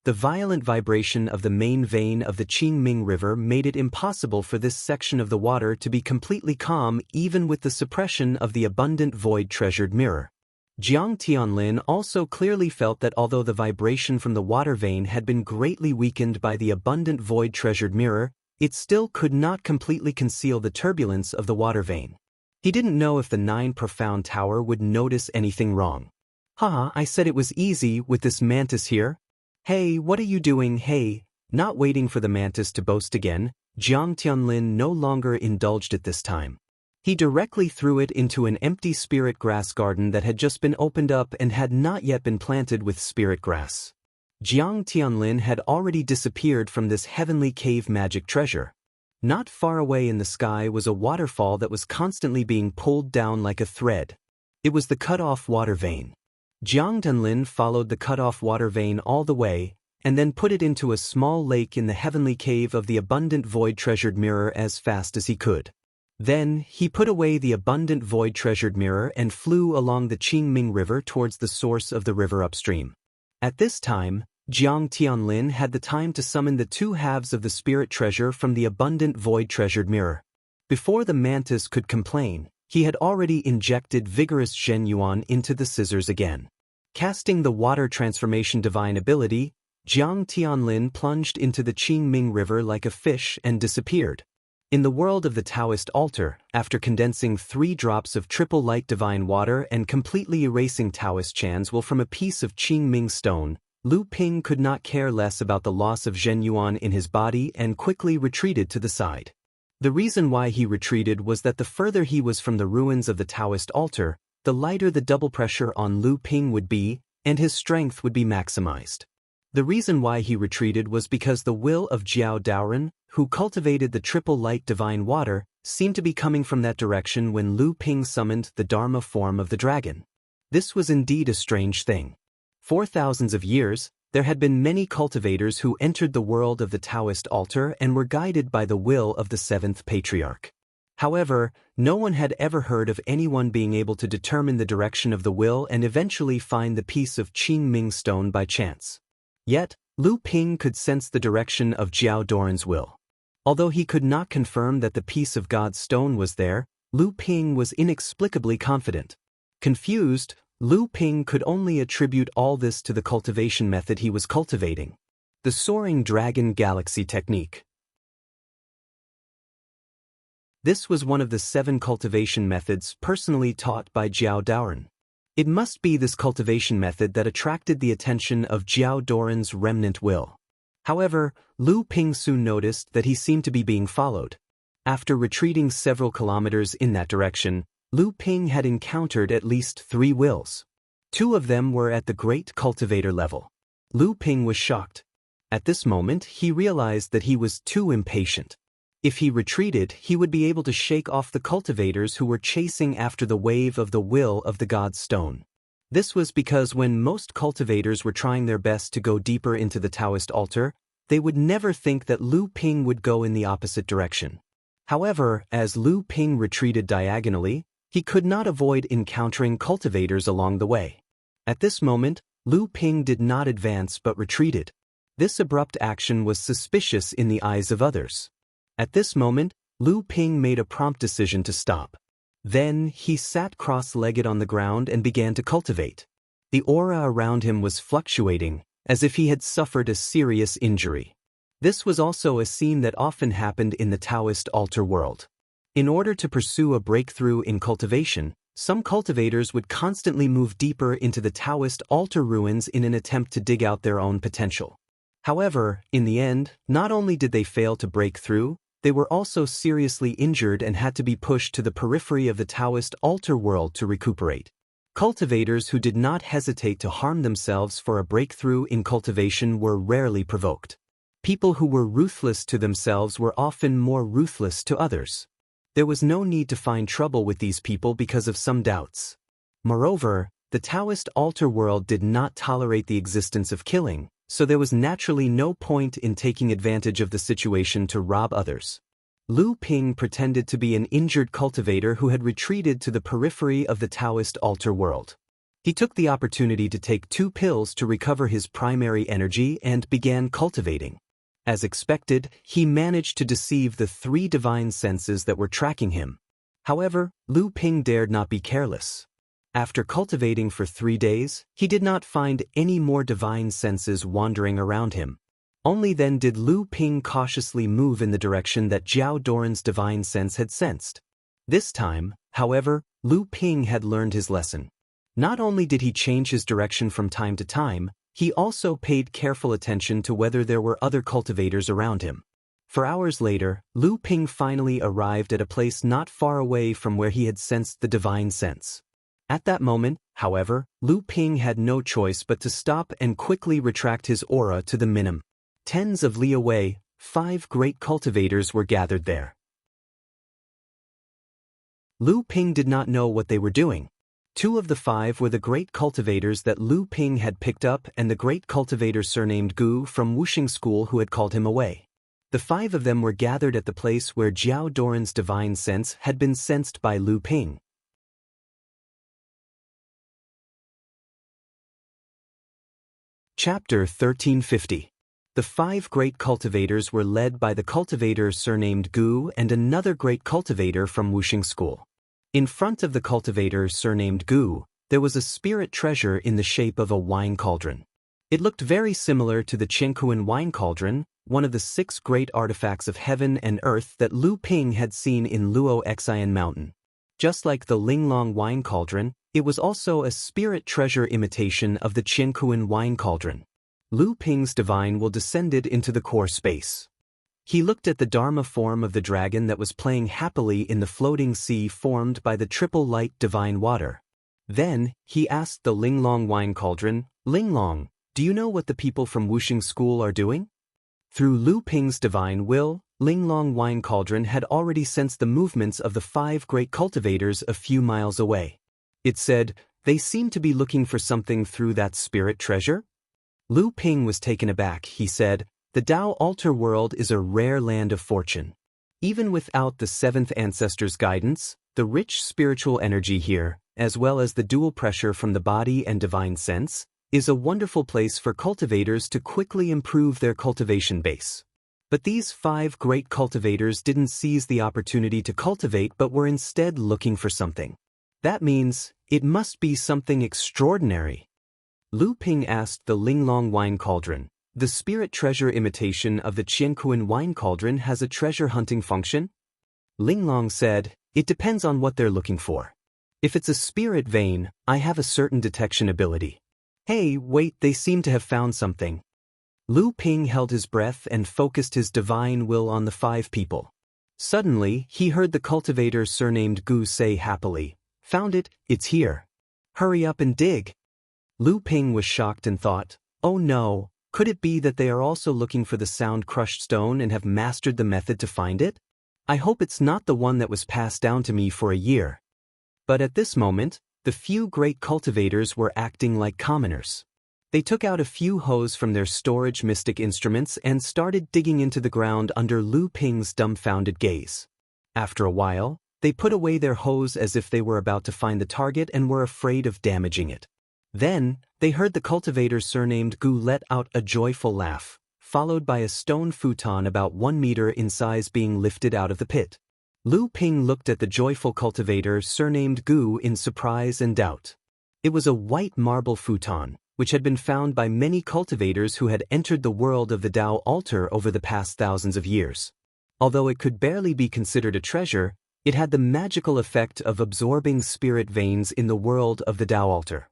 The violent vibration of the main vein of the Qingming River made it impossible for this section of the water to be completely calm even with the suppression of the abundant void treasured mirror. Jiang Tianlin also clearly felt that although the vibration from the water vein had been greatly weakened by the abundant void treasured mirror, it still could not completely conceal the turbulence of the water vein. He didn't know if the 9 profound tower would notice anything wrong. Haha, I said it was easy with this mantis here. Hey, what are you doing, hey? Not waiting for the mantis to boast again, Jiang Tianlin no longer indulged it this time. He directly threw it into an empty spirit grass garden that had just been opened up and had not yet been planted with spirit grass. Jiang Tianlin had already disappeared from this heavenly cave magic treasure. Not far away in the sky was a waterfall that was constantly being pulled down like a thread. It was the cut-off water vein. Jiang Tianlin followed the cut-off water vein all the way, and then put it into a small lake in the heavenly cave of the abundant void treasured mirror as fast as he could. Then, he put away the abundant void treasured mirror and flew along the Qingming River towards the source of the river upstream. At this time, Jiang Tianlin had the time to summon the 2 halves of the spirit treasure from the abundant void treasured mirror. Before the mantis could complain, he had already injected vigorous Zhen Yuan into the scissors again. Casting the water transformation divine ability, Jiang Tianlin plunged into the Qingming River like a fish and disappeared. In the world of the Taoist altar, after condensing 3 drops of triple light divine water and completely erasing Taoist Chan's will from a piece of Qingming stone, Lu Ping could not care less about the loss of Zhen Yuan in his body and quickly retreated to the side. The reason why he retreated was that the further he was from the ruins of the Taoist altar, the lighter the double pressure on Lu Ping would be, and his strength would be maximized. The reason why he retreated was because the will of Jiao Daoren, who cultivated the triple light divine water, seemed to be coming from that direction when Lu Ping summoned the Dharma form of the dragon. This was indeed a strange thing. For thousands of years, there had been many cultivators who entered the world of the Taoist altar and were guided by the will of the 7th patriarch. However, no one had ever heard of anyone being able to determine the direction of the will and eventually find the piece of Qingming stone by chance. Yet, Lu Ping could sense the direction of Jiao Daoren's will. Although he could not confirm that the piece of God's stone was there, Lu Ping was inexplicably confident. Confused, Lu Ping could only attribute all this to the cultivation method he was cultivating. The Soaring Dragon Galaxy Technique. This was one of the 7 cultivation methods personally taught by Jiao Daoren. It must be this cultivation method that attracted the attention of Jiao Daoren's remnant will. However, Lu Ping soon noticed that he seemed to be being followed. After retreating several kilometers in that direction, Lu Ping had encountered at least 3 wills. 2 of them were at the great cultivator level. Lu Ping was shocked. At this moment, he realized that he was too impatient. If he retreated, he would be able to shake off the cultivators who were chasing after the wave of the will of the god's stone. This was because when most cultivators were trying their best to go deeper into the Taoist altar, they would never think that Lu Ping would go in the opposite direction. However, as Lu Ping retreated diagonally, he could not avoid encountering cultivators along the way. At this moment, Lu Ping did not advance but retreated. This abrupt action was suspicious in the eyes of others. At this moment, Lu Ping made a prompt decision to stop. Then, he sat cross-legged on the ground and began to cultivate. The aura around him was fluctuating, as if he had suffered a serious injury. This was also a scene that often happened in the Taoist altar world. In order to pursue a breakthrough in cultivation, some cultivators would constantly move deeper into the Taoist altar ruins in an attempt to dig out their own potential. However, in the end, not only did they fail to break through, they were also seriously injured and had to be pushed to the periphery of the Taoist altar world to recuperate. Cultivators who did not hesitate to harm themselves for a breakthrough in cultivation were rarely provoked. People who were ruthless to themselves were often more ruthless to others. There was no need to find trouble with these people because of some doubts. Moreover, the Taoist altar world did not tolerate the existence of killing, so there was naturally no point in taking advantage of the situation to rob others. Lu Ping pretended to be an injured cultivator who had retreated to the periphery of the Taoist altar world. He took the opportunity to take 2 pills to recover his primary energy and began cultivating. As expected, he managed to deceive the 3 divine senses that were tracking him. However, Lu Ping dared not be careless. After cultivating for 3 days, he did not find any more divine senses wandering around him. Only then did Lu Ping cautiously move in the direction that Jiao Doran's divine sense had sensed. This time, however, Lu Ping had learned his lesson. Not only did he change his direction from time to time, he also paid careful attention to whether there were other cultivators around him. For hours later, Lu Ping finally arrived at a place not far away from where he had sensed the divine sense. At that moment, however, Lu Ping had no choice but to stop and quickly retract his aura to the minimum. Tens of li away, 5 great cultivators were gathered there. Lu Ping did not know what they were doing. 2 of the 5 were the great cultivators that Lu Ping had picked up and the great cultivator surnamed Gu from Wuxing School who had called him away. The 5 of them were gathered at the place where Jiao Doran's divine sense had been sensed by Lu Ping. Chapter 1350. The 5 great cultivators were led by the cultivator surnamed Gu and another great cultivator from Wuxing School. In front of the cultivator surnamed Gu, there was a spirit treasure in the shape of a wine cauldron. It looked very similar to the Qianquan wine cauldron, one of the 6 great artifacts of heaven and earth that Lu Ping had seen in Luo Xian Mountain. Just like the Linglong wine cauldron, it was also a spirit treasure imitation of the Qianquan wine cauldron. Lu Ping's divine will descended into the core space. He looked at the Dharma form of the dragon that was playing happily in the floating sea formed by the triple light divine water. Then, he asked the Linglong wine cauldron, "Linglong, do you know what the people from Wuxing School are doing?" Through Lu Ping's divine will, Linglong wine cauldron had already sensed the movements of the 5 great cultivators a few miles away. It said, "They seem to be looking for something through that spirit treasure?" Lu Ping was taken aback. He said, "The Tao altar world is a rare land of fortune. Even without the 7th ancestor's guidance, the rich spiritual energy here, as well as the dual pressure from the body and divine sense, is a wonderful place for cultivators to quickly improve their cultivation base." But these 5 great cultivators didn't seize the opportunity to cultivate but were instead looking for something. That means, it must be something extraordinary. Lu Ping asked the Linglong wine cauldron, "The spirit treasure imitation of the Qianquan wine cauldron has a treasure hunting function?" Linglong said, "It depends on what they're looking for. If it's a spirit vein, I have a certain detection ability." "Hey, wait, they seem to have found something." Lu Ping held his breath and focused his divine will on the 5 people. Suddenly, he heard the cultivator surnamed Gu say happily, "Found it, it's here. Hurry up and dig." Lu Ping was shocked and thought, "Oh no, could it be that they are also looking for the sound-crushed stone and have mastered the method to find it?" I hope it's not the one that was passed down to me for a year. But at this moment, the few great cultivators were acting like commoners. They took out a few hoes from their storage mystic instruments and started digging into the ground under Lu Ping's dumbfounded gaze. After a while, they put away their hoes as if they were about to find the target and were afraid of damaging it. Then, they heard the cultivator surnamed Gu let out a joyful laugh, followed by a stone futon about 1 meter in size being lifted out of the pit. Lu Ping looked at the joyful cultivator surnamed Gu in surprise and doubt. It was a white marble futon, which had been found by many cultivators who had entered the world of the Tao altar over the past thousands of years. Although it could barely be considered a treasure, it had the magical effect of absorbing spirit veins in the world of the Tao altar.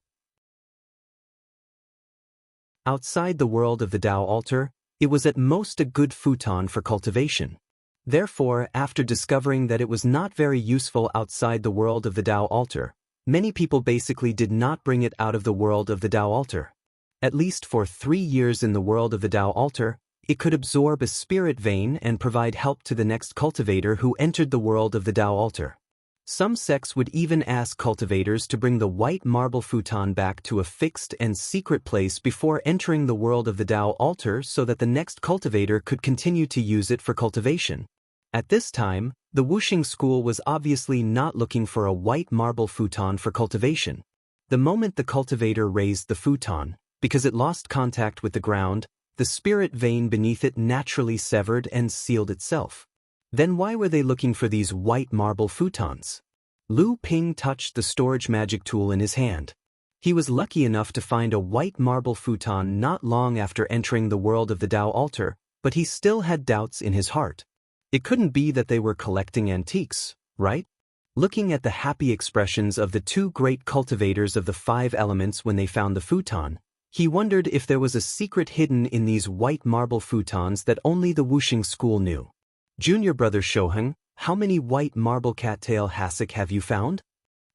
Outside the world of the Tao altar, it was at most a good futon for cultivation. Therefore, after discovering that it was not very useful outside the world of the Tao altar, many people basically did not bring it out of the world of the Tao altar. At least for 3 years in the world of the Tao altar, it could absorb a spirit vein and provide help to the next cultivator who entered the world of the Tao altar. Some sects would even ask cultivators to bring the white marble futon back to a fixed and secret place before entering the world of the Tao altar so that the next cultivator could continue to use it for cultivation. At this time, the Wuxing school was obviously not looking for a white marble futon for cultivation. The moment the cultivator raised the futon, because it lost contact with the ground, the spirit vein beneath it naturally severed and sealed itself. Then why were they looking for these white marble futons? Lu Ping touched the storage magic tool in his hand. He was lucky enough to find a white marble futon not long after entering the world of the Tao altar, but he still had doubts in his heart. It couldn't be that they were collecting antiques, right? Looking at the happy expressions of the 2 great cultivators of the 5 elements when they found the futon, he wondered if there was a secret hidden in these white marble futons that only the Wuxing school knew. Junior brother Shoheng, how many white marble cattail hasek have you found?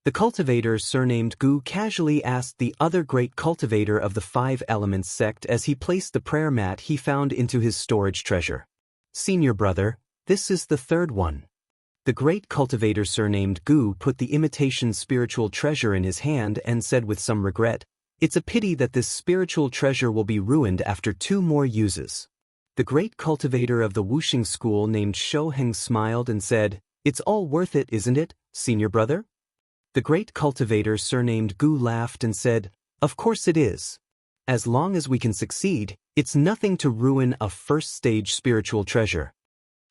The cultivator surnamed Gu casually asked the other great cultivator of the 5 elements sect as he placed the prayer mat he found into his storage treasure. Senior brother, this is the 3rd one. The great cultivator surnamed Gu put the imitation spiritual treasure in his hand and said with some regret, "It's a pity that this spiritual treasure will be ruined after 2 more uses." The great cultivator of the Wuxing school named Shoheng smiled and said, "It's all worth it, isn't it, senior brother?" The great cultivator surnamed Gu laughed and said, "Of course it is. As long as we can succeed, it's nothing to ruin a first-stage spiritual treasure."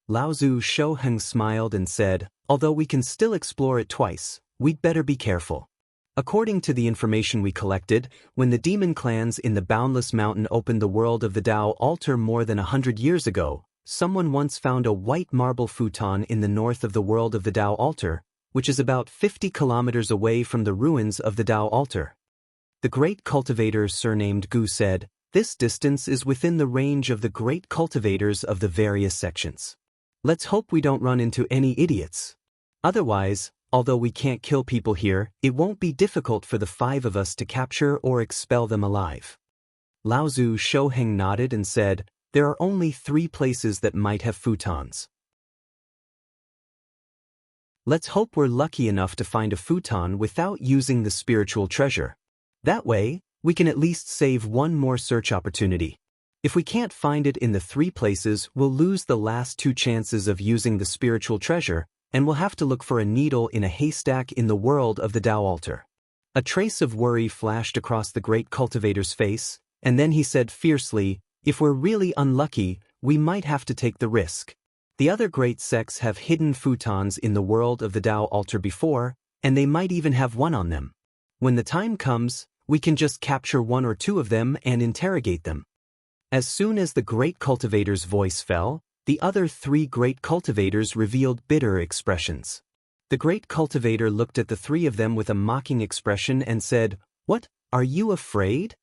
Laozu Shoheng smiled and said, "Although we can still explore it twice, we'd better be careful. According to the information we collected, when the demon clans in the Boundless Mountain opened the world of the Tao altar more than 100 years ago, someone once found a white marble futon in the north of the world of the Tao altar, which is about 50 kilometers away from the ruins of the Tao altar." The great cultivator surnamed Gu said, "This distance is within the range of the great cultivators of the various sections. Let's hope we don't run into any idiots. Otherwise, although we can't kill people here, it won't be difficult for the 5 of us to capture or expel them alive." Laozu Shoheng nodded and said, "There are only 3 places that might have futons. Let's hope we're lucky enough to find a futon without using the spiritual treasure. That way, we can at least save 1 more search opportunity. If we can't find it in the 3 places, we'll lose the last 2 chances of using the spiritual treasure, and we'll have to look for a needle in a haystack in the world of the Tao altar." A trace of worry flashed across the great cultivator's face, and then he said fiercely, "If we're really unlucky, we might have to take the risk. The other great sects have hidden futons in the world of the Tao altar before, and they might even have one on them. When the time comes, we can just capture 1 or 2 of them and interrogate them." As soon as the great cultivator's voice fell, the other 3 great cultivators revealed bitter expressions. The great cultivator looked at the 3 of them with a mocking expression and said, "What, are you afraid?"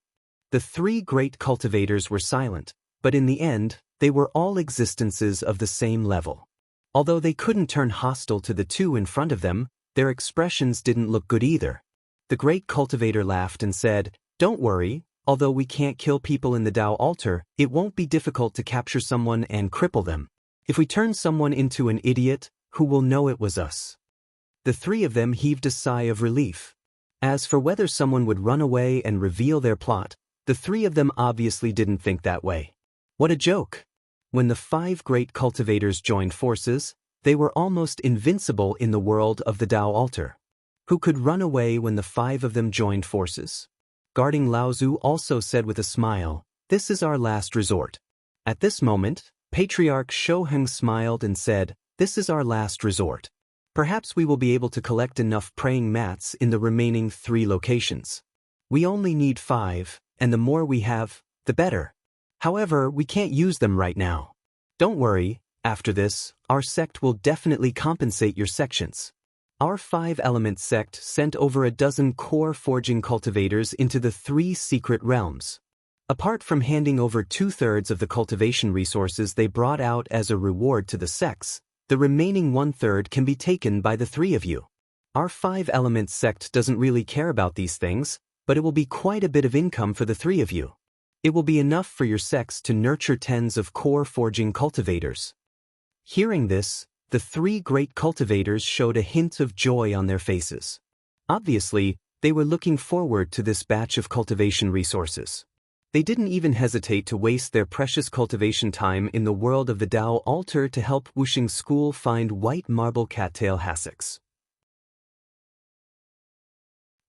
The 3 great cultivators were silent, but in the end, they were all existences of the same level. Although they couldn't turn hostile to the 2 in front of them, their expressions didn't look good either. The great cultivator laughed and said, "Don't worry. Although we can't kill people in the Tao altar, it won't be difficult to capture someone and cripple them. If we turn someone into an idiot, who will know it was us? The three of them heaved a sigh of relief. As for whether someone would run away and reveal their plot, the three of them obviously didn't think that way. What a joke! When the 5 great cultivators joined forces, they were almost invincible in the world of the Tao altar. Who could run away when the 5 of them joined forces? Guarding Laozu also said with a smile, "This is our last resort." At this moment, Patriarch Shoheng smiled and said, "This is our last resort. Perhaps we will be able to collect enough praying mats in the remaining 3 locations. We only need 5, and the more we have, the better. However, we can't use them right now. Don't worry, after this, our sect will definitely compensate your sections." Our 5-element sect sent over a dozen core forging cultivators into the 3 secret realms. Apart from handing over 2/3 of the cultivation resources they brought out as a reward to the sects, the remaining 1/3 can be taken by the 3 of you. Our 5-element sect doesn't really care about these things, but it will be quite a bit of income for the 3 of you. It will be enough for your sects to nurture tens of core forging cultivators. Hearing this, the 3 great cultivators showed a hint of joy on their faces. Obviously, they were looking forward to this batch of cultivation resources. They didn't even hesitate to waste their precious cultivation time in the world of the Tao altar to help Wuxing School find white marble cattail hassocks.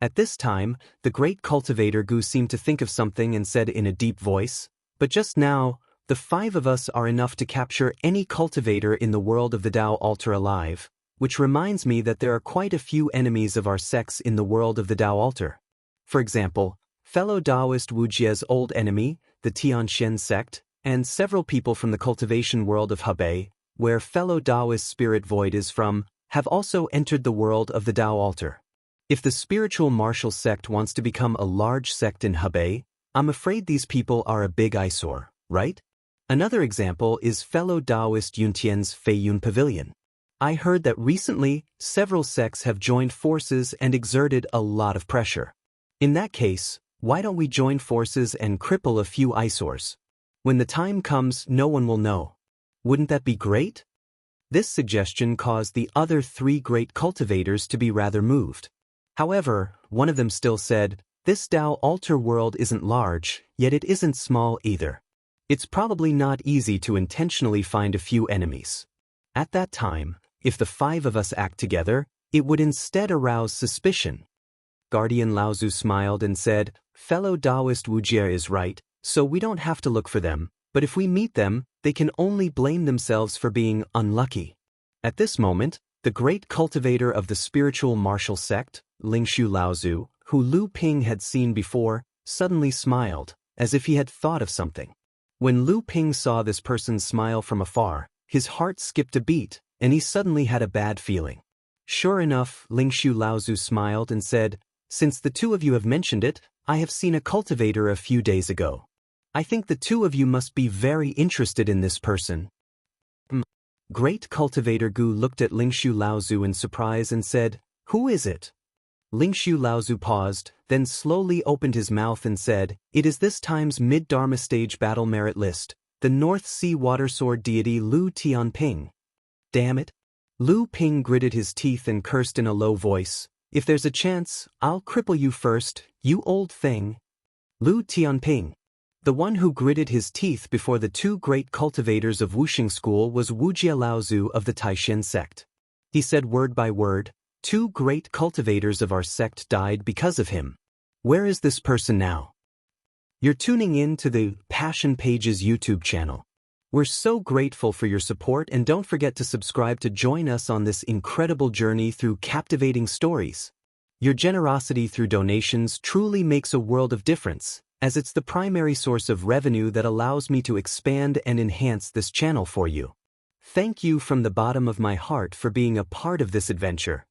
At this time, the great cultivator Gu seemed to think of something and said in a deep voice, "But just now, the 5 of us are enough to capture any cultivator in the world of the Tao altar alive, which reminds me that there are quite a few enemies of our sects in the world of the Tao altar. For example, fellow Taoist Wu Jie's old enemy, the Tianxian sect, and several people from the cultivation world of Hebei, where fellow Taoist Spirit Void is from, have also entered the world of the Tao altar. If the spiritual martial sect wants to become a large sect in Hebei, I'm afraid these people are a big eyesore, right? Another example is fellow Taoist Yuntian's Feiyun Pavilion. I heard that recently, several sects have joined forces and exerted a lot of pressure. In that case, why don't we join forces and cripple a few eyesores? When the time comes, no one will know. Wouldn't that be great?" This suggestion caused the other 3 great cultivators to be rather moved. However, one of them still said, "This Tao altar world isn't large, yet it isn't small either. It's probably not easy to intentionally find a few enemies. At that time, if the 5 of us act together, it would instead arouse suspicion." Guardian Laozu smiled and said, "Fellow Taoist Wu Jie is right, so we don't have to look for them, but if we meet them, they can only blame themselves for being unlucky." At this moment, the great cultivator of the spiritual martial sect, Lingshu Laozu, who Lu Ping had seen before, suddenly smiled, as if he had thought of something. When Lu Ping saw this person smile from afar, his heart skipped a beat, and he suddenly had a bad feeling. Sure enough, Lingshu Laozu smiled and said, "Since the 2 of you have mentioned it, I have seen a cultivator a few days ago. I think the 2 of you must be very interested in this person." Great cultivator Gu looked at Lingshu Laozu in surprise and said, "Who is it?" Lingshu Laozu paused, then slowly opened his mouth and said, "It is this time's mid-Dharma stage battle merit list, the North Sea water sword deity Lu Tianping." Damn it. Lu Ping gritted his teeth and cursed in a low voice, "If there's a chance, I'll cripple you first, you old thing." Lu Tianping. The one who gritted his teeth before the 2 great cultivators of Wuxing School was Wu Jie Laozu of the Taishan sect. He said word by word, 2 great cultivators of our sect died because of him. Where is this person now? You're tuning in to the Passion Pages YouTube channel. We're so grateful for your support, and don't forget to subscribe to join us on this incredible journey through captivating stories. Your generosity through donations truly makes a world of difference, as it's the primary source of revenue that allows me to expand and enhance this channel for you. Thank you from the bottom of my heart for being a part of this adventure.